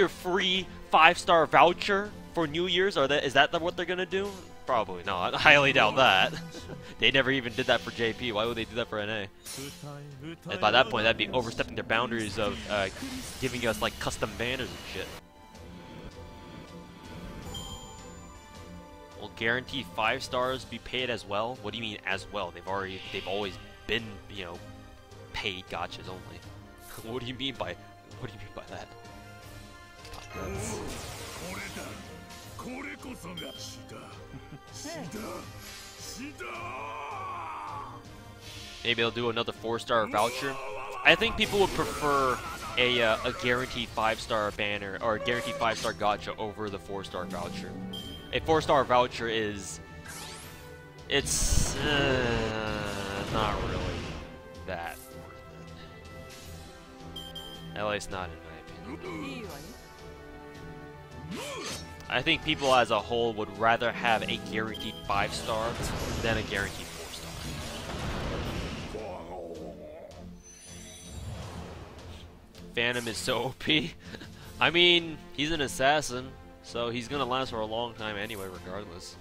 free 5-star voucher for New Year's? Is that what they're gonna do? Probably not. I highly doubt that. They never even did that for JP. Why would they do that for NA? And by that point, that'd be overstepping their boundaries of giving us like custom banners and shit. Will guaranteed 5 stars be paid as well? What do you mean as well? They've always been, you know, paid gachas only. What do you mean by that? Maybe they'll do another 4-star voucher. I think people would prefer a guaranteed 5-star banner or a guaranteed 5-star gacha over the 4-star voucher. A 4-star voucher it's not really that worth it. At least not in my opinion. I think people as a whole would rather have a guaranteed 5-star than a guaranteed 4-star. Phantom is so OP. I mean, he's an assassin, so he's gonna last for a long time anyway, regardless.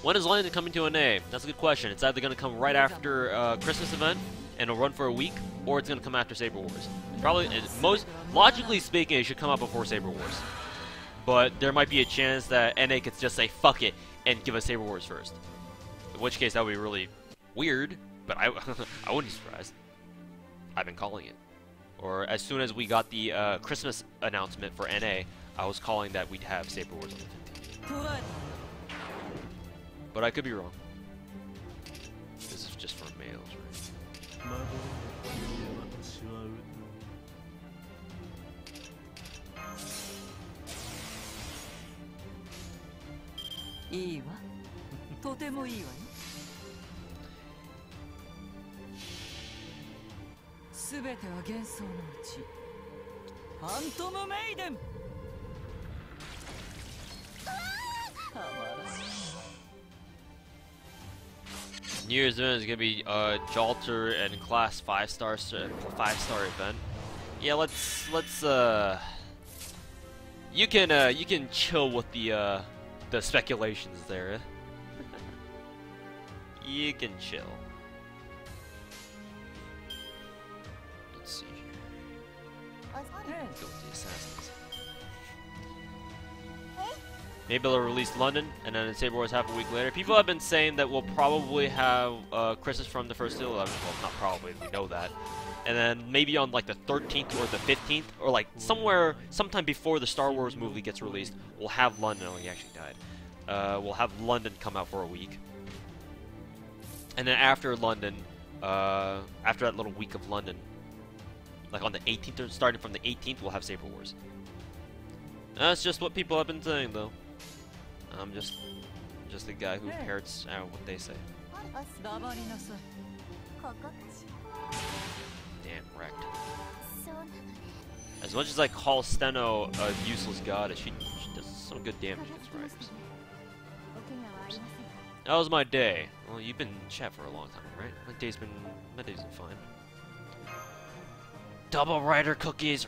When is London coming to an A? That's a good question. It's either gonna come right after Christmas event, and it'll run for a week, or it's gonna come after Saber Wars. Probably, most logically speaking, it should come out before Saber Wars. But there might be a chance that NA could just say fuck it and give us Saber Wars first. In which case that would be really weird, but I wouldn't be surprised. I've been calling it. Or as soon as we got the Christmas announcement for NA, I was calling that we'd have Saber Wars on the 15th. But I could be wrong. This is just for males, right? New Year's event is gonna be Jalter and class 5-star event. Yeah, let's you can chill with the speculations there. You can chill. Let's see here. Go with the assassins. Maybe they'll release London, and then Saber Wars half a week later. People have been saying that we'll probably have Christmas from the 1st to the 11th. Well, not probably, we know that. And then maybe on like the 13th or the 15th, or like sometime before the Star Wars movie gets released, we'll have London. Oh, he actually died. We'll have London come out for a week. And then after London, after that little week of London, like on the 18th, or starting from the 18th, we'll have Saber Wars. That's just what people have been saying, though. I'm just the guy who parrots out what they say. Damn, wrecked. As much as I call Steno a useless goddess, she does some good damage against riders. That was my day. Well, you've been in chat for a long time, right? My day's been fine. Double rider cookies.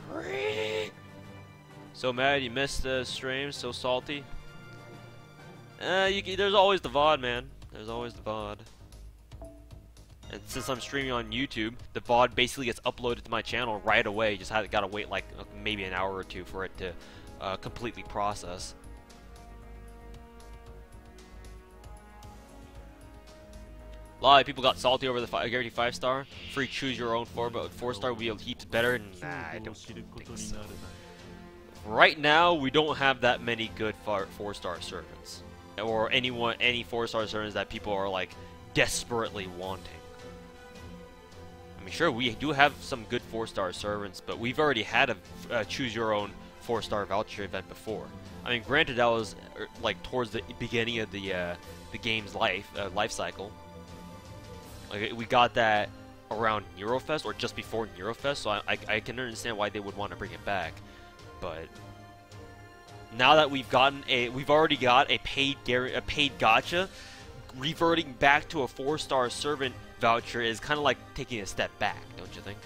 So mad you missed the stream, so salty. There's always the VOD, man. There's always the VOD. And since I'm streaming on YouTube, the VOD basically gets uploaded to my channel right away. Just gotta wait like maybe an hour or two for it to completely process. A lot of people got salty over the guaranteed 5-star. Free choose your own 4-star will be heaps better. Nah, I don't think so. Right now, we don't have that many good 4-star servants, or any 4-star servants that people are like desperately wanting. I mean, sure, we do have some good 4-star servants, but we've already had a choose your own 4-star voucher event before. I mean, granted, that was like towards the beginning of the game's life cycle. Like, we got that around Neurofest or just before Neurofest, so I can understand why they would want to bring it back. But now that we've already got a paid gacha, reverting back to a 4-star servant voucher is kind of like taking a step back, don't you think?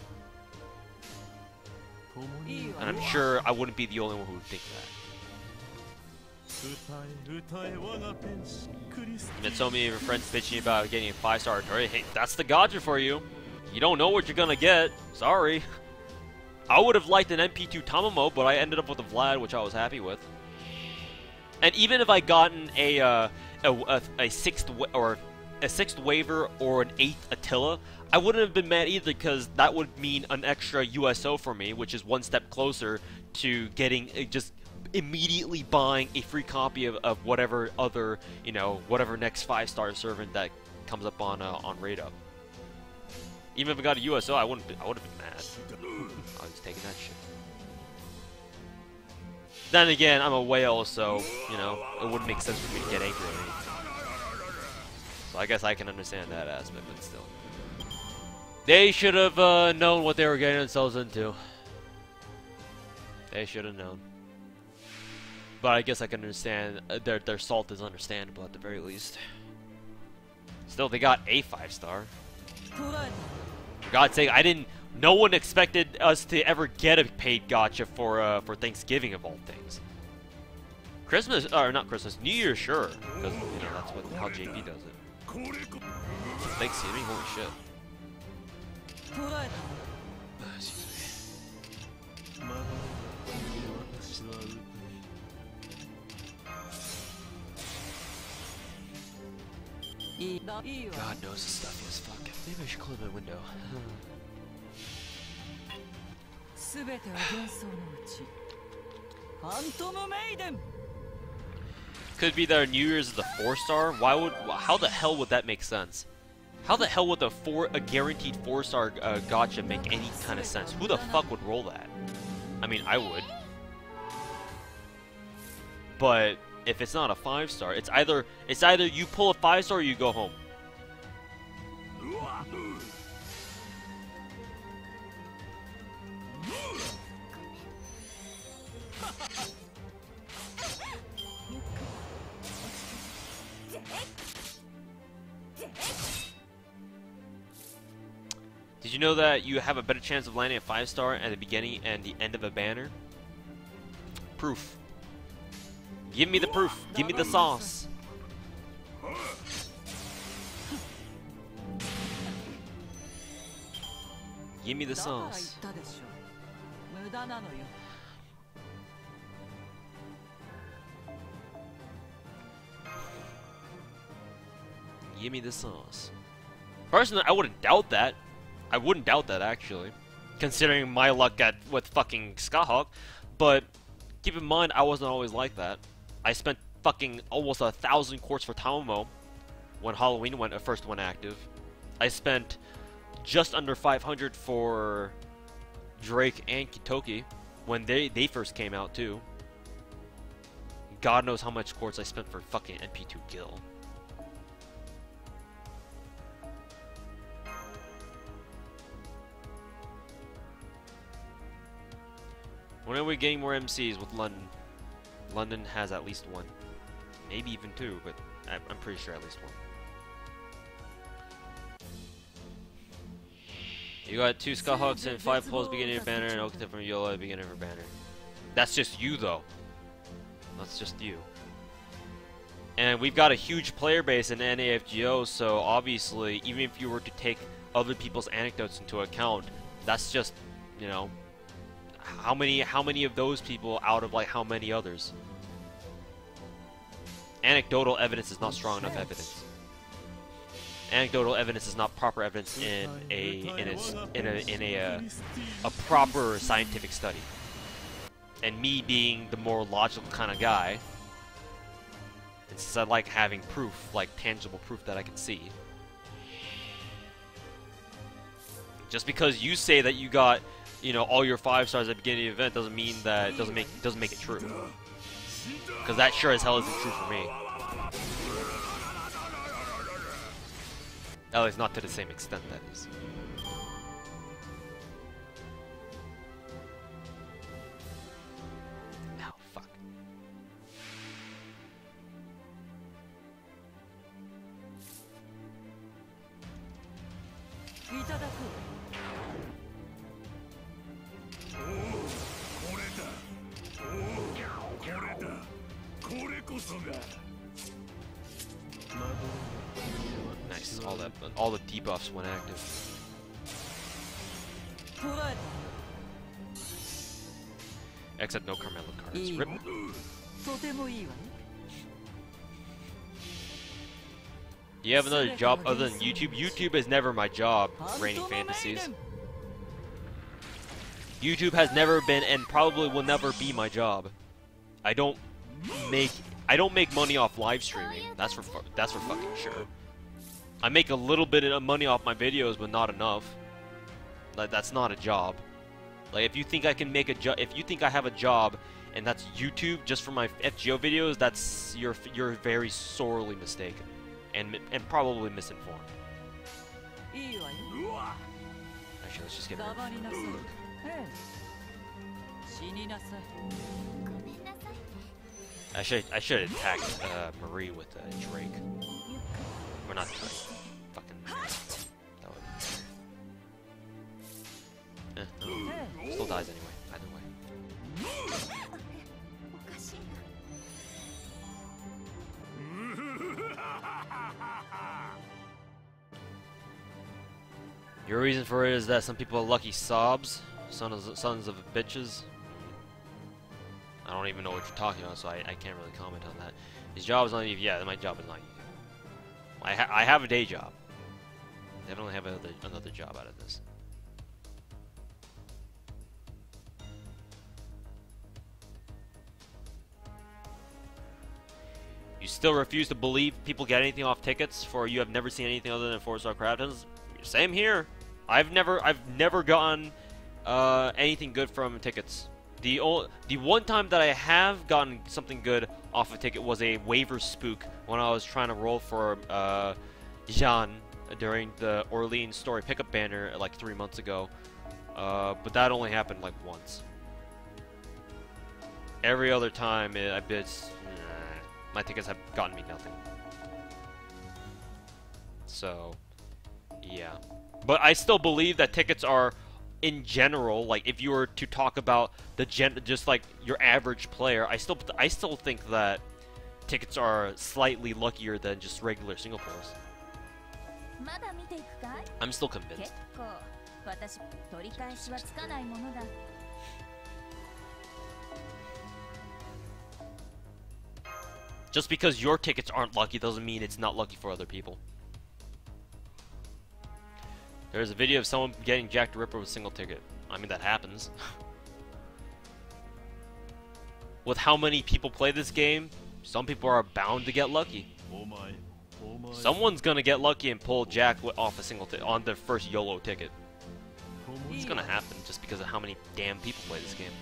And I'm sure I wouldn't be the only one who would think that. And so many of your friends bitching about getting a 5-star turret. Hey, that's the gacha for you. You don't know what you're gonna get. Sorry. I would have liked an MP2 Tamamo, but I ended up with a Vlad, which I was happy with. And even if I gotten a sixth waiver or an 8th Attila, I wouldn't have been mad either, because that would mean an extra USO for me, which is one step closer to getting just immediately buying a free copy of whatever other, whatever next 5-star servant that comes up on Raid Up. Even if I got a USO, I would have been mad. I was taking that shit. Then again, I'm a whale, so, it wouldn't make sense for me to get angry at anything. So I guess I can understand that aspect, but still. They should have known what they were getting themselves into. They should have known. But I guess I can understand their salt is understandable at the very least. Still, they got a 5-star. For God's sake, no one expected us to ever get a paid gacha for Thanksgiving of all things. Christmas, or not Christmas, New Year, sure, because that's how JP does it. Thanksgiving, holy shit. God knows this stuff is fuck. Maybe I should close my window. Could be their New Year's is the 4-star. How the hell would that make sense? How the hell would a guaranteed 4-star gacha make any kind of sense? Who the fuck would roll that? I mean, I would. But if it's not a 5-star, it's either you pull a 5-star or you go home. Did you know that you have a better chance of landing a 5-star at the beginning and the end of a banner? Proof. Give me the proof. Give me the sauce. Give me the sauce. Give me the sauce. Personally, I wouldn't doubt that. I wouldn't doubt that, actually, considering my luck with fucking Skyhawk. But keep in mind, I wasn't always like that. I spent fucking almost 1,000 quartz for Tamamo when Halloween first went active. I spent just under 500 for Drake and Kitoki when they first came out too. God knows how much quartz I spent for fucking MP2 Gil. When are we getting more MCs with London? London has at least one. Maybe even two, but I'm pretty sure at least one. You got 2 Skyhawks and 5 pulls beginning of banner and Okta from YOLO at beginning of her banner. That's just you, though. That's just you. And we've got a huge player base in NAFGO, so obviously, even if you were to take other people's anecdotes into account, that's just, you know, how many of those people out of like how many others? Anecdotal evidence is not strong enough evidence. Anecdotal evidence is not proper evidence in a proper scientific study. And me being the more logical kind of guy, and since I like having proof, like tangible proof that I can see. Just because you say that you got, you know, all your 5 stars at the beginning of the event doesn't mean that doesn't make it true. Because that sure as hell isn't true for me. At least not to the same extent, that is. Oh, fuck. Nice, all the debuffs went active. Except no Carmelo cards. Rip. You have another job other than YouTube? YouTube is never my job, Reigning Fantasies. YouTube has never been and probably will never be my job. I don't make money off live streaming. That's for fucking sure. I make a little bit of money off my videos, but not enough. Like, that's not a job. Like, if you think I can make a job, if you think I have a job and that's YouTube just for my FGO videos, that's you're very sorely mistaken and probably misinformed. Actually, let's just get rid of it. I should attack Marie with Drake. Or not Drake. Fucking. That would. No. Still dies anyway. Either way. Your reason for it is that some people are lucky sobs, sons of bitches. I don't even know what you're talking about, so I can't really comment on that. His job is not even. Yeah, my job is not even. I have a day job. I definitely have another job out of this. You still refuse to believe people get anything off tickets, for you have never seen anything other than 4-star Crafton's? Same here. I've never gotten anything good from tickets. The one time that I have gotten something good off a ticket was a waiver spook when I was trying to roll for Jean during the Orleans story pickup banner like 3 months ago. But that only happened like once. Every other time, my tickets have gotten me nothing. So, yeah. But I still believe that tickets are, in general, like if you were to talk about just like your average player, I still think that tickets are slightly luckier than just regular single players. I'm still convinced. Just because your tickets aren't lucky doesn't mean it's not lucky for other people. There's a video of someone getting Jack the Ripper with a single ticket. I mean, that happens. With how many people play this game, some people are bound to get lucky. Someone's gonna get lucky and pull Jack off a single on their first YOLO ticket. It's gonna happen just because of how many damn people play this game.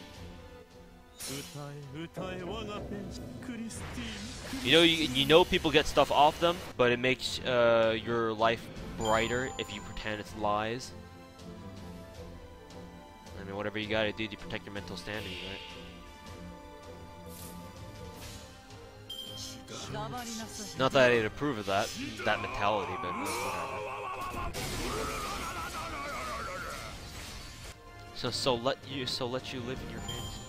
You know people get stuff off them, but it makes your life brighter if you pretend it's lies. I mean, whatever you gotta do to protect your mental standing, right? Not that I'd approve of that mentality, but whatever. So let you live in your fantasy.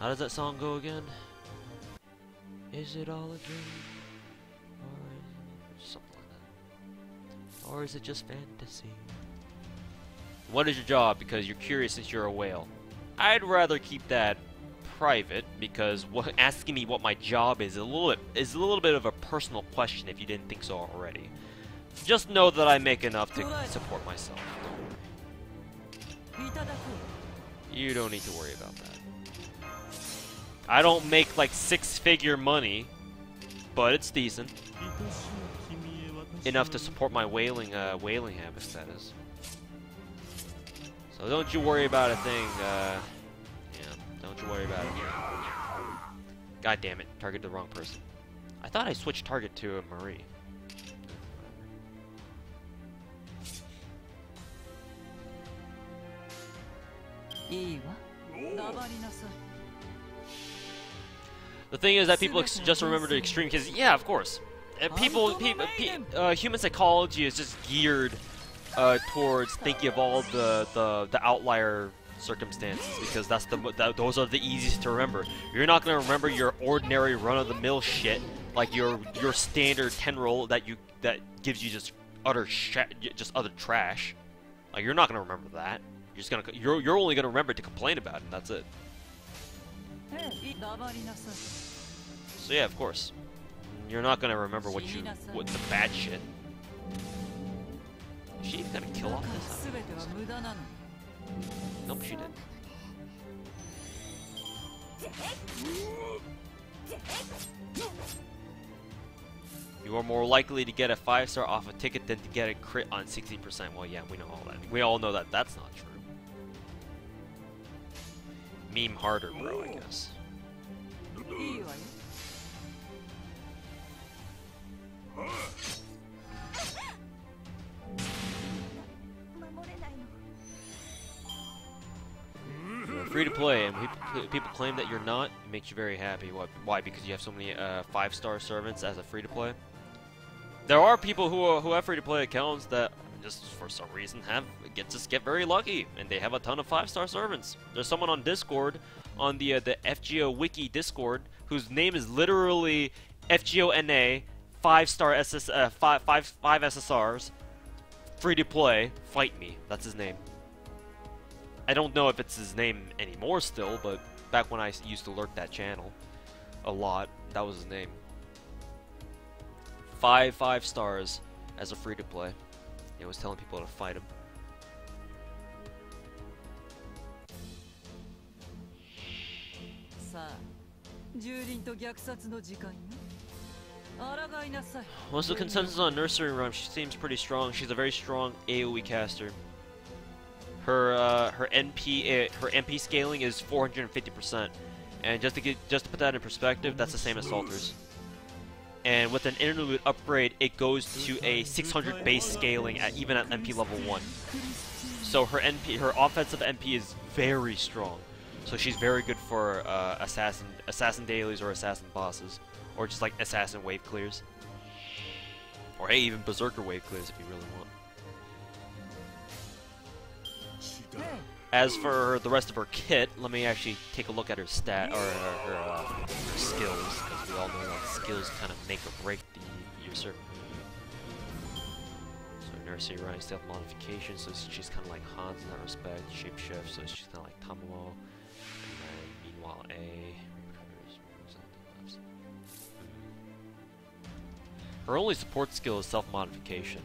How does that song go again? Is it all a dream? Or something like that. Or is it just fantasy? What is your job? Because you're curious since you're a whale. I'd rather keep that private because asking me what my job is a little bit of a personal question if you didn't think so already. Just know that I make enough to support myself. You don't need to worry about that. I don't make like six-figure money, but it's decent. Enough to support my whaling habits, that is. So don't you worry about a thing, yeah, don't you worry about it. God damn it, targeted the wrong person. I thought I switched target to Marie. The thing is that people just remember the extreme cases. Yeah, of course. Human psychology is just geared towards thinking of all the outlier circumstances because those are the easiest to remember. You're not gonna remember your ordinary run-of-the-mill shit like your standard 10 roll that gives you just utter trash. Like you're not gonna remember that. You're only gonna remember to complain about it, and that's it. So yeah, of course. You're not gonna remember what the bad shit. Is she even gonna kill off this? Nope, she didn't. You are more likely to get a 5-star off a ticket than to get a crit on 60%. Well, yeah, we know all that. We all know that that's not true. Meme harder, bro, I guess. You're free to play, and people claim that you're not. It makes you very happy. Why? Because you have so many 5-star servants as a free to play. There are people who have free to play accounts that just for some reason get very lucky, and they have a ton of 5-star servants. There's someone on Discord, on the FGO Wiki Discord, whose name is literally FGONA 5-star five SSRs, free to play. Fight me. That's his name. I don't know if it's his name anymore still, but back when I used to lurk that channel a lot, that was his name. 5 stars as a free to play. He was telling people to fight him. What's the consensus on Nursery Rhyme? She seems pretty strong. She's a very strong AoE caster. Her NP scaling is 450%, and just to put that in perspective, that's the same as Salter's. And with an interlude upgrade, it goes to a 600 base scaling even at NP level 1. So her offensive NP is very strong. So she's very good for assassin dailies or assassin bosses, or just like assassin wave clears, or hey, even berserker wave clears if you really want. As for the rest of her kit, let me actually take a look at her her skills, because we all know that skills kind of make or break the user. So Nursery Rhyme, stealth modification, so she's kind of like Hans in that respect. Shapeshift, so she's kind of like Tamuo. And then meanwhile, her only support skill is self modification.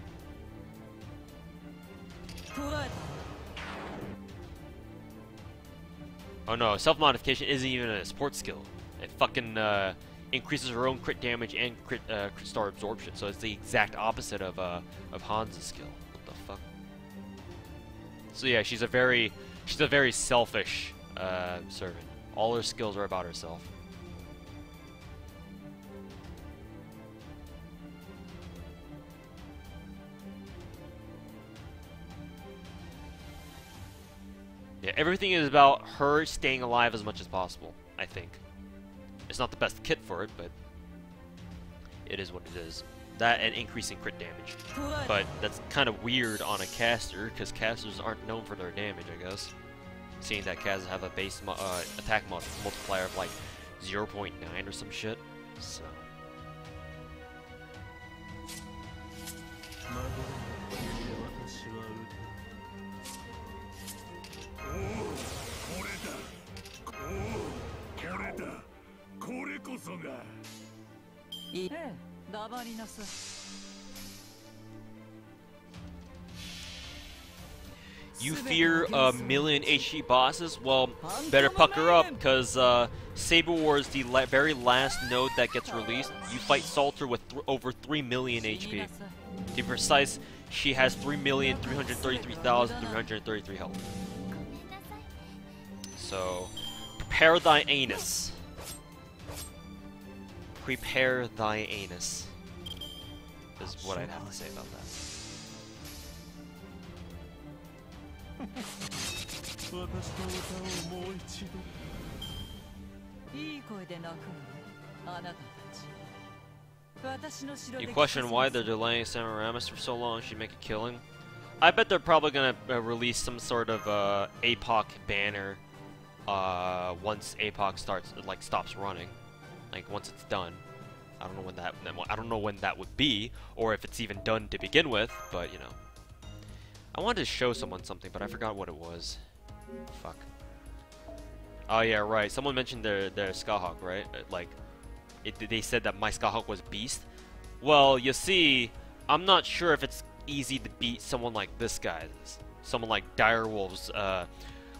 Oh no, self-modification isn't even a support skill. It fucking increases her own crit damage and crit star absorption, so it's the exact opposite of Hans' skill. What the fuck? So yeah, she's a very selfish servant. All her skills are about herself. Yeah, everything is about her staying alive as much as possible, I think. It's not the best kit for it, but it is what it is. That and increasing crit damage. But that's kind of weird on a caster, because casters aren't known for their damage, I guess. seeing that Kaz have a base attack multiplier of like 0.9 or some shit. So. You fear a million HP bosses? Well, better pucker up, because Saber War is the very last node that gets released. You fight Salter with over 3 million HP. To be precise, she has 3,333,333 health. So, prepare thy anus. Prepare thy anus. Is what I'd have to say about that. You question why they're delaying Semiramis for so long? She make a killing. I bet they're probably gonna release some sort of APOC banner once APOC stops running, like once it's done. I don't know when that would be, or if it's even done to begin with. But you know, I wanted to show someone something, but I forgot what it was. Fuck. Oh yeah, right. Someone mentioned their Skyhawk, right? Like, they said that my Skyhawk was beast. Well, you see, I'm not sure if it's easy to beat someone like this guy's. Someone like Direwolf's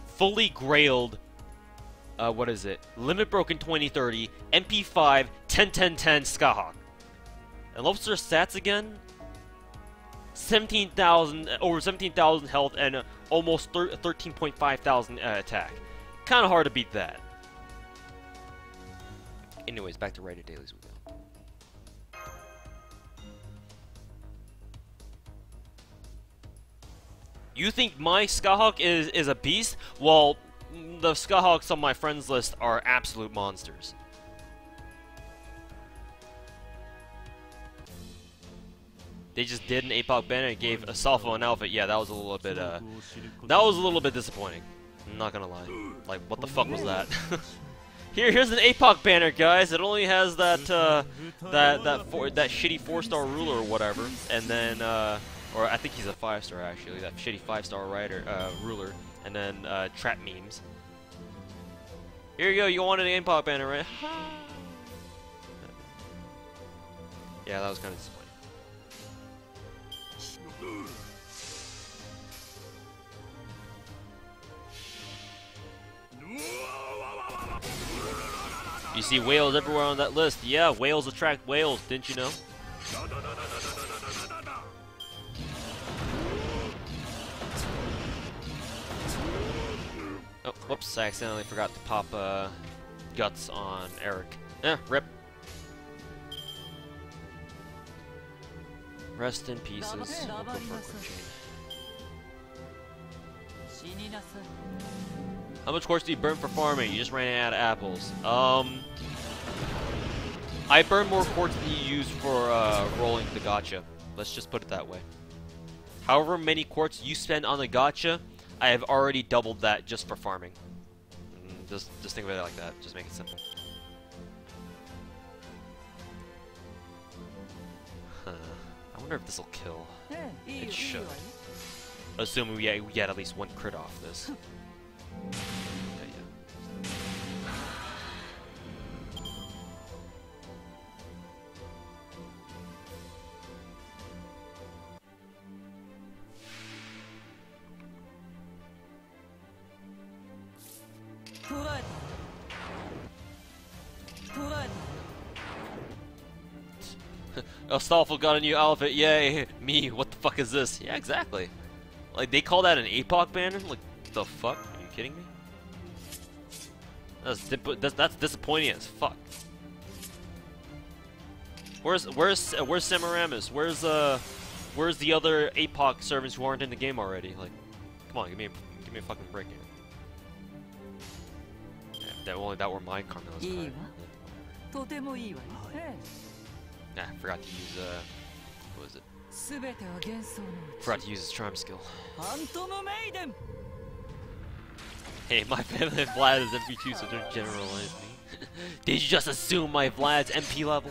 fully grailed. What is it? Limit Broken 2030, MP5, 10-10-10 Skyhawk. And what's their stats again? 17,000, over 17,000 health and almost 13.5 thousand attack. Kind of hard to beat that. Anyways, back to Reddit dailies we go. You think my Skyhawk is a beast? Well, the Skyhawks on my friends list are absolute monsters. They just did an APOC banner and gave a Salvo an outfit. Yeah, that was a little bit disappointing. I'm not gonna lie. Like, what the fuck was that? Here's an APOC banner, guys. It only has that that shitty 4-star ruler or whatever, and then or I think he's a 5-star actually. That shitty 5-star ruler, and then trap memes. Here you go. You wanted an APOC banner, right? Yeah, that was kind of disappointing. You see whales everywhere on that list. Yeah, whales attract whales, didn't you know? Oh, whoops, I accidentally forgot to pop guts on Eric. Rip. Rest in pieces. We'll go for a quick chain. How much quartz do you burn for farming? You just ran out of apples. I burn more quartz than you use for rolling the gacha. Let's just put it that way. However many quartz you spend on the gacha, I have already doubled that just for farming. Just think of it like that. Just make it simple. Huh. I wonder if this will kill. It should. Assuming we get at least one crit off this. Astolfo got a new outfit, yay! Me, what the fuck is this? Yeah, exactly. Like, they call that an APOC banner? Like, the fuck? Are you kidding me? That's disappointing as fuck. Where's Semiramis? Where's the other APOC servants who aren't in the game already? Like, come on, give me a fucking break here. Yeah, if that were my Carmela's card. Nah, forgot to use what was it? Forgot to use his charm skill. Hey, my family Vlad is MP2, so don't generalize me. Did you just assume my Vlad's MP level?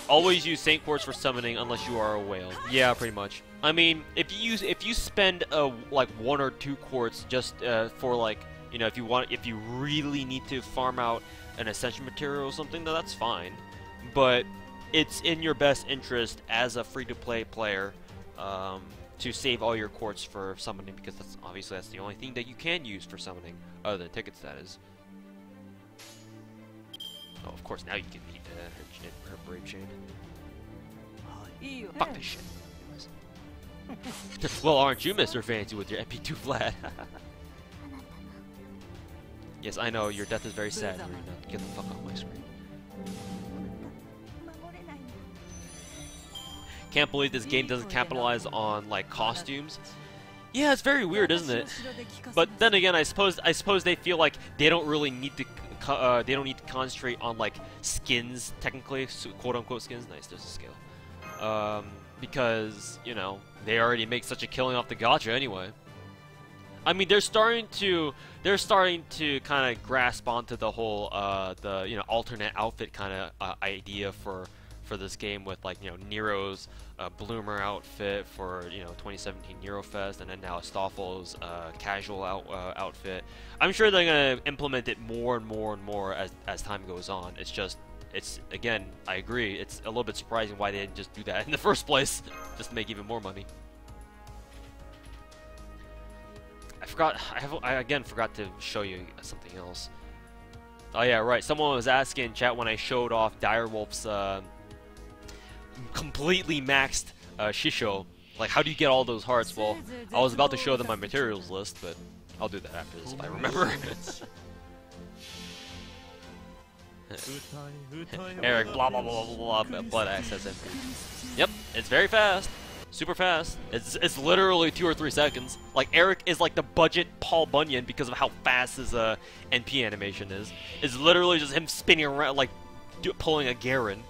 Always use Saint Quartz for summoning unless you are a whale. Yeah, pretty much. I mean, if you spend like 1 or 2 quartz just for like, you know, if you really need to farm out an ascension material or something, then that's fine. But it's in your best interest as a free-to-play player to save all your quartz for summoning, because that's the only thing that you can use for summoning other than ticket status. Oh, of course, now you can eat her brave chain. Fuck this shit. Well, aren't you Mr. Fancy with your MP2 Vlad? Yes, I know, your death is very sad, Marina. Get the fuck off my screen. Can't believe this game doesn't capitalize on, like, costumes. Yeah, it's very weird, isn't it? But then again, I suppose they feel like they don't really need to concentrate on like skins, technically, quote unquote skins. Nice, there's a scale. Because you know they already make such a killing off the gacha anyway. I mean, they're starting to kind of grasp onto the whole the alternate outfit kind of idea for this game, with like Nero's bloomer outfit for 2017 Eurofest, and then now Stoffel's casual outfit. I'm sure they're gonna implement it more and more and more as time goes on. It's again, I agree, it's a little bit surprising why they didn't just do that in the first place, just to make even more money. I again forgot to show you something else. Oh yeah, right. Someone was asking in chat when I showed off Direwolf's completely maxed Shisho. Like, how do you get all those hearts? Well, I was about to show them my materials list, but I'll do that after this if I remember. Eric, blah blah blah blah blah. Blood access MP. Yep, it's very fast, super fast. It's literally 2 or 3 seconds. Like, Eric is like the budget Paul Bunyan because of how fast his NP animation is. It's literally just him spinning around like pulling a Garen.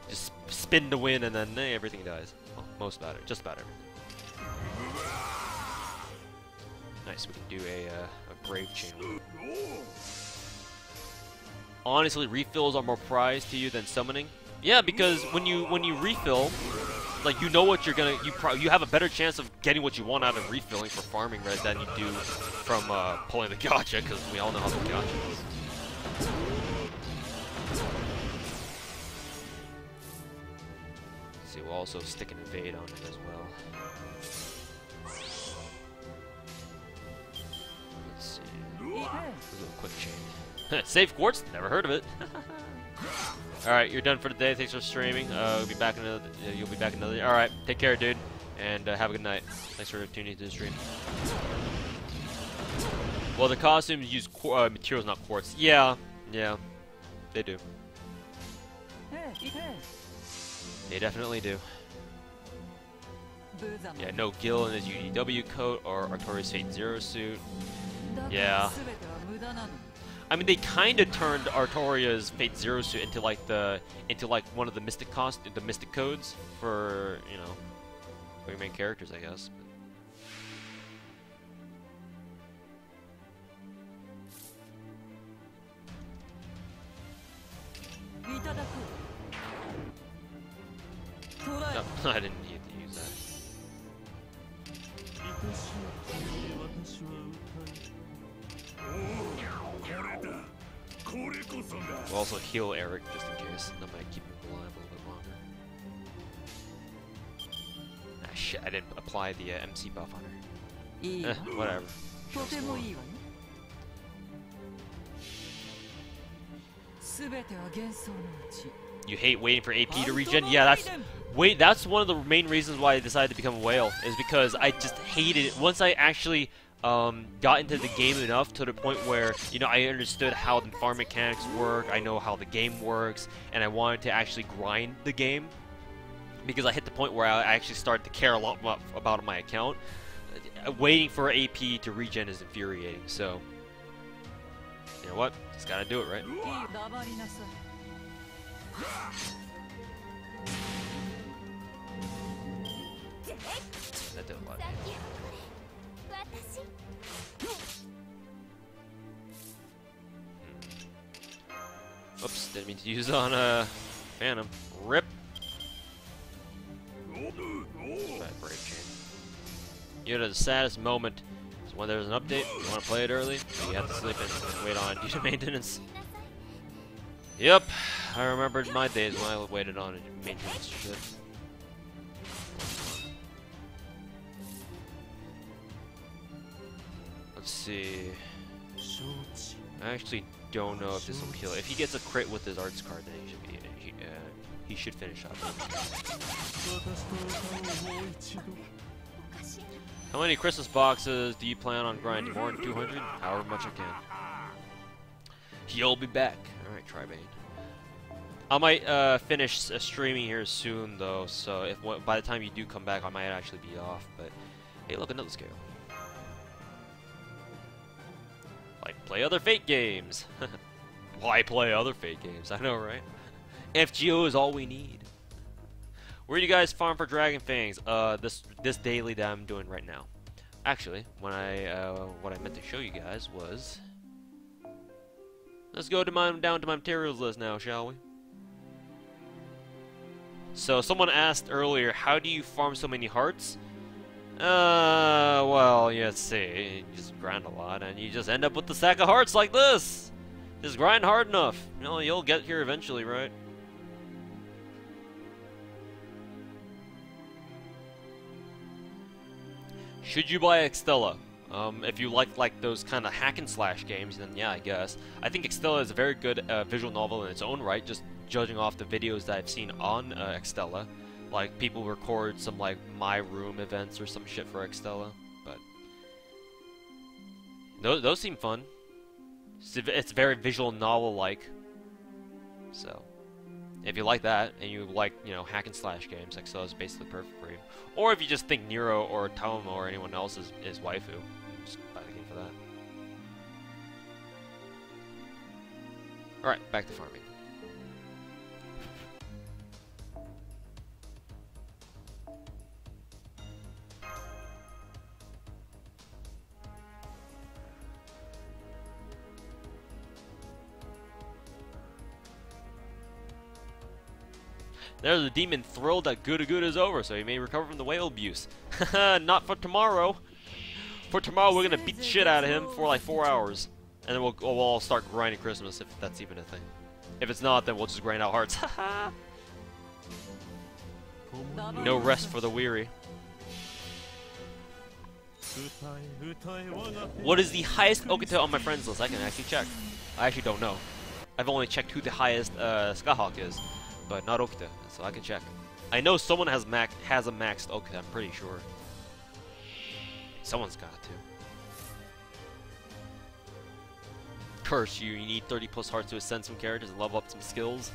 Just spin to win, and then everything dies. Well, just about everything. Nice, we can do a brave chain. Honestly, refills are more prized to you than summoning. Yeah, because when you refill, like, you know what you're gonna you have a better chance of getting what you want out of refilling for farming red than you do from pulling the gacha, because we all know how the gacha is. We'll also stick an evade on it as well. Let's see. A little quick chain. Save quartz? Never heard of it. Alright, you're done for the day. Thanks for streaming. You'll be back another. Alright, take care, dude. And have a good night. Thanks for tuning into the stream. Well, the costumes use materials, not quartz. Yeah, they do. They definitely do. Yeah, no Gil in his UDW coat or Artorias Fate Zero suit. Yeah. I mean, they kind of turned Artoria's Fate Zero suit into like one of the mystic codes for for your main characters, I guess. No, I didn't need to use that. We'll also heal Eric just in case. That might keep him alive a little bit longer. Ah shit, I didn't apply the MC buff on her. Whatever. You hate waiting for AP to regen? Yeah, that's one of the main reasons why I decided to become a whale, is because I just hated it. Once I actually got into the game enough to the point where, I understood how the farm mechanics work, I know how the game works, and I wanted to actually grind the game, because I hit the point where I actually started to care a lot about my account. Waiting for AP to regen is infuriating, so you know what? Just gotta do it, right? That did a lot. Oops, didn't mean to use on Phantom. Rip. Bad brave chain. You know, the saddest moment is when there's an update, you want to play it early, and you have to sleep and wait on it due to maintenance. Yep, I remembered my days when I waited on maintenance shit. Let's see. I actually don't know if this will kill. If he gets a crit with his arts card, then he should be he should finish up. How many Christmas boxes do you plan on grinding? More than 200? However much I can. He'll be back. Alright, Tribane. I might finish streaming here soon though, so if by the time you do come back I might actually be off, but hey look, another scale. Like, play other Fate games! Why play other Fate games? I know, right? FGO is all we need. Where do you guys farm for Dragon Fangs? This daily that I'm doing right now. Actually, what I meant to show you guys was, let's go to down to my materials list now, shall we? So someone asked earlier, how do you farm so many hearts? Well, yeah, let's see. You just grind a lot, and you just end up with the sack of hearts like this. Just grind hard enough. You know, you'll get here eventually, right? Should you buy Extella? If you like those kind of hack and slash games, then yeah, I guess. I think Extella is a very good visual novel in its own right, just judging off the videos that I've seen on Extella. Like, people record some, like, My Room events or some shit for Extella, but those seem fun. It's very visual novel-like, so if you like that, and you like, you know, hack and slash games, Extella is basically perfect for you. Or if you just think Nero or Taomo or anyone else is waifu, just buy the game for that. Alright, back to farming. There's a demon thrilled that Guda is over, so he may recover from the whale abuse. Not for tomorrow. For tomorrow, we're gonna beat the shit out of him for like 4 hours, and then we'll all start grinding Christmas if that's even a thing. If it's not, then we'll just grind out hearts. No rest for the weary. What is the highest Okita on my friends list? I can actually check. I actually don't know. I've only checked who the highest Skyhawk is, but not Okita, so I can check. I know someone has a maxed Okita, I'm pretty sure. Someone's got to. Curse you, you need 30 plus hearts to ascend some characters and level up some skills.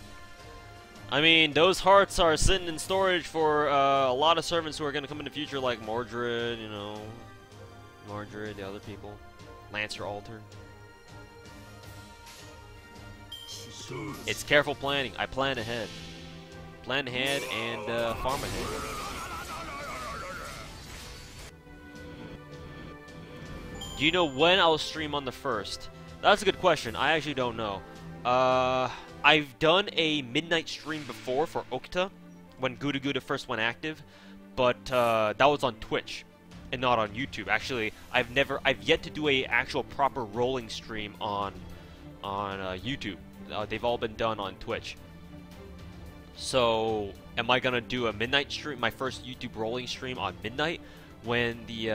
I mean, those hearts are sitting in storage for a lot of servants who are going to come in the future, like Mordred, you know, Mordred, the other people, Lancer Alter. It's careful planning. I plan ahead. Plan ahead and farm ahead. Do you know when I'll stream on the 1st? That's a good question. I actually don't know. I've done a midnight stream before for Okita when Guda first went active, but that was on Twitch and not on YouTube. Actually, I've yet to do a actual proper rolling stream on YouTube. They've all been done on Twitch. So, am I gonna do a midnight stream, my first YouTube rolling stream on midnight when the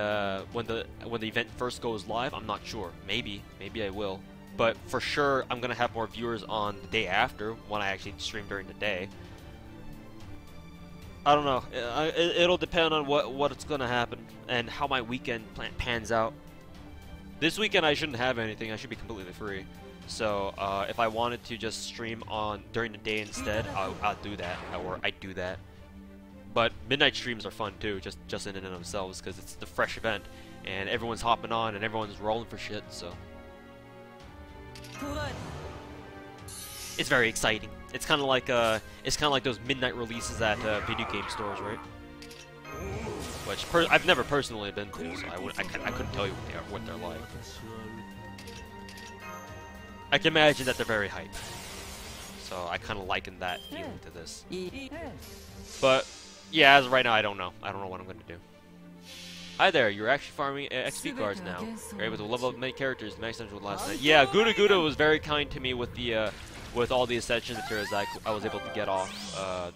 event first goes live? I'm not sure. Maybe I will. But for sure, I'm gonna have more viewers on the day after when I actually stream during the day. I don't know. It'll depend on what's gonna happen and how my weekend pans out. This weekend I shouldn't have anything. I should be completely free. So if I wanted to just stream during the day instead, I'll do that. I do that. But midnight streams are fun too, just in and of themselves, because it's the fresh event and everyone's hopping on and everyone's rolling for shit. So it's very exciting. It's kind of like those midnight releases at video game stores, right? which I've never personally been to, so I couldn't tell you what they're like. I can imagine that they're very hype, so I kind of liken that feeling to this. But yeah, as of right now, I don't know. I don't know what I'm gonna do. Hi there, you're actually farming XP cards now. You're able to level up many characters. The max will last night. Yeah, Guda was very kind to me with the with all the ascension materials I was able to get off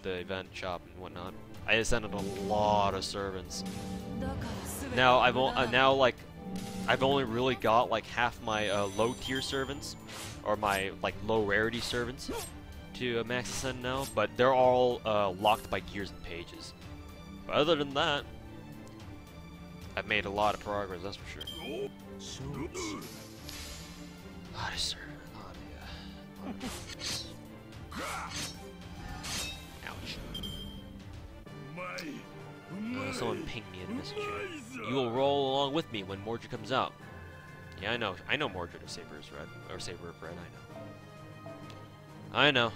the event shop and whatnot. I ascended a lot of servants. Now I've only really got like half my low tier servants, or my like low rarity servants, to max ascend now. But they're all locked by gears and pages. But other than that, I've made a lot of progress. That's for sure. Lot of servants. Ouch. Someone pinged me in Messenger. You will roll along with me when Mordred comes out. Yeah, I know Mordred of Saber's Red, or Saber of Red, I know.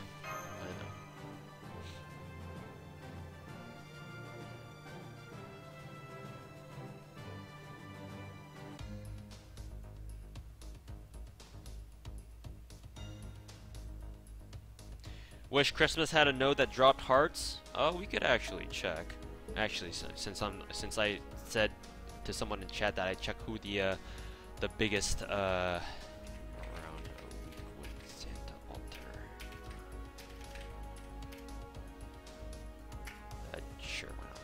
Wish Christmas had a node that dropped hearts. Oh, we could actually check. Actually, since I said to someone in chat that I check who the biggest around Santa altar. Sure, why not?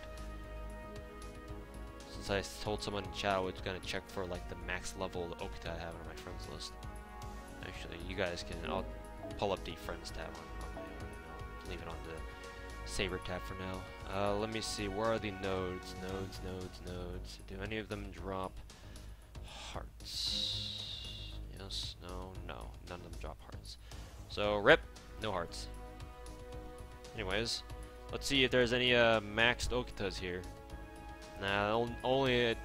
Since I told someone in chat I was gonna check for like the max level Okta I have on my friends list. Actually, you guys can. I'll pull up the friends tab on leave it on the Saber tab for now. Let me see, where are the nodes? Nodes. Do any of them drop hearts? Yes, no. None of them drop hearts. So, rip, no hearts. Anyways, let's see if there's any maxed Oktas here. Nah,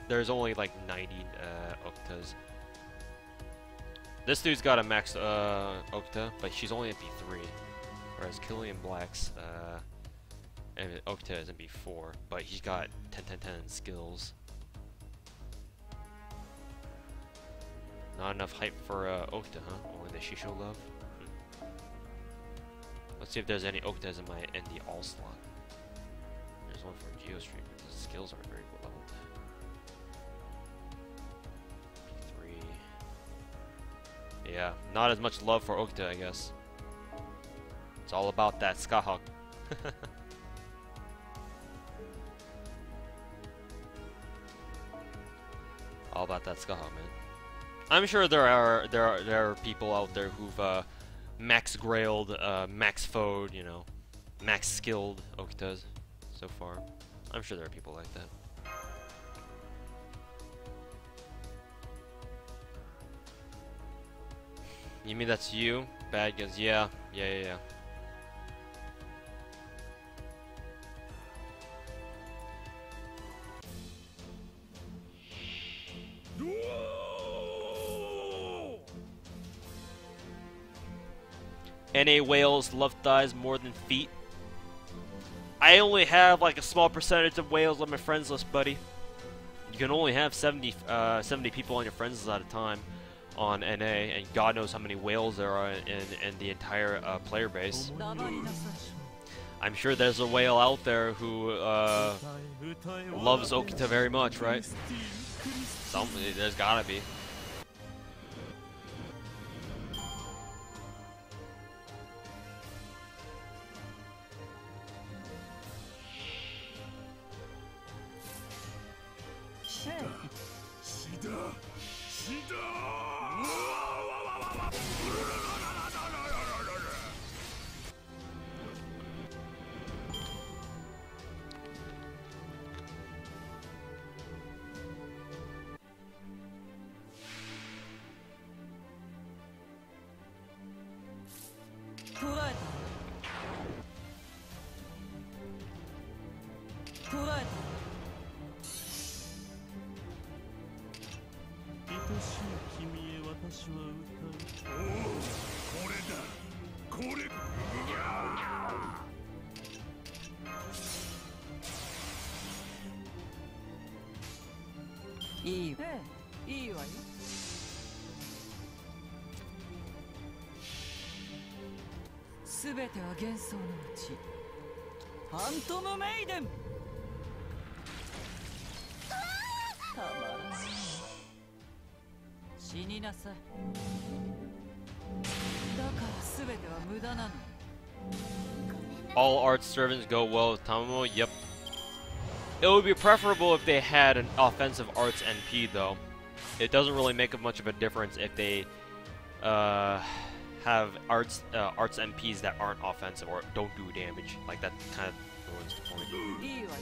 there's only like 90 Oktas. This dude's got a max Okta, but she's only at B3. Whereas Killian Black's Okta is in B4, but he's got 10 skills. Not enough hype for Okta, huh? Only the Shisho love? Let's see if there's any Oktas in my ND all slot. There's one for Geostream, but the skills aren't very well leveled. B3. Yeah, not as much love for Okta, I guess. It's all about that Skahawk. All about that Skahawk, man. I'm sure there are people out there who've max grailed, max foed, you know, max skilled Oktas so far. I'm sure there are people like that. You mean that's you? Bad guys? Yeah. NA whales love thighs more than feet. I only have like a small percentage of whales on my friends list, buddy. You can only have 70 people on your friends list at a time on NA, and God knows how many whales there are in the entire player base. I'm sure there's a whale out there who loves Okita very much, right? There's gotta be. いいいいわよ。すべては幻想のうちファントムメイデン。たまらない。死になさい。だからすべては無駄なの。 All art servants go well with Tamamo. Yep. It would be preferable if they had an offensive arts NP though. It doesn't really make much of a difference if they have arts MPs that aren't offensive or don't do damage. Like that kind of ruins the point. いいわよ。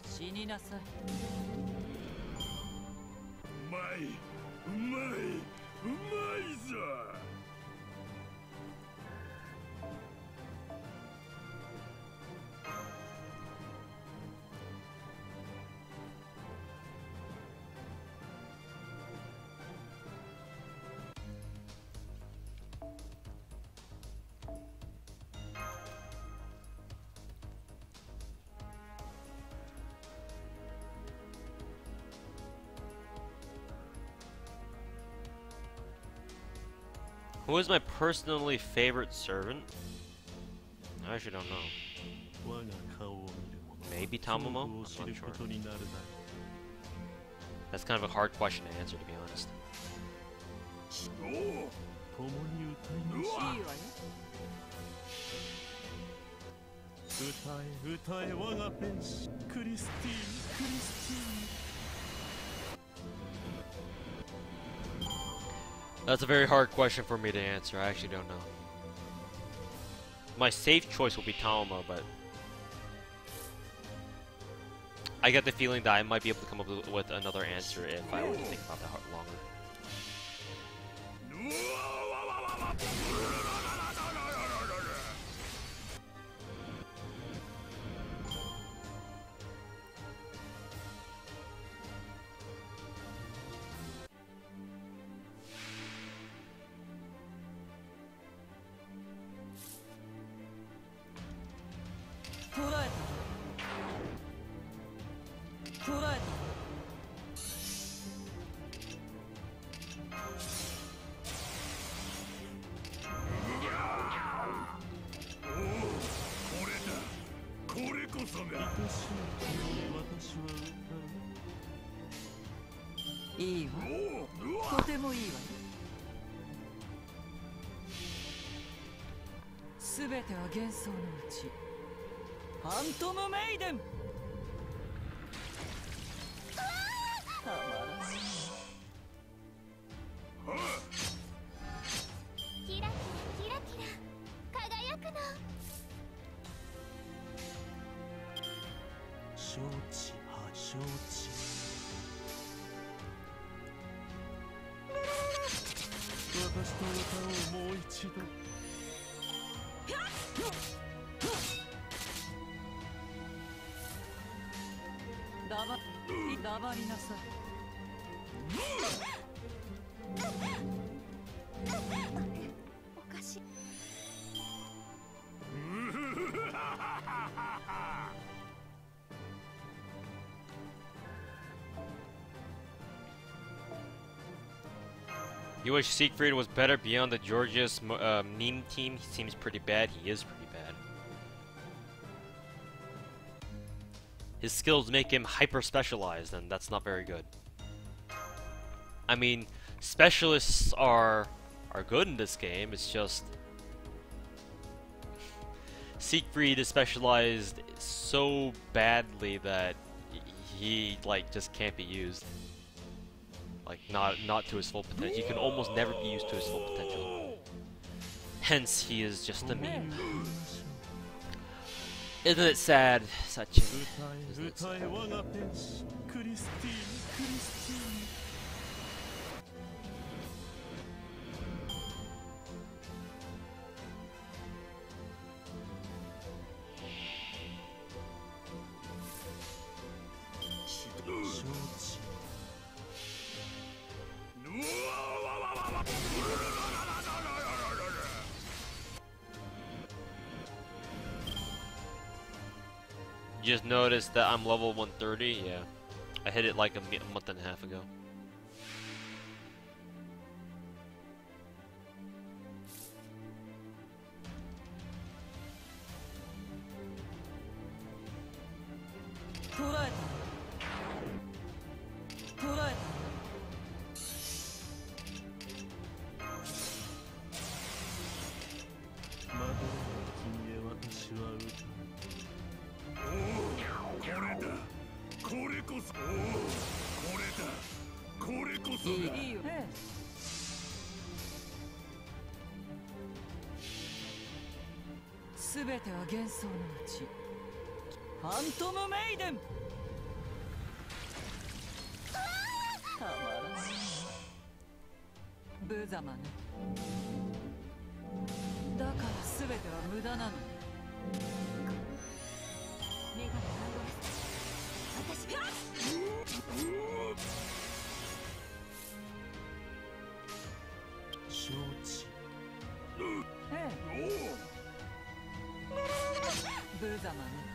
死になさい。うまい、うまい、うまいぞ。Who is my personally favorite servant? I actually don't know. Maybe Tamamo? I'm not sure. That's kind of a hard question to answer, to be honest. いいわよ。歌え我が天使クリスティーン、クリスティーン。 That's a very hard question for me to answer. I actually don't know. My safe choice will be Talma, but I get the feeling that I might be able to come up with another answer if I were to think about that longer.いいわ。とてもいいわよ。すべては幻想のうちファントムメイデン。たまらない。キラキラキラキラ輝くの。承知、承知。私と歌おうもう一度。黙りなさい。おかしい。You wish Siegfried was better beyond the Georgia's meme team? He seems pretty bad. He is pretty bad. His skills make him hyper-specialized, and that's not very good. I mean, specialists are good in this game. It's just Siegfried is specialized so badly that he like just can't be used. Like not to his full potential. He can almost never be used to his full potential. Hence, he is just a meme. Isn't it sad, Sachin? Isn't it sad? You just noticed that I'm level 130? Yeah. I hit it like a month and a half ago.すべては幻想のうちファントムメイデンたまらない無様ねだからすべては無駄なのメガネ私が承知。ええ無様ね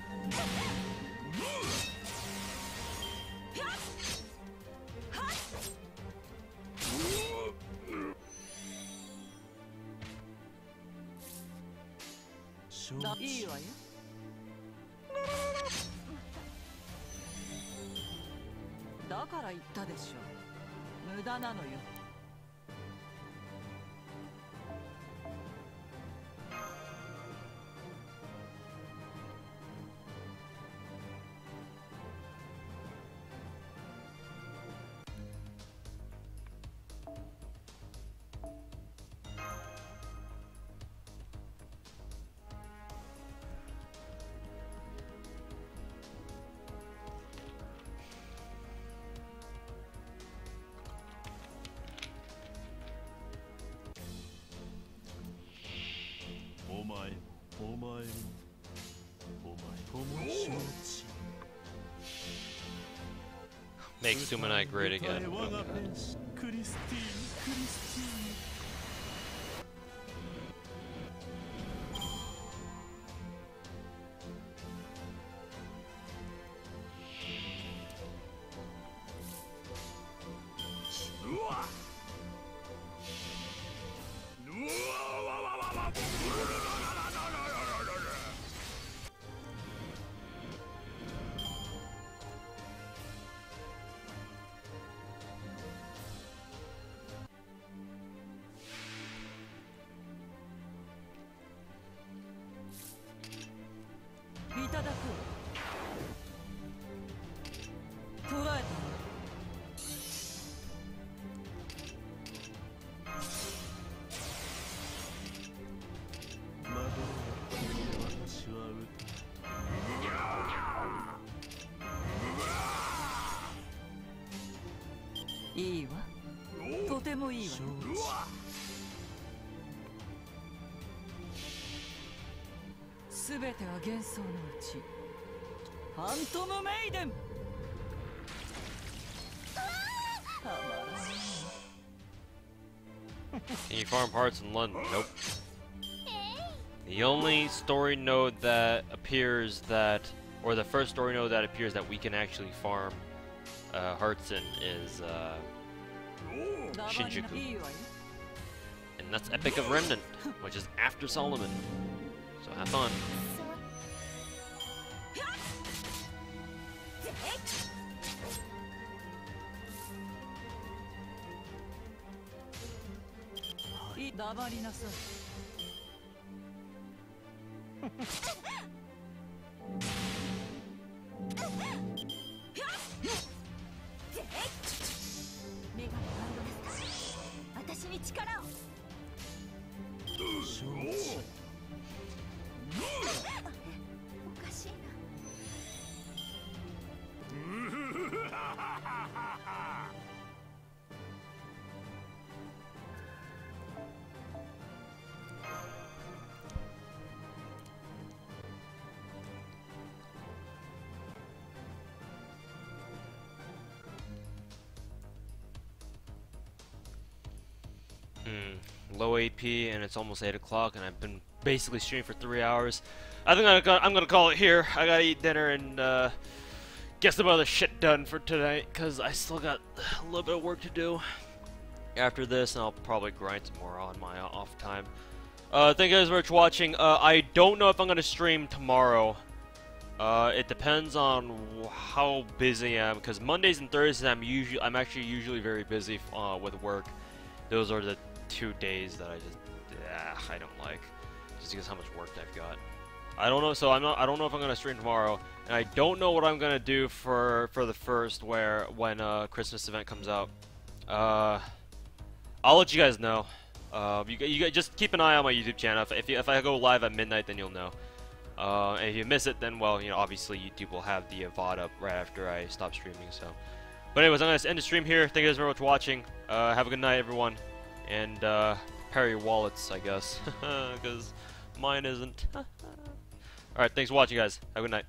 いいわよだから言ったでしょ無駄なのよお前も承知。Make Sumanai great again. 我が天使クリスティーンクリスティーン。いただく捕らえまどろが私はいいわとてもいいわ承知。すべては幻想のうちファントムメイデンたまらない Can you farm hearts in London? Nope. The only story node that appears that, or the first story node that appears that we can actually farm hearts in is Shinjuku. いいわよ And that's Epic of Remnant, which is after Solomon. So have fun. 黙りなさいメガネハンドですか私に力を承知。おかしいなLow AP and it's almost 8 o'clock and I've been basically stream for 3 hours. I think I'm gonna call it here. I gotta eat dinner and get some other shit done for tonight, because I still got a little bit of work to do after this, and I'll probably grind some more on my off time. Thank you guys very much for watching. I don't know if I'm gonna stream tomorrow. It depends on how busy I am, because Mondays and Thursdays I'm actually usually very busy with work. Those are the 2 days that I don't like, just because how much work I've got. I don't know, so I don't know if I'm gonna stream tomorrow, and I don't know what I'm gonna do for the first when Christmas event comes out. I'll let you guys know. You guys just keep an eye on my YouTube channel. If I go live at midnight, then you'll know. And if you miss it, then well, you know, obviously YouTube will have the VOD up right after I stop streaming. So, but anyways, I'm gonna end the stream here. Thank you guys very much for watching. Have a good night, everyone, and prepare your wallets, I guess, because mine isn't. All right, thanks for watching, guys. Have a good night.